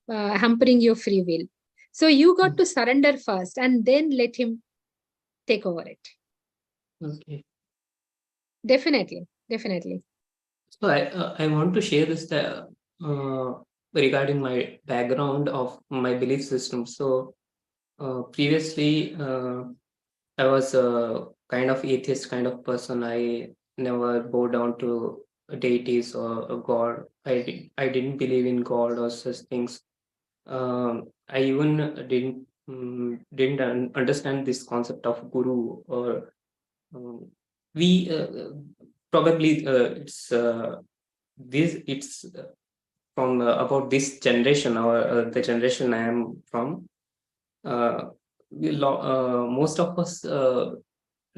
hampering your free will. So you got to surrender first and then let him take over it. Okay. Definitely. So I want to share this regarding my background of my belief system. So previously, I was a kind of atheist kind of person. I never bow down to deities or a god. I didn't believe in God or such things. I even didn't understand this concept of guru or we probably it's from about this generation or the generation I am from. Most of us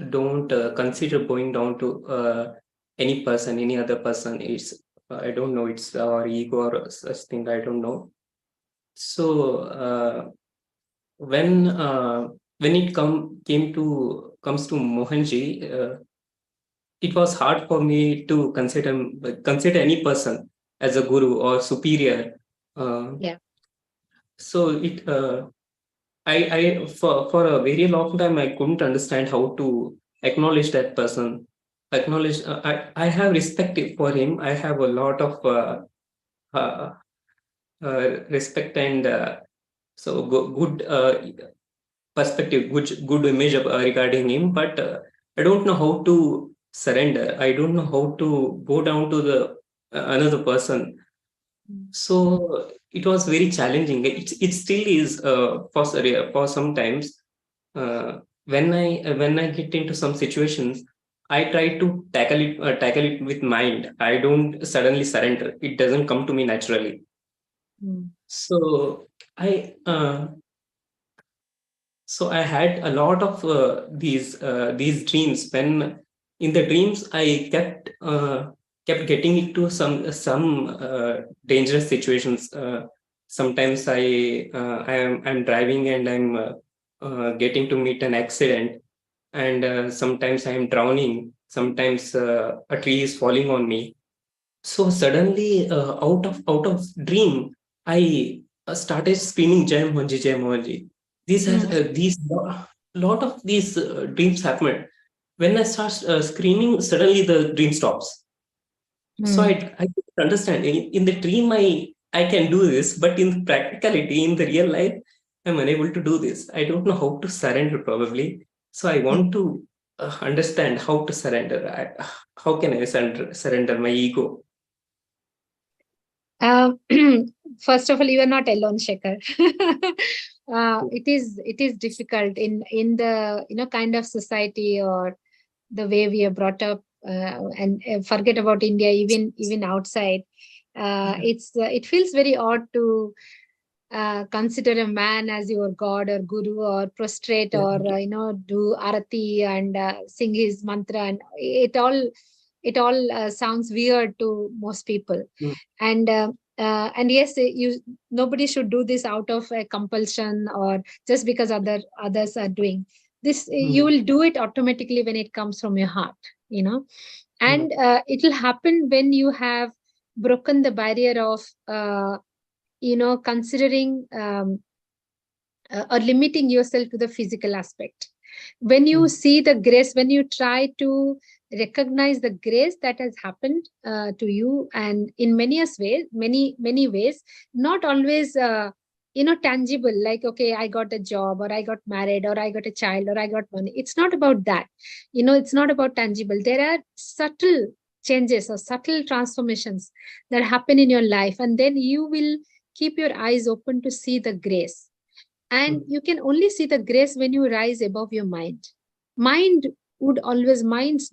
don't consider going down to any person, any other person. It's I don't know. It's our ego or such thing. I don't know. So when it comes to Mohanji, it was hard for me to consider any person as a guru or superior. Yeah. So it I for a very long time I couldn't understand how to acknowledge that person. Acknowledge I have respect for him. I have a lot of uh, respect and so good perspective, good image regarding him. But I don't know how to surrender. I don't know how to go down to the another person. So it was very challenging. It still is for sometimes when I get into some situations, I try to tackle it with mind. I don't suddenly surrender. It doesn't come to me naturally. So I had a lot of these dreams. When in the dreams I kept getting into some dangerous situations. Sometimes I'm driving and I'm getting to meet an accident, and sometimes I'm drowning. Sometimes a tree is falling on me. So suddenly, out of dream, I started screaming "Jai Mohanji, Jai Mohanji." These lot of these dreams happened. When I start screaming, suddenly the dream stops. So I couldn't understand. In the dream, I can do this, but in practicality, in the real life, I'm unable to do this. I don't know how to surrender, probably. So I want to understand how to surrender. How can I surrender my ego? First of all, you are not alone, Shekhar. It is difficult in the kind of society or the way we are brought up, and forget about India, even outside. It feels very odd to consider a man as your god or guru, or prostrate, or do arati and sing his mantra, and it all sounds weird to most people. And yes, nobody should do this out of a compulsion or just because others are doing this. You will do it automatically when it comes from your heart, and it will happen when you have broken the barrier of considering or limiting yourself to the physical aspect. When you see the grace, when you try to recognize the grace that has happened to you, and in many ways, not always tangible, like, okay, I got a job, or I got married, or I got a child, or I got money. It's not about that. It's not about tangible. There are subtle changes or subtle transformations that happen in your life, and then you will keep your eyes open to see the grace. And you can only see the grace when you rise above your mind. Mind's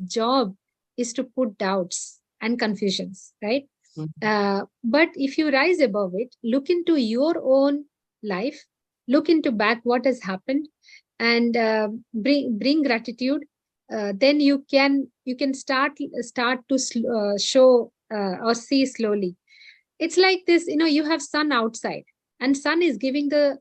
job is to put doubts and confusions, right? But if you rise above it, look into your own life, look into back what has happened, and bring gratitude. Then you can start to show or see slowly. It's like this, you have sun outside, and sun is giving the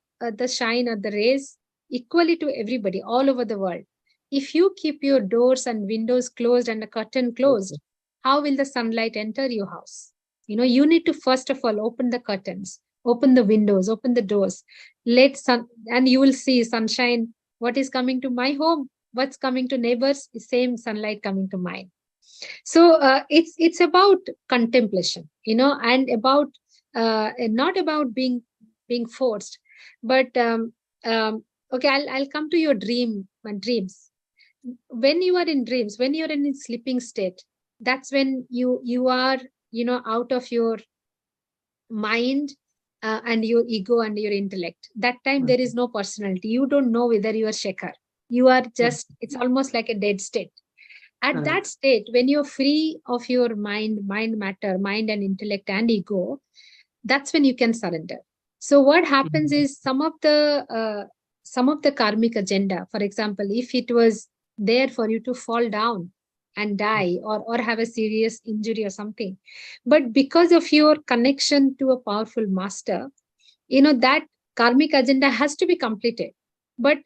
shine or the rays equally to everybody all over the world. If you keep your doors and windows closed and the curtain closed, how will the sunlight enter your house? You need to first of all open the curtains, open the windows, open the doors, let sun, and you will see sunshine. What is coming to my home, what's coming to neighbors, is same sunlight coming to mine. So it's about contemplation, and about not about being forced, but okay, I'll come to your dreams. When you are in dreams, when you're in a sleeping state, that's when you are out of your mind, and your ego and your intellect. That time there is no personality. You don't know whether you are Shekhar. You are just, it's almost like a dead state. At that state, when you're free of your mind matter, mind and intellect and ego, that's when you can surrender. So what happens is some of the karmic agenda, for example, if it was there for you to fall down and die, or have a serious injury or something, but because of your connection to a powerful master, that karmic agenda has to be completed. But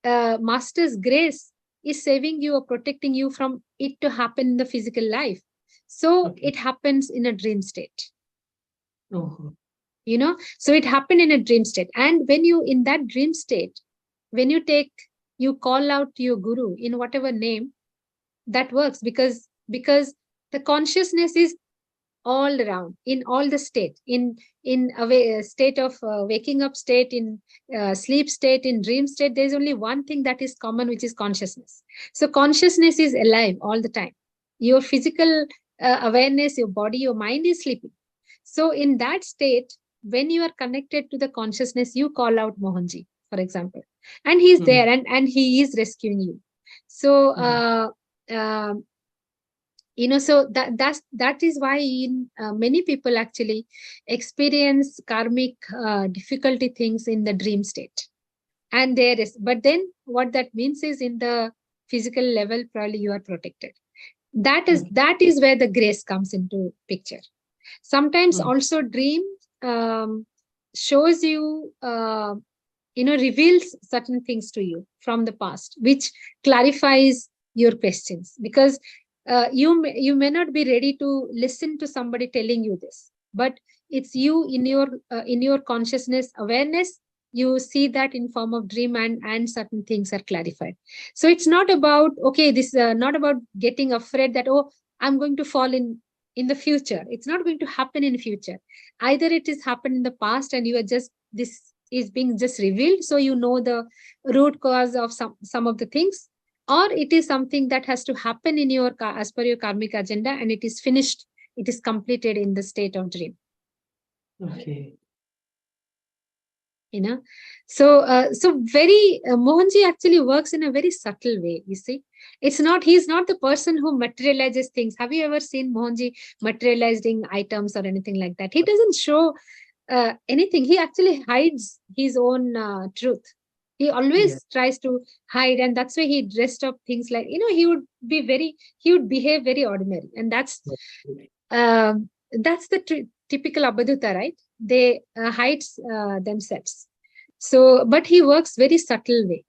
master's grace is saving you or protecting you from it to happen in the physical life. So it happens in a dream state. So it happened in a dream state. And when you in that dream state, when you call out to your guru in whatever name, that works, because the consciousness is all around, in all the state, in a state of waking up state, in sleep state, in dream state. There's only one thing that is common, which is consciousness. So consciousness is alive all the time. Your physical awareness, your body, your mind is sleeping. So in that state, when you are connected to the consciousness, you call out Mohanji, for example, and he's there, and he is rescuing you. So so that is why many people actually experience karmic difficulty things in the dream state. And but then what that means is, in the physical level, probably you are protected. That is where the grace comes into picture. Sometimes also dream shows you, reveals certain things to you from the past, which clarifies your questions, because you may not be ready to listen to somebody telling you this, but it's you in your consciousness awareness. You see that in form of dream, and certain things are clarified. So it's not about, okay, this is not about getting afraid that, oh, I'm going to fall in the future. It's not going to happen in the future. Either it is happened in the past, and you are just, this is being just revealed, so you know the root cause of some of the things, or it is something that has to happen in your as per your karmic agenda, and it is finished, it is completed in the state of dream. Okay. So very Mohanji actually works in a very subtle way. You see, he's not the person who materializes things. Have you ever seen Mohanji materializing items or anything like that? He doesn't show anything. He actually hides his own truth. He always tries to hide, and that's why he dressed up things like, he would behave very ordinary, and that's the typical Abhaduta, right? They hide themselves. So, but he works very subtle way,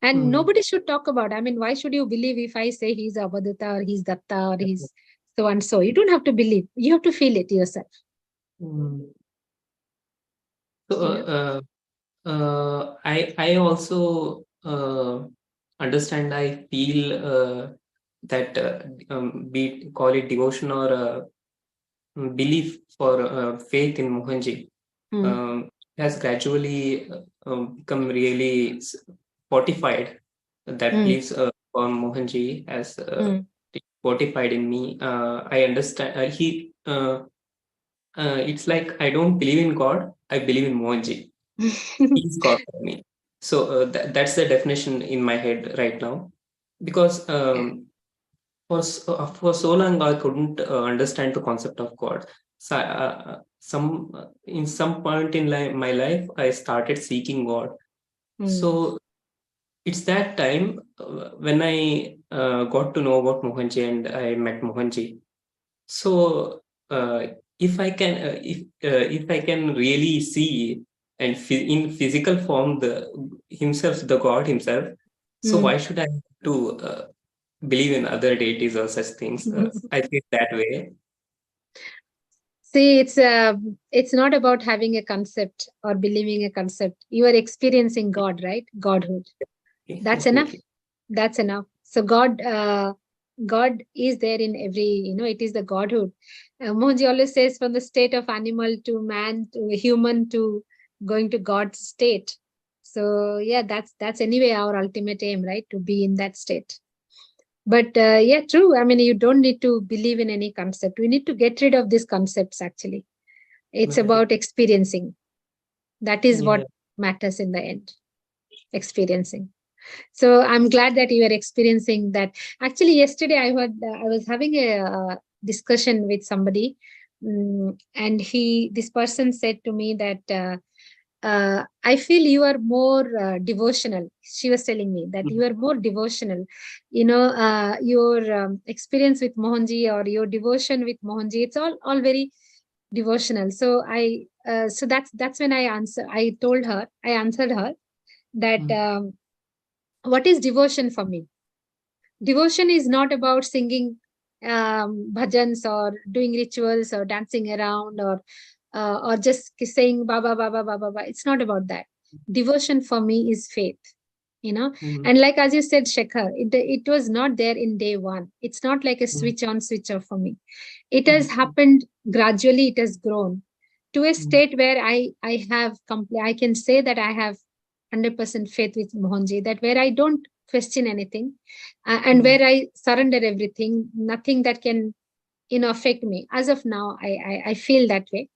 and nobody should talk about. I mean, why should you believe if I say he's Abhaduta, or he's Datta, or he's so and so? You don't have to believe. You have to feel it yourself. So I also understand. I feel that we call it devotion or belief for faith in Mohanji has gradually become really fortified. That beliefs on Mohanji has fortified in me. I understand. It's like I don't believe in God. I believe in Mohanji. He's God for me. So that's the definition in my head right now. Because for so long I couldn't understand the concept of God. So in some point in my life I started seeking God. So it's that time when I got to know about Mohanji and I met Mohanji. So if I can if I can really see and in physical form the God himself, so why should I have to believe in other deities or such things? I feel that way. See, it's not about having a concept or believing a concept. You are experiencing God, right? Godhood. That's enough. That's enough. So God is there in every, it is the Godhood. Mohanji always says from the state of animal to man to human to going to God's state. So yeah, that's anyway our ultimate aim, right? To be in that state. But yeah, true. I mean, you don't need to believe in any concept. We need to get rid of these concepts, actually. It's about experiencing. That is what matters in the end. Experiencing. So I'm glad that you are experiencing that. Actually, yesterday I was having a discussion with somebody, and this person said to me that I feel you are more devotional. She was telling me that you are more devotional. Your experience with Mohanji or your devotion with Mohanji, it's all very devotional. So so that's when I answered her that what is devotion for me? Devotion is not about singing bhajans or doing rituals or dancing around or just saying baba baba baba baba. It's not about that. Devotion for me is faith, and like as you said, Shekhar, it was not there in day one. It's not like a switch on switch off for me. It has happened gradually. It has grown to a state where I can say that I have 100% faith with Mohanji, that where I don't question anything and where I surrender everything, nothing that can affect me. As of now, I feel that way.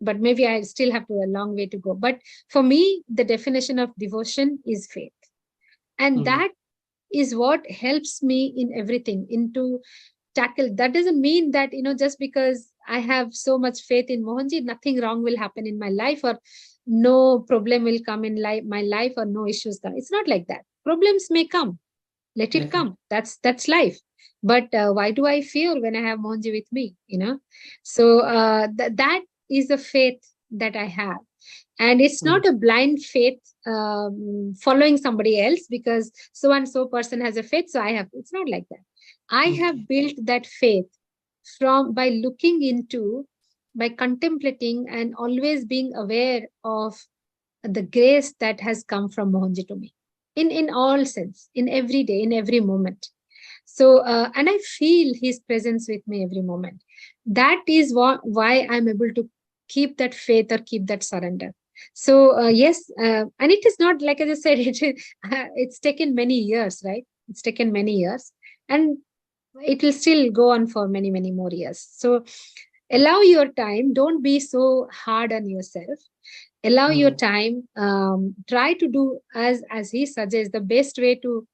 But maybe I still have a long way to go. But for me, the definition of devotion is faith. And that is what helps me in everything, into tackle. That doesn't mean that, just because I have so much faith in Mohanji, nothing wrong will happen in my life or no problem will come in my life or no issues come. It's not like that. Problems may come. Let it come. That's life. But why do I fear when I have Mohanji with me? So that is the faith that I have. And it's not a blind faith following somebody else because so and so person has a faith, so I have. It's not like that. I have built that faith by looking into, by contemplating, and always being aware of the grace that has come from Mohanji to me in all sense, in every day, in every moment. So and I feel his presence with me every moment. That is why I'm able to keep that faith or keep that surrender. So yes, and it is not, like I just said, it's taken many years, right? It's taken many years, and it will still go on for many, many more years. So allow your time. Don't be so hard on yourself. Allow your time. Try to do as he suggests. The best way to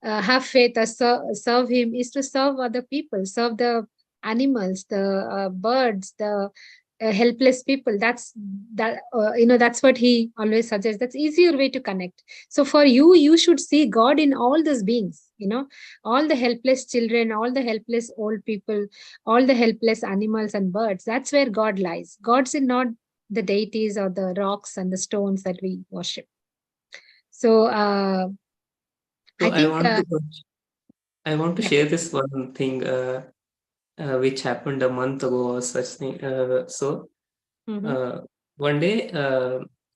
have faith or serve him is to serve other people, serve the animals, the birds, the helpless people. That's what he always suggests. That's easier way to connect. So for you should see God in all those beings, all the helpless children, all the helpless old people, all the helpless animals and birds. That's where God lies. God's in not the deities or the rocks and the stones that we worship. So So I think I want to share this one thing which happened a month ago or such thing. One day,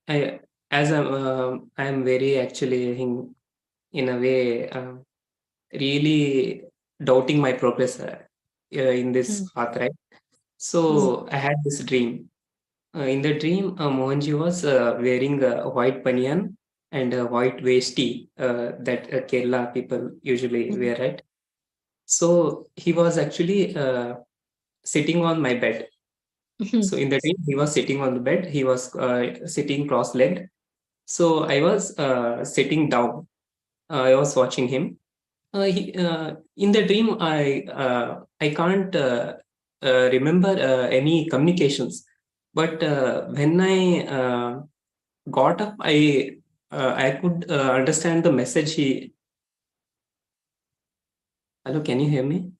I am very actually in a way really doubting my progress in this path, right? So I had this dream. In the dream, Mohanji was wearing a white banyan and a white vesti that Kerala people usually wear, right? So he was actually sitting on my bed. So in the dream, he was sitting on the bed. He was sitting cross-legged. So I was sitting down. I was watching him. In the dream, I can't remember any communications. But when I got up, I could understand the message he. Hello, can you hear me?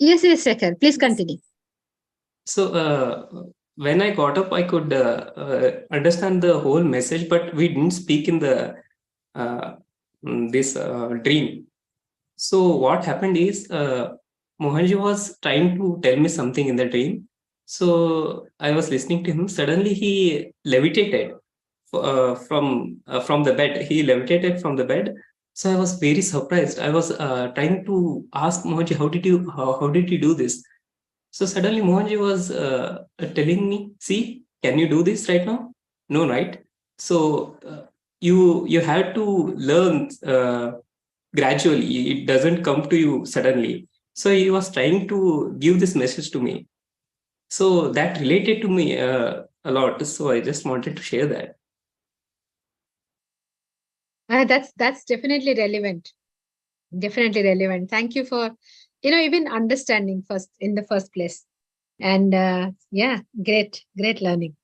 Yes, Shekhar. Please continue. So when I got up, I could understand the whole message, but we didn't speak in the this dream. So what happened is Mohanji was trying to tell me something in the dream. So I was listening to him. Suddenly he levitated from the bed. He levitated from the bed. So I was very surprised. I was trying to ask Mohanji, how did you do this? So suddenly Mohanji was telling me, see, can you do this right now? No, right? So you have to learn gradually. It doesn't come to you suddenly. So he was trying to give this message to me. So that related to me a lot. So I just wanted to share that. That's definitely relevant. Definitely relevant. Thank you for, even understanding first in the first place. And yeah, great learning.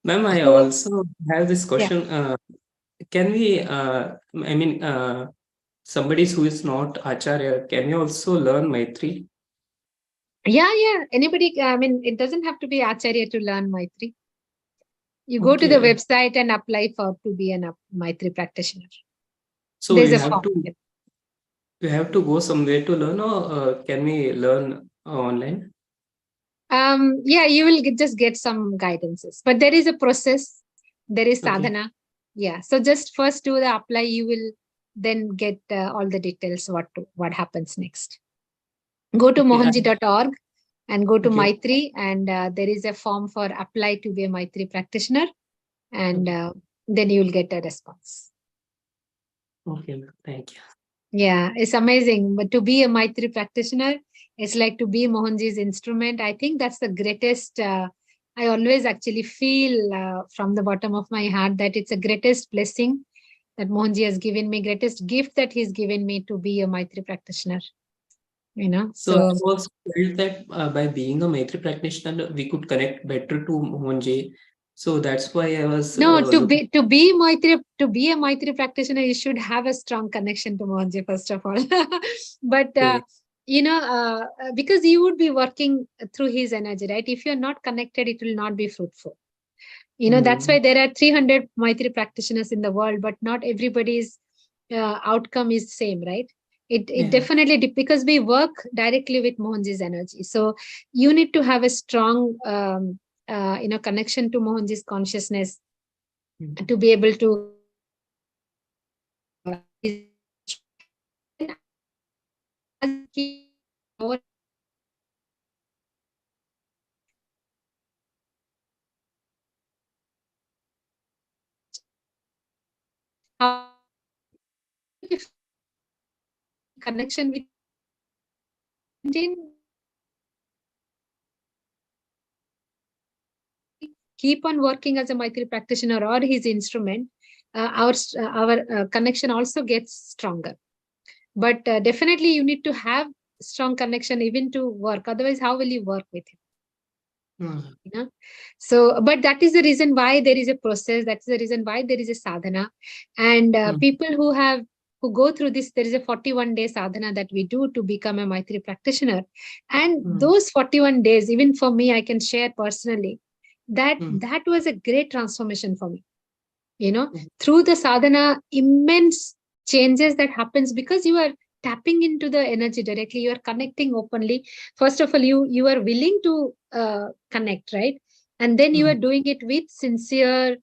Ma'am, I also have this question. Yeah. Can we, somebody who is not Acharya, can you also learn Maitri? Yeah. Anybody, it doesn't have to be Acharya to learn Maitri. You go to the website and apply to be an Maitri practitioner. So you have to go somewhere to learn, or can we learn online? Yeah, you will just get some guidances, but there is a process. There is sadhana. Yeah. So just first do the apply. You will then get all the details what happens next. Go to mohanji.org and go to Maitri, and there is a form for apply to be a Maitri practitioner, and then you will get a response. Okay, thank you. Yeah, it's amazing. But to be a Maitri practitioner, it's like to be Mohanji's instrument. I think that's the greatest. I always actually feel from the bottom of my heart that it's the greatest blessing that Mohanji has given me, greatest gift that he's given me to be a Maitri practitioner. So I also felt that by being a Maitri practitioner, we could connect better to Mohanji. So that's why I was to be a Maitri practitioner, you should have a strong connection to Mohanji first of all. But because you would be working through his energy, right? If you're not connected, it will not be fruitful. That's why there are 300 Maitri practitioners in the world, but not everybody's outcome is same, right? It definitely, because we work directly with Mohanji's energy. So you need to have a strong connection to Mohanji's consciousness to be able to connection with keep on working as a Maitri practitioner or his instrument, our connection also gets stronger. But definitely you need to have strong connection even to work. Otherwise, how will you work with him? So, but that is the reason why there is a process. That's the reason why there is a sadhana. And people who go through this, there is a 41-day sadhana that we do to become a Maitri practitioner. And those 41 days, even for me, I can share personally, that was a great transformation for me. Through the sadhana, immense changes that happens because you are tapping into the energy directly. You are connecting openly. First of all, you are willing to connect, right? And then you are doing it with sincere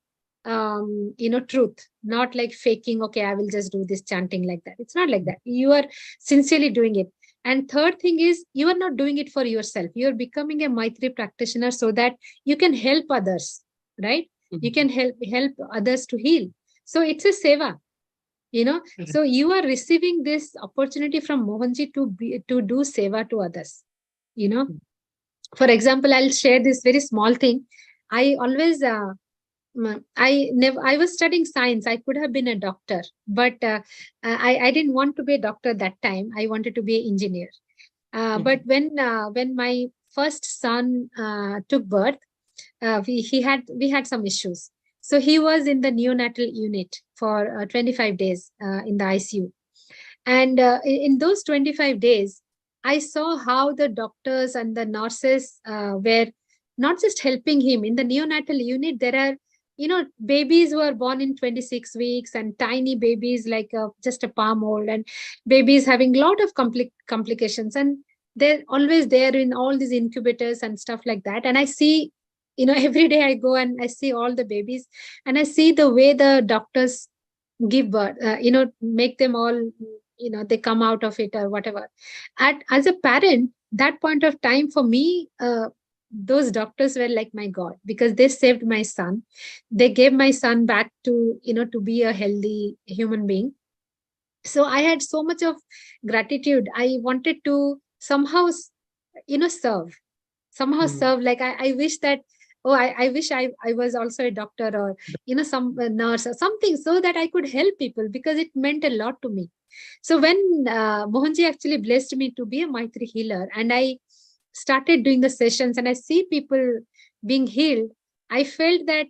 truth, not like faking, okay, I will just do this chanting like that. It's not like that. You are sincerely doing it. And third thing is, you are not doing it for yourself. You're becoming a Maitri practitioner so that you can help others, right? You can help others to heal. So it's a seva, So you are receiving this opportunity from Mohanji to do seva to others, For example, I'll share this very small thing. I always I was studying science. I could have been a doctor, but I didn't want to be a doctor that time. I wanted to be an engineer. But when my first son took birth, we had some issues. So he was in the neonatal unit for 25 days in the ICU. And in those 25 days, I saw how the doctors and the nurses were not just helping him. In the neonatal unit, there are babies who are born in 26 weeks and tiny babies like just a palm old, and babies having a lot of complications, and they're always there in all these incubators and stuff like that. And I see, every day I go and I see all the babies, and I see the way the doctors give birth, make them all, they come out of it or whatever. As a parent, that point of time for me, those doctors were like my God, because they saved my son. They gave my son back to, to be a healthy human being. So I had so much of gratitude. I wanted to somehow, serve. Like I wish that, I wish I was also a doctor, or, some nurse or something, so that I could help people, because it meant a lot to me. So when Mohanji actually blessed me to be a Maitri healer, and I started doing the sessions and I see people being healed, I felt that,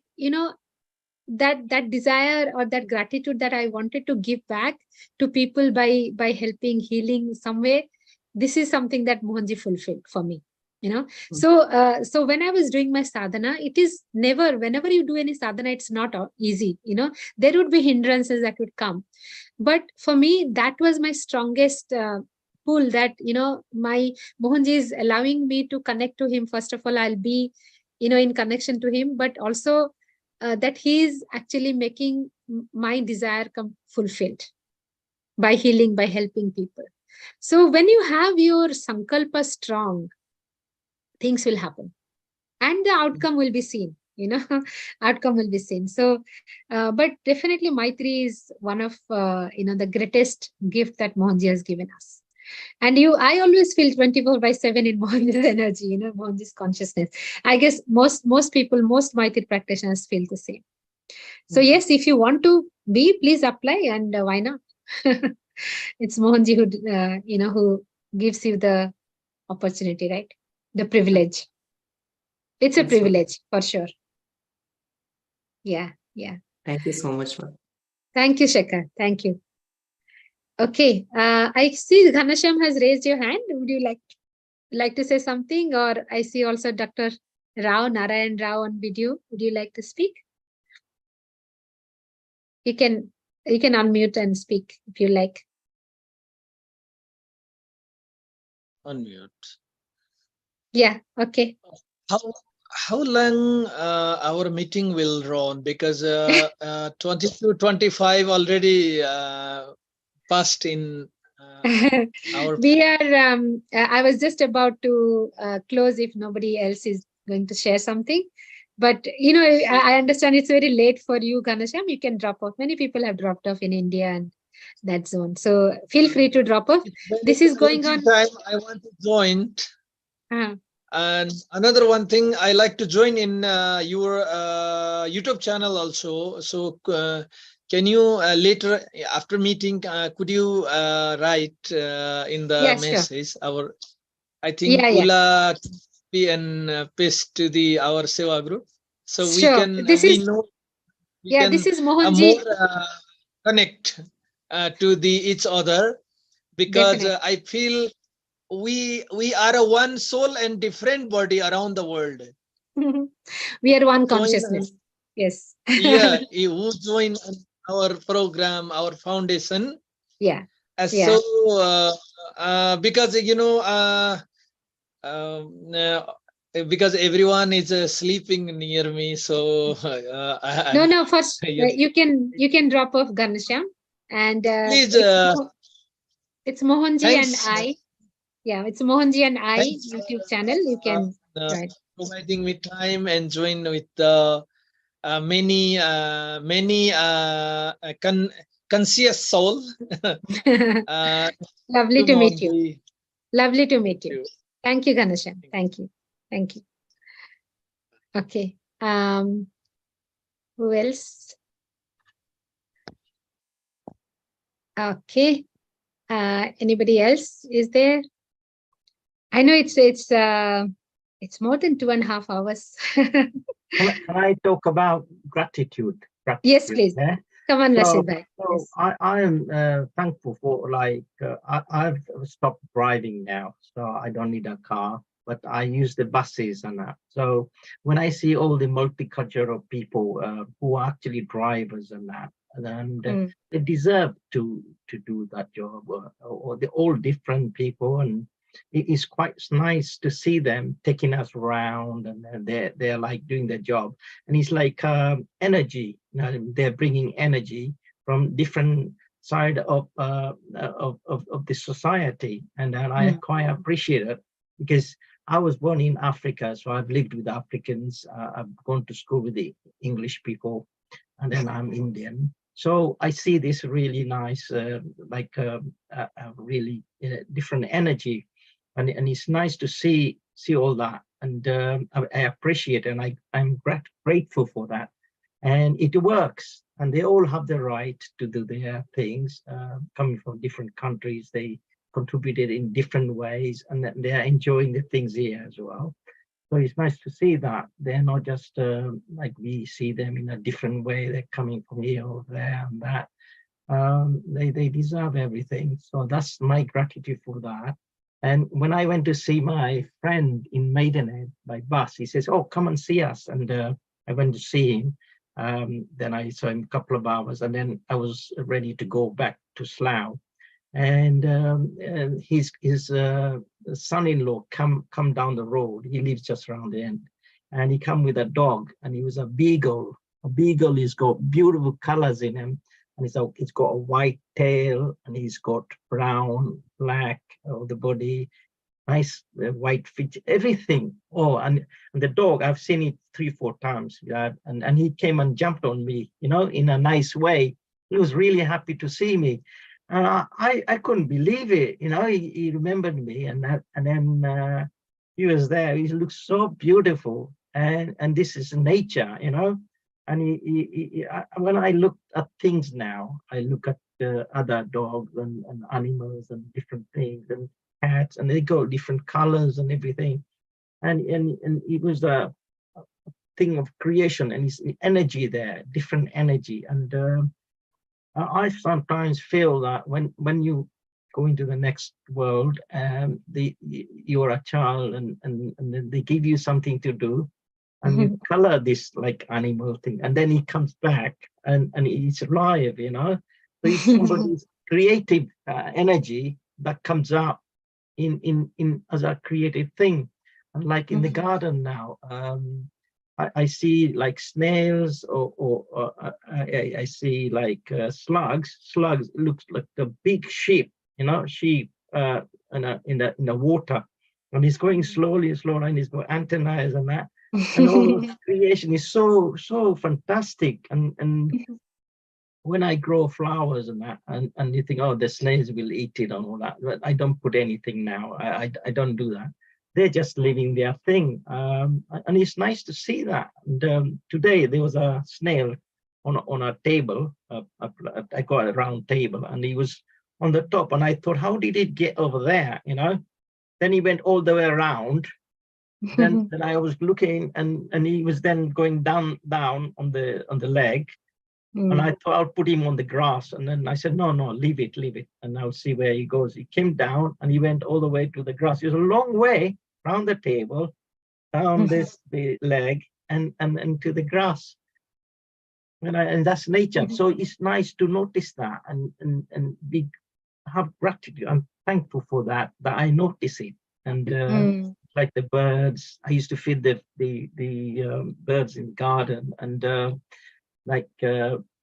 that desire or that gratitude that I wanted to give back to people by helping, healing some way. This is something that Mohanji fulfilled for me. So when I was doing my sadhana, it is never, whenever you do any sadhana, it's not easy. There would be hindrances that would come, but for me, that was my strongest pull, that my Mohanji is allowing me to connect to him. First of all, I'll be in connection to him, but also that he is actually making my desire fulfilled by healing, by helping people. So when you have your sankalpa strong, things will happen, and the outcome will be seen. Outcome will be seen. So but definitely Maitri is one of the greatest gift that Mohanji has given us. And I always feel 24/7 in Mohanji's energy, Mohanji's consciousness. I guess most people, most Maitri practitioners feel the same. So yes, if you want to be, please apply, and why not? It's Mohanji who gives you the opportunity, right? The privilege. It's a privilege for sure. Yeah. Thank you so much, ma'am. Thank you, Shekhar. Thank you. Okay. I see Ghanasham has raised your hand. Would you like to say something? Or I see also Dr. Narayan Rao on video. Would you like to speak? You can unmute and speak if you like. Unmute. Yeah. Okay. How long our meeting will run? Because 22-25 already passed in our. We are. I was just about to close if nobody else is going to share something. But I understand it's very late for you, Ghanasham. You can drop off. Many people have dropped off in India and that zone. So feel free to drop off. This is going on. Time I want to join. And another one thing, I like to join in your YouTube channel also. So can you later after meeting, could you write in the message our, I think Ula and paste to our Seva group, so we can this is Mohanji. More connect to each other, because I feel we are a one soul and different body around the world. We are one consciousness. Yes. Yeah, who join our program, our foundation. Yeah. So because because everyone is sleeping near me, so no. First, yes. you can drop off, Ganesham, and Please, it's Mohanji and thanks. I. Yeah, it's Mohanji and I Thanks YouTube channel. You can join. providing me time and join with many conscious soul. Lovely to meet you. Lovely to meet you. Thank you, Ganesham. Thank you. Thank you. Okay. Who else? Okay. Anybody else is there? I know it's more than 2.5 hours. Can I talk about gratitude? Yes, please. Yeah? Come on, So Rashid bhai. Yes. I am thankful for, like, I've stopped driving now, so I don't need a car, but I use the buses and that. So when I see all the multicultural people who are actually drivers and that, and they deserve to do that job, or they're all different people, and it is quite nice to see them taking us around, and they're like doing their job, and it's like energy. You know, they're bringing energy from different side of the society, and I quite appreciate it, because I was born in Africa, so I've lived with Africans. I've gone to school with the English people, and then I'm Indian. So I see this really nice, really different energy, and it's nice to see all that, and I appreciate it, and I'm grateful for that, and it works, and they all have the right to do their things. Coming from different countries, they contributed in different ways, and they are enjoying the things here as well. So it's nice to see that they're not just like we see them in a different way. They're coming from here or there and that. They deserve everything. So that's my gratitude for that. And when I went to see my friend in Maidenhead by bus, he says, "Oh, come and see us." And I went to see him. Then I saw him a couple of hours, and then I was ready to go back to Slough. And his son-in-law come down the road. He lives just around the end, and he come with a dog, and he was a beagle. A beagle has got beautiful colors in him, and it's got a white tail, and he's got brown, black, the body, nice white feet, everything. Oh, and the dog, I've seen it 3-4 times, yeah, and he came and jumped on me, you know, in a nice way. He was really happy to see me. And I couldn't believe it, you know. He remembered me, and then he was there. He looks so beautiful, and this is nature, you know. And when I look at things now, I look at other dogs and animals and different things and cats, and they go different colors and everything, and it was a thing of creation, and it's energy there, different energy, and. I sometimes feel that when you go into the next world, you're a child, and then they give you something to do, and you color this like animal thing, and then he comes back and he's alive, you know. So it's somebody's creative energy that comes out in as a creative thing, and like in the garden now. I see like snails, or I see like slugs. Slugs looks like the big sheep, you know, sheep in the water, and he's going slowly, and he's got antennae and that, and all of creation is so fantastic. And when I grow flowers and that, and you think, oh, the snails will eat it and all that, but I don't put anything now. I don't do that. They're just living their thing, and it's nice to see that. And today there was a snail on a table. I got a round table, and he was on the top, and I thought, how did it get over there? You know. Then he went all the way around. Then I was looking, and he was then going down on the leg. And I thought I'll put him on the grass, and then I said, no, leave it, and I'll see where he goes. He came down, and he went all the way to the grass. It was a long way around the table, down the leg, and to the grass. And that's nature. So it's nice to notice that, and have gratitude. I'm thankful for that I notice it, and like the birds. I used to feed the birds in the garden, and like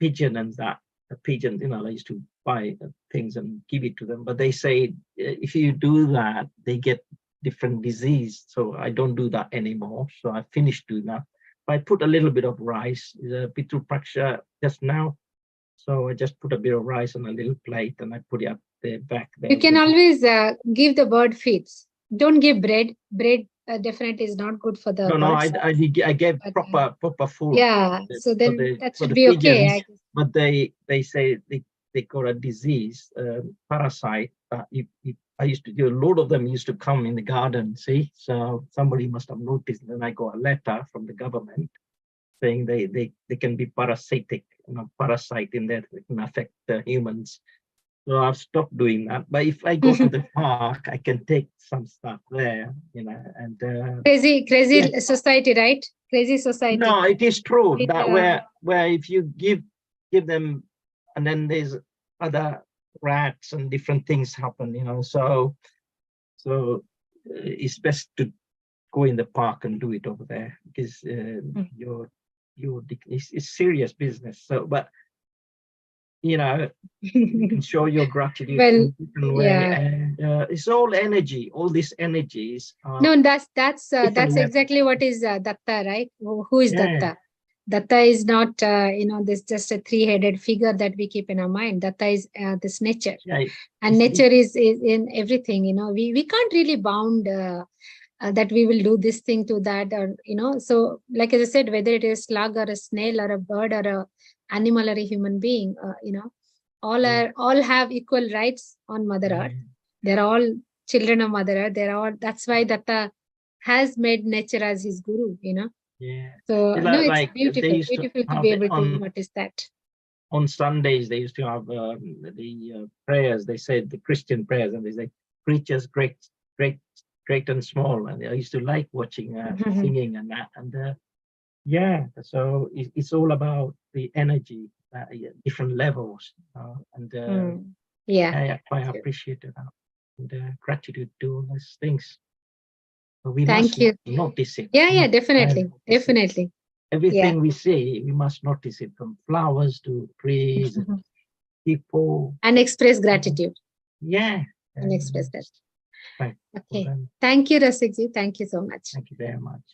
pigeon and that. The pigeon, I used to buy things and give it to them. But they say if you do that, they get different disease. So I don't do that anymore. So I finished doing that. But I put a little bit of rice, Pitu Praksha just now. So I just put a bit of rice on a little plate and I put it up there, back there. You can always give the bird feeds. Don't give bread. Bread definitely is not good for the birds. I gave proper food. Yeah, so then that should be pigeons, okay. But they say they got a disease, parasite. I used to do, a lot of them used to come in the garden, see? So somebody must have noticed. And then I got a letter from the government saying they can be parasitic, parasite in there that can affect the humans. So I've stopped doing that. But if I go to the park, I can take some stuff there, and crazy society, right? Crazy society. No, it is true that where if you give them, and then there's other rats and different things happen, so it's best to go in the park and do it over there, because it's serious business. So, but you can show your gratitude in a different way, and it's all energy. All these energies. No, that's exactly what is Datta, right? Who is Datta? Datta is not this just a three-headed figure that we keep in our mind. Datta is this nature, and nature is in everything. We can't really bound that we will do this thing to that, or So, like as I said, whether it is slug or a snail or a bird or a animal or a human being, all have equal rights on Mother Earth. They're all children of Mother Earth. That's why Datta has made nature as his guru. Yeah. So it's beautiful to be able to notice that. On Sundays they used to have the prayers. They said the Christian prayers, and they say creatures great and small. And I used to like watching singing and that. And so it's all about the energy, different levels, and I appreciate that, and gratitude to all these things. We must notice it. Yeah, definitely. Everything we see, we must notice it, from flowers to trees, people, and express gratitude. And express that. Right. Okay. Thank you, Rasikji. Thank you so much. Thank you very much.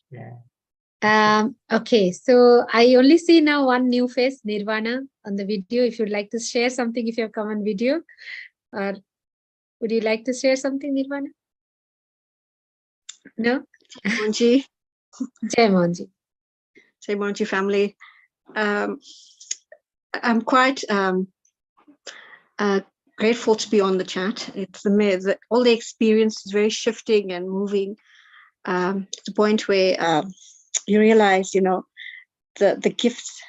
Okay, so I only see now one new face, Nirvana, on the video. If you'd like to share something, if you have come on video, or would you like to share something, Nirvana? No? Mohanji. Jai Mohanji. Jai Mohanji family. I'm quite grateful to be on the chat. It's amazing. All the experience is very shifting and moving to the point where you realize, the gifts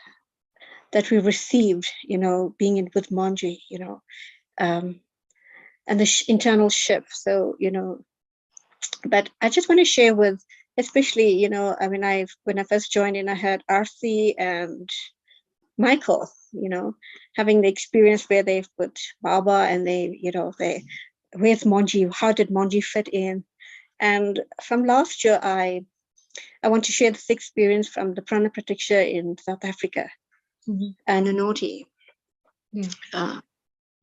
that we received, being with Mohanji, and the internal shift. So, but I just want to share with, especially, when I first joined in, I had Arthi and Michael, having the experience where they've put Baba and where's Mohanji? How did Mohanji fit in? And from last year, I want to share this experience from the Prana Pratiksha in South Africa, and Noti.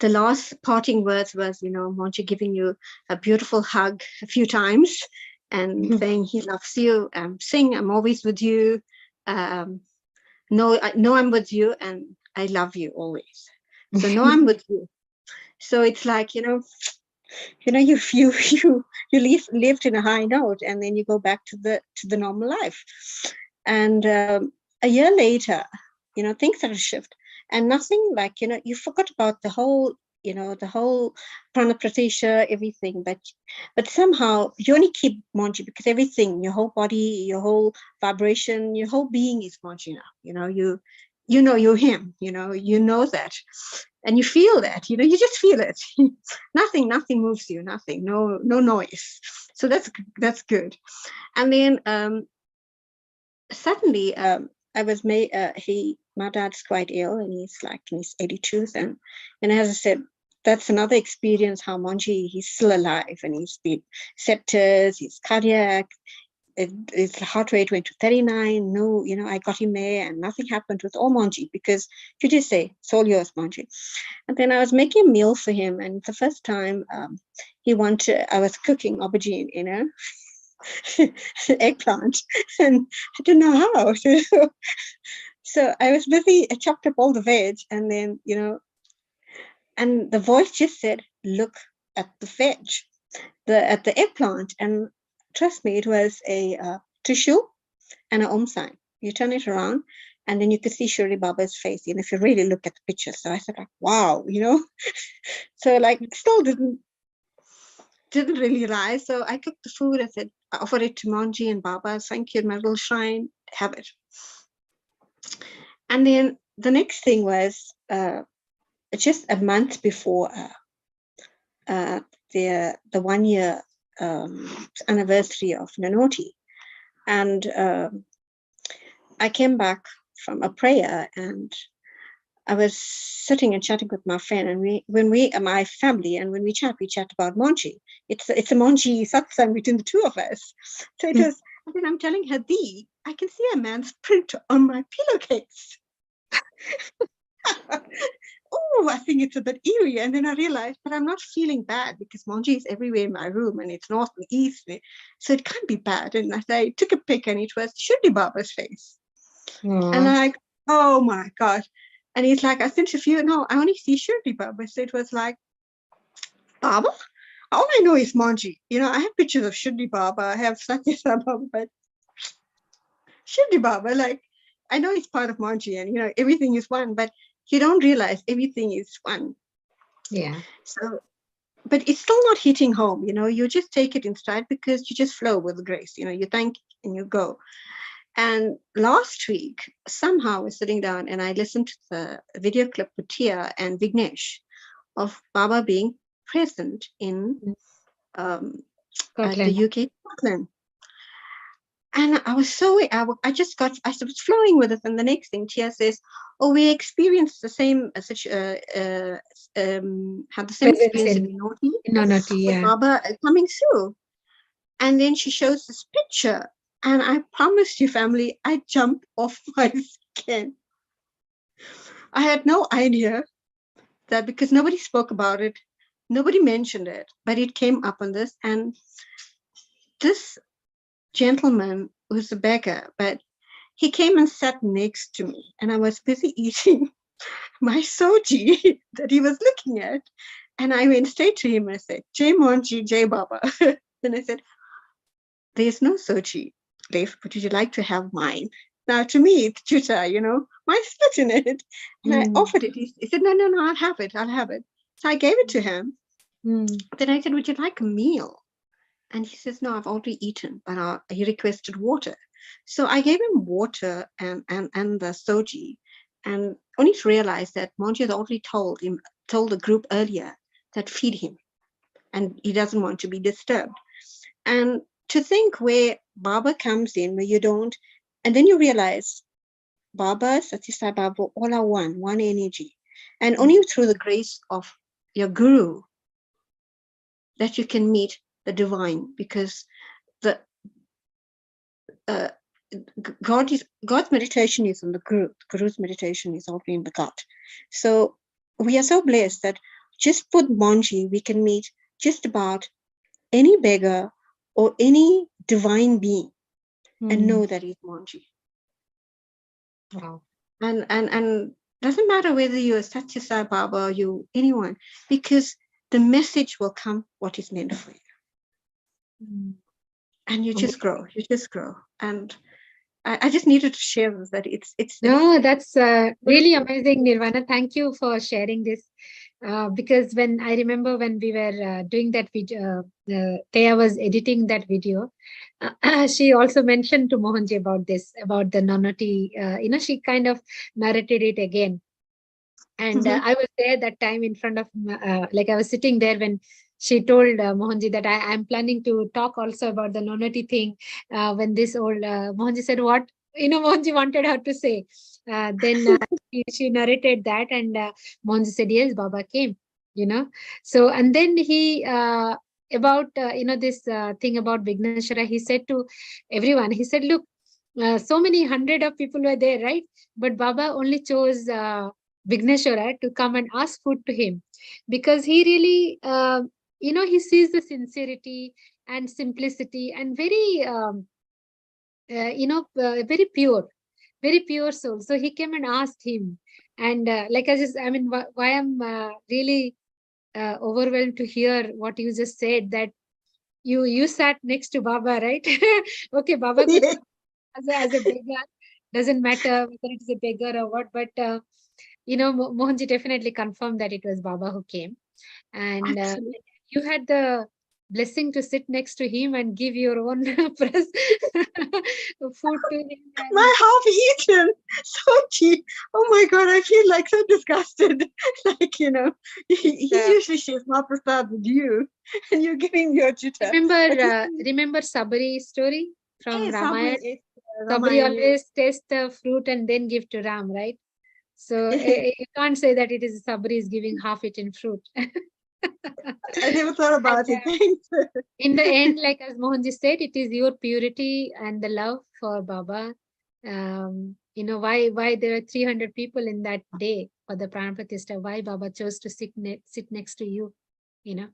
The last parting words was, Mohanji giving you a beautiful hug a few times and saying he loves you. Saying I'm always with you. I know I'm with you, and I love you always. So know I'm with you. So it's like, you lived in a high note, and then you go back to the normal life. And a year later, things have shifted, and nothing like, you forgot about the whole Prana Pratisha, everything, but somehow you only keep Mohanji, because everything, your whole body, your whole vibration, your whole being is Mohanji now. You're him, you know that, and you feel that, you just feel it. nothing moves you, nothing, no noise. So that's good. And then suddenly I was my dad's quite ill, and he's like in his 82s, and as I said, that's another experience how Mohanji, he's still alive and he's been septors, he's cardiac, his heart rate went to 39. No, I got him there and nothing happened with all Mohanji because you just say, it's all yours, Mohanji. And then I was making a meal for him. And the first time I was cooking aubergine, eggplant, and I didn't know how. So I was busy, I chopped up all the veg and then, and the voice just said, look at the veg, at the eggplant. And trust me, it was a tissue and an sign. You turn it around and then you could see Shirdi Baba's face, if you really look at the picture. So I said, like, wow, So still didn't really rise. So I cooked the food. I said, I offered it to Mohanji and Baba. Thank you, my little shrine, have it. And then the next thing was just a month before the 1 year anniversary of Nanoti. And I came back from a prayer and I was sitting and chatting with my friend, and my family, and when we chat about Mohanji. It's a Mohanji satsang between the two of us. So it was, and then I'm telling her, I can see a man's print on my pillowcase. Oh, I think it's a bit eerie. And then I realized, but I'm not feeling bad because Mohanji is everywhere in my room and it's north and east. So it can't be bad. And I took a pic and it was Shirdi Baba's face. And I'm like, oh my God. And he's like, I sent a few. No, I only see Shirdi Baba. So it was like, Baba? All I know is Mohanji. I have pictures of Shirdi Baba. I have Satya Sai Baba, but Shirdi Baba, I know it's part of Mohanji and, everything is one, but you don't realize everything is one. Yeah. So, but it's still not hitting home, you just take it in stride because you just flow with grace, you thank and you go. And last week, somehow I was sitting down and I listened to the video clip with Tia and Vignesh of Baba being present in the UK, Scotland. And I was I was flowing with it. And the next thing Tia says, oh, we experienced the same, had the same experience in Nanoti, yeah. Baba coming through. And then she shows this picture. And I promise you, family, I jumped off my skin. I had no idea that because nobody spoke about it, nobody mentioned it, but it came up on this. And this gentleman was a beggar, but he came and sat next to me and I was busy eating my soji that he was looking at. And I went straight to him and I said, Jai Mohanji, Jai Baba. Then I said, there's no soji left, but would you like to have mine? Now to me, it's juta, my split in it. And I offered it. He said, no, I'll have it. So I gave it to him. Then I said, would you like a meal? And he says, no, I've already eaten, but he requested water. So I gave him water and the soji, and only to realize that Mohanji had already told the group earlier that feed him, and he doesn't want to be disturbed. And to think where Baba comes in, where you don't, and then you realize Baba, Satya Sai Baba, all are one energy. And only through the grace of your guru that you can meet the divine, because God's meditation is in the guru. Guru's meditation is already in the God. So we are so blessed that just with Mohanji, we can meet just about any beggar or any divine being and know that he's Mohanji. Wow. And doesn't matter whether you're a Satya Sai Baba or you anyone, because the message will come what is meant for you. And you just grow. And I just needed to share this, that it's no, that's really amazing, Nirvana. Thank you for sharing this. Because when I remember when we were doing that video, Thea was editing that video. She also mentioned to Mohanji about this, about the Nanoti. She kind of narrated it again. And I was there that time in front of, I was sitting there when she told Mohanji that I'm planning to talk also about the Nanoti thing. When this old Mohanji said, what? Mohanji wanted her to say. Then she narrated that, and Mohanji said, yes, Baba came. So, and then he about this thing about Vigneshwara, he said to everyone, he said, look, so many hundred of people were there, right? But Baba only chose Vigneshwara to come and ask food to him, because he really he sees the sincerity and simplicity and very very pure soul. So he came and asked him, and why I'm really overwhelmed to hear what you just said, that you sat next to Baba, right? Okay, Baba could as a beggar, doesn't matter whether it is a beggar or what, but Mohanji definitely confirmed that it was Baba who came, and you had the blessing to sit next to him and give your own press food to him. My half-eaten, so cheap. Oh my God, I feel like so disgusted. Like, he usually shares Mahaprasad with you, and you're giving your chitta. Remember Sabari's story from Yes, Ramayana? Sabari Ramayana. always taste the fruit and then give to Ram, right? So you can't say that it is Sabari is giving half-eaten fruit. I never thought about it. Thanks. In the end, like as Mohanji said, it is your purity and the love for Baba. Why there were 300 people in that day for the Prana Pratishtha, why Baba chose to sit next to you, And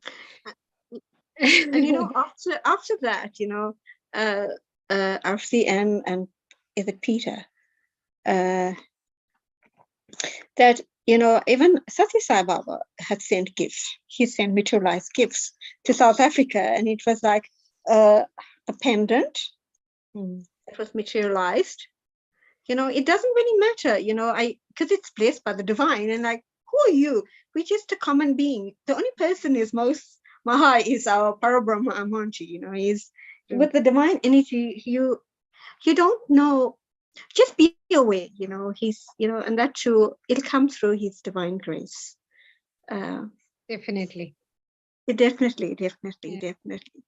after that, RCM and is it Peter, that even Satya Sai Baba had sent gifts. He sent materialized gifts to South Africa, and it was like a pendant. It was materialized. It doesn't really matter, because it's blessed by the divine, and like, who are you? We're just a common being. The only person is most Maha is our Parabrahma Mohanji. He's with the divine energy. You don't know. Just be aware, he's, and that too, it'll come through his divine grace. Definitely. Definitely.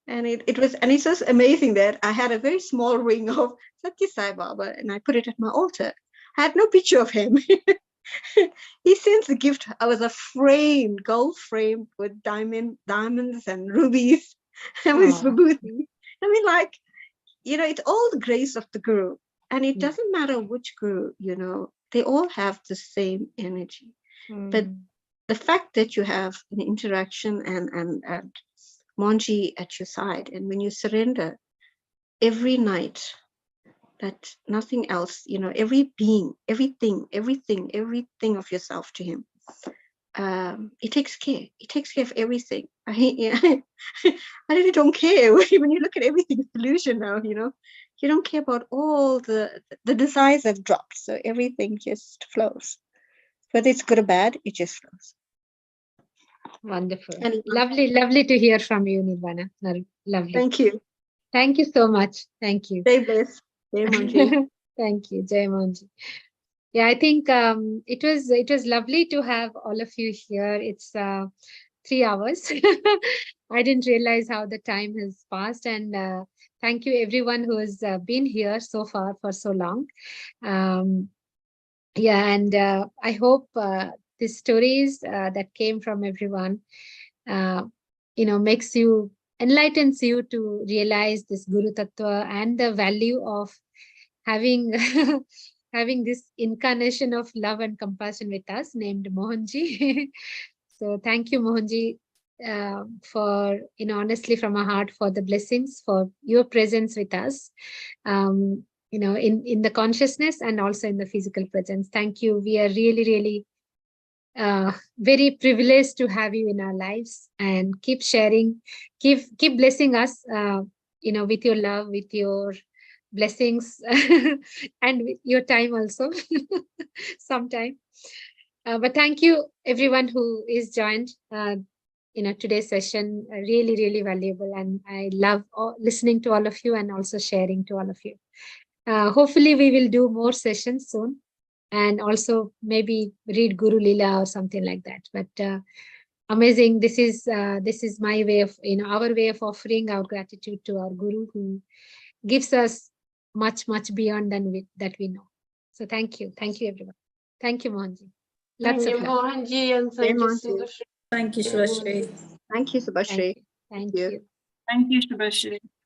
And it's just amazing that I had a very small ring of Satya Sai Baba, and I put it at my altar. I had no picture of him. He sends the gift. I was a gold frame with diamonds and rubies. And with vibhuti. It's all the grace of the Guru. And it doesn't matter which Guru, they all have the same energy. But the fact that you have an interaction and Mohanji at your side, and when you surrender every night, that nothing else, every being, everything of yourself to him, it takes care. It takes care of everything. I really don't care. When you look at everything, illusion now, you don't care about all the desires have dropped. So everything just flows. Whether it's good or bad, it just flows. Wonderful. And lovely to hear from you, Nirvana. Lovely. Thank you. Thank you so much. Thank you. Stay blessed. Jai Mohanji. Thank you, Jai Mohanji. Yeah, I think it was lovely to have all of you here. It's 3 hours. I didn't realize how the time has passed, and thank you everyone who has been here so far for so long. And I hope the stories that came from everyone, enlightens you to realize this Guru Tattva and the value of having having this incarnation of love and compassion with us named Mohanji. So thank you, Mohanji, for, honestly from our heart, for the blessings, for your presence with us, in the consciousness and also in the physical presence. Thank you. We are really, really very privileged to have you in our lives, and keep sharing, keep blessing us, with your love, with your blessings, and with your time also sometime. But thank you everyone who is joined today's session. Really, really valuable, and I love listening to all of you and also sharing to all of you. Hopefully we will do more sessions soon, and also maybe read Guru Lila or something like that. But amazing. This is my way of, our way of offering our gratitude to our Guru, who gives us much, much beyond that we know. So thank you everyone. Thank you, Mohanji. Thank you, Mohanji, and thank you, Subhashri. Thank you, Subhashri. Thank you, Subhashri. Thank you. Thank you, Subhashri.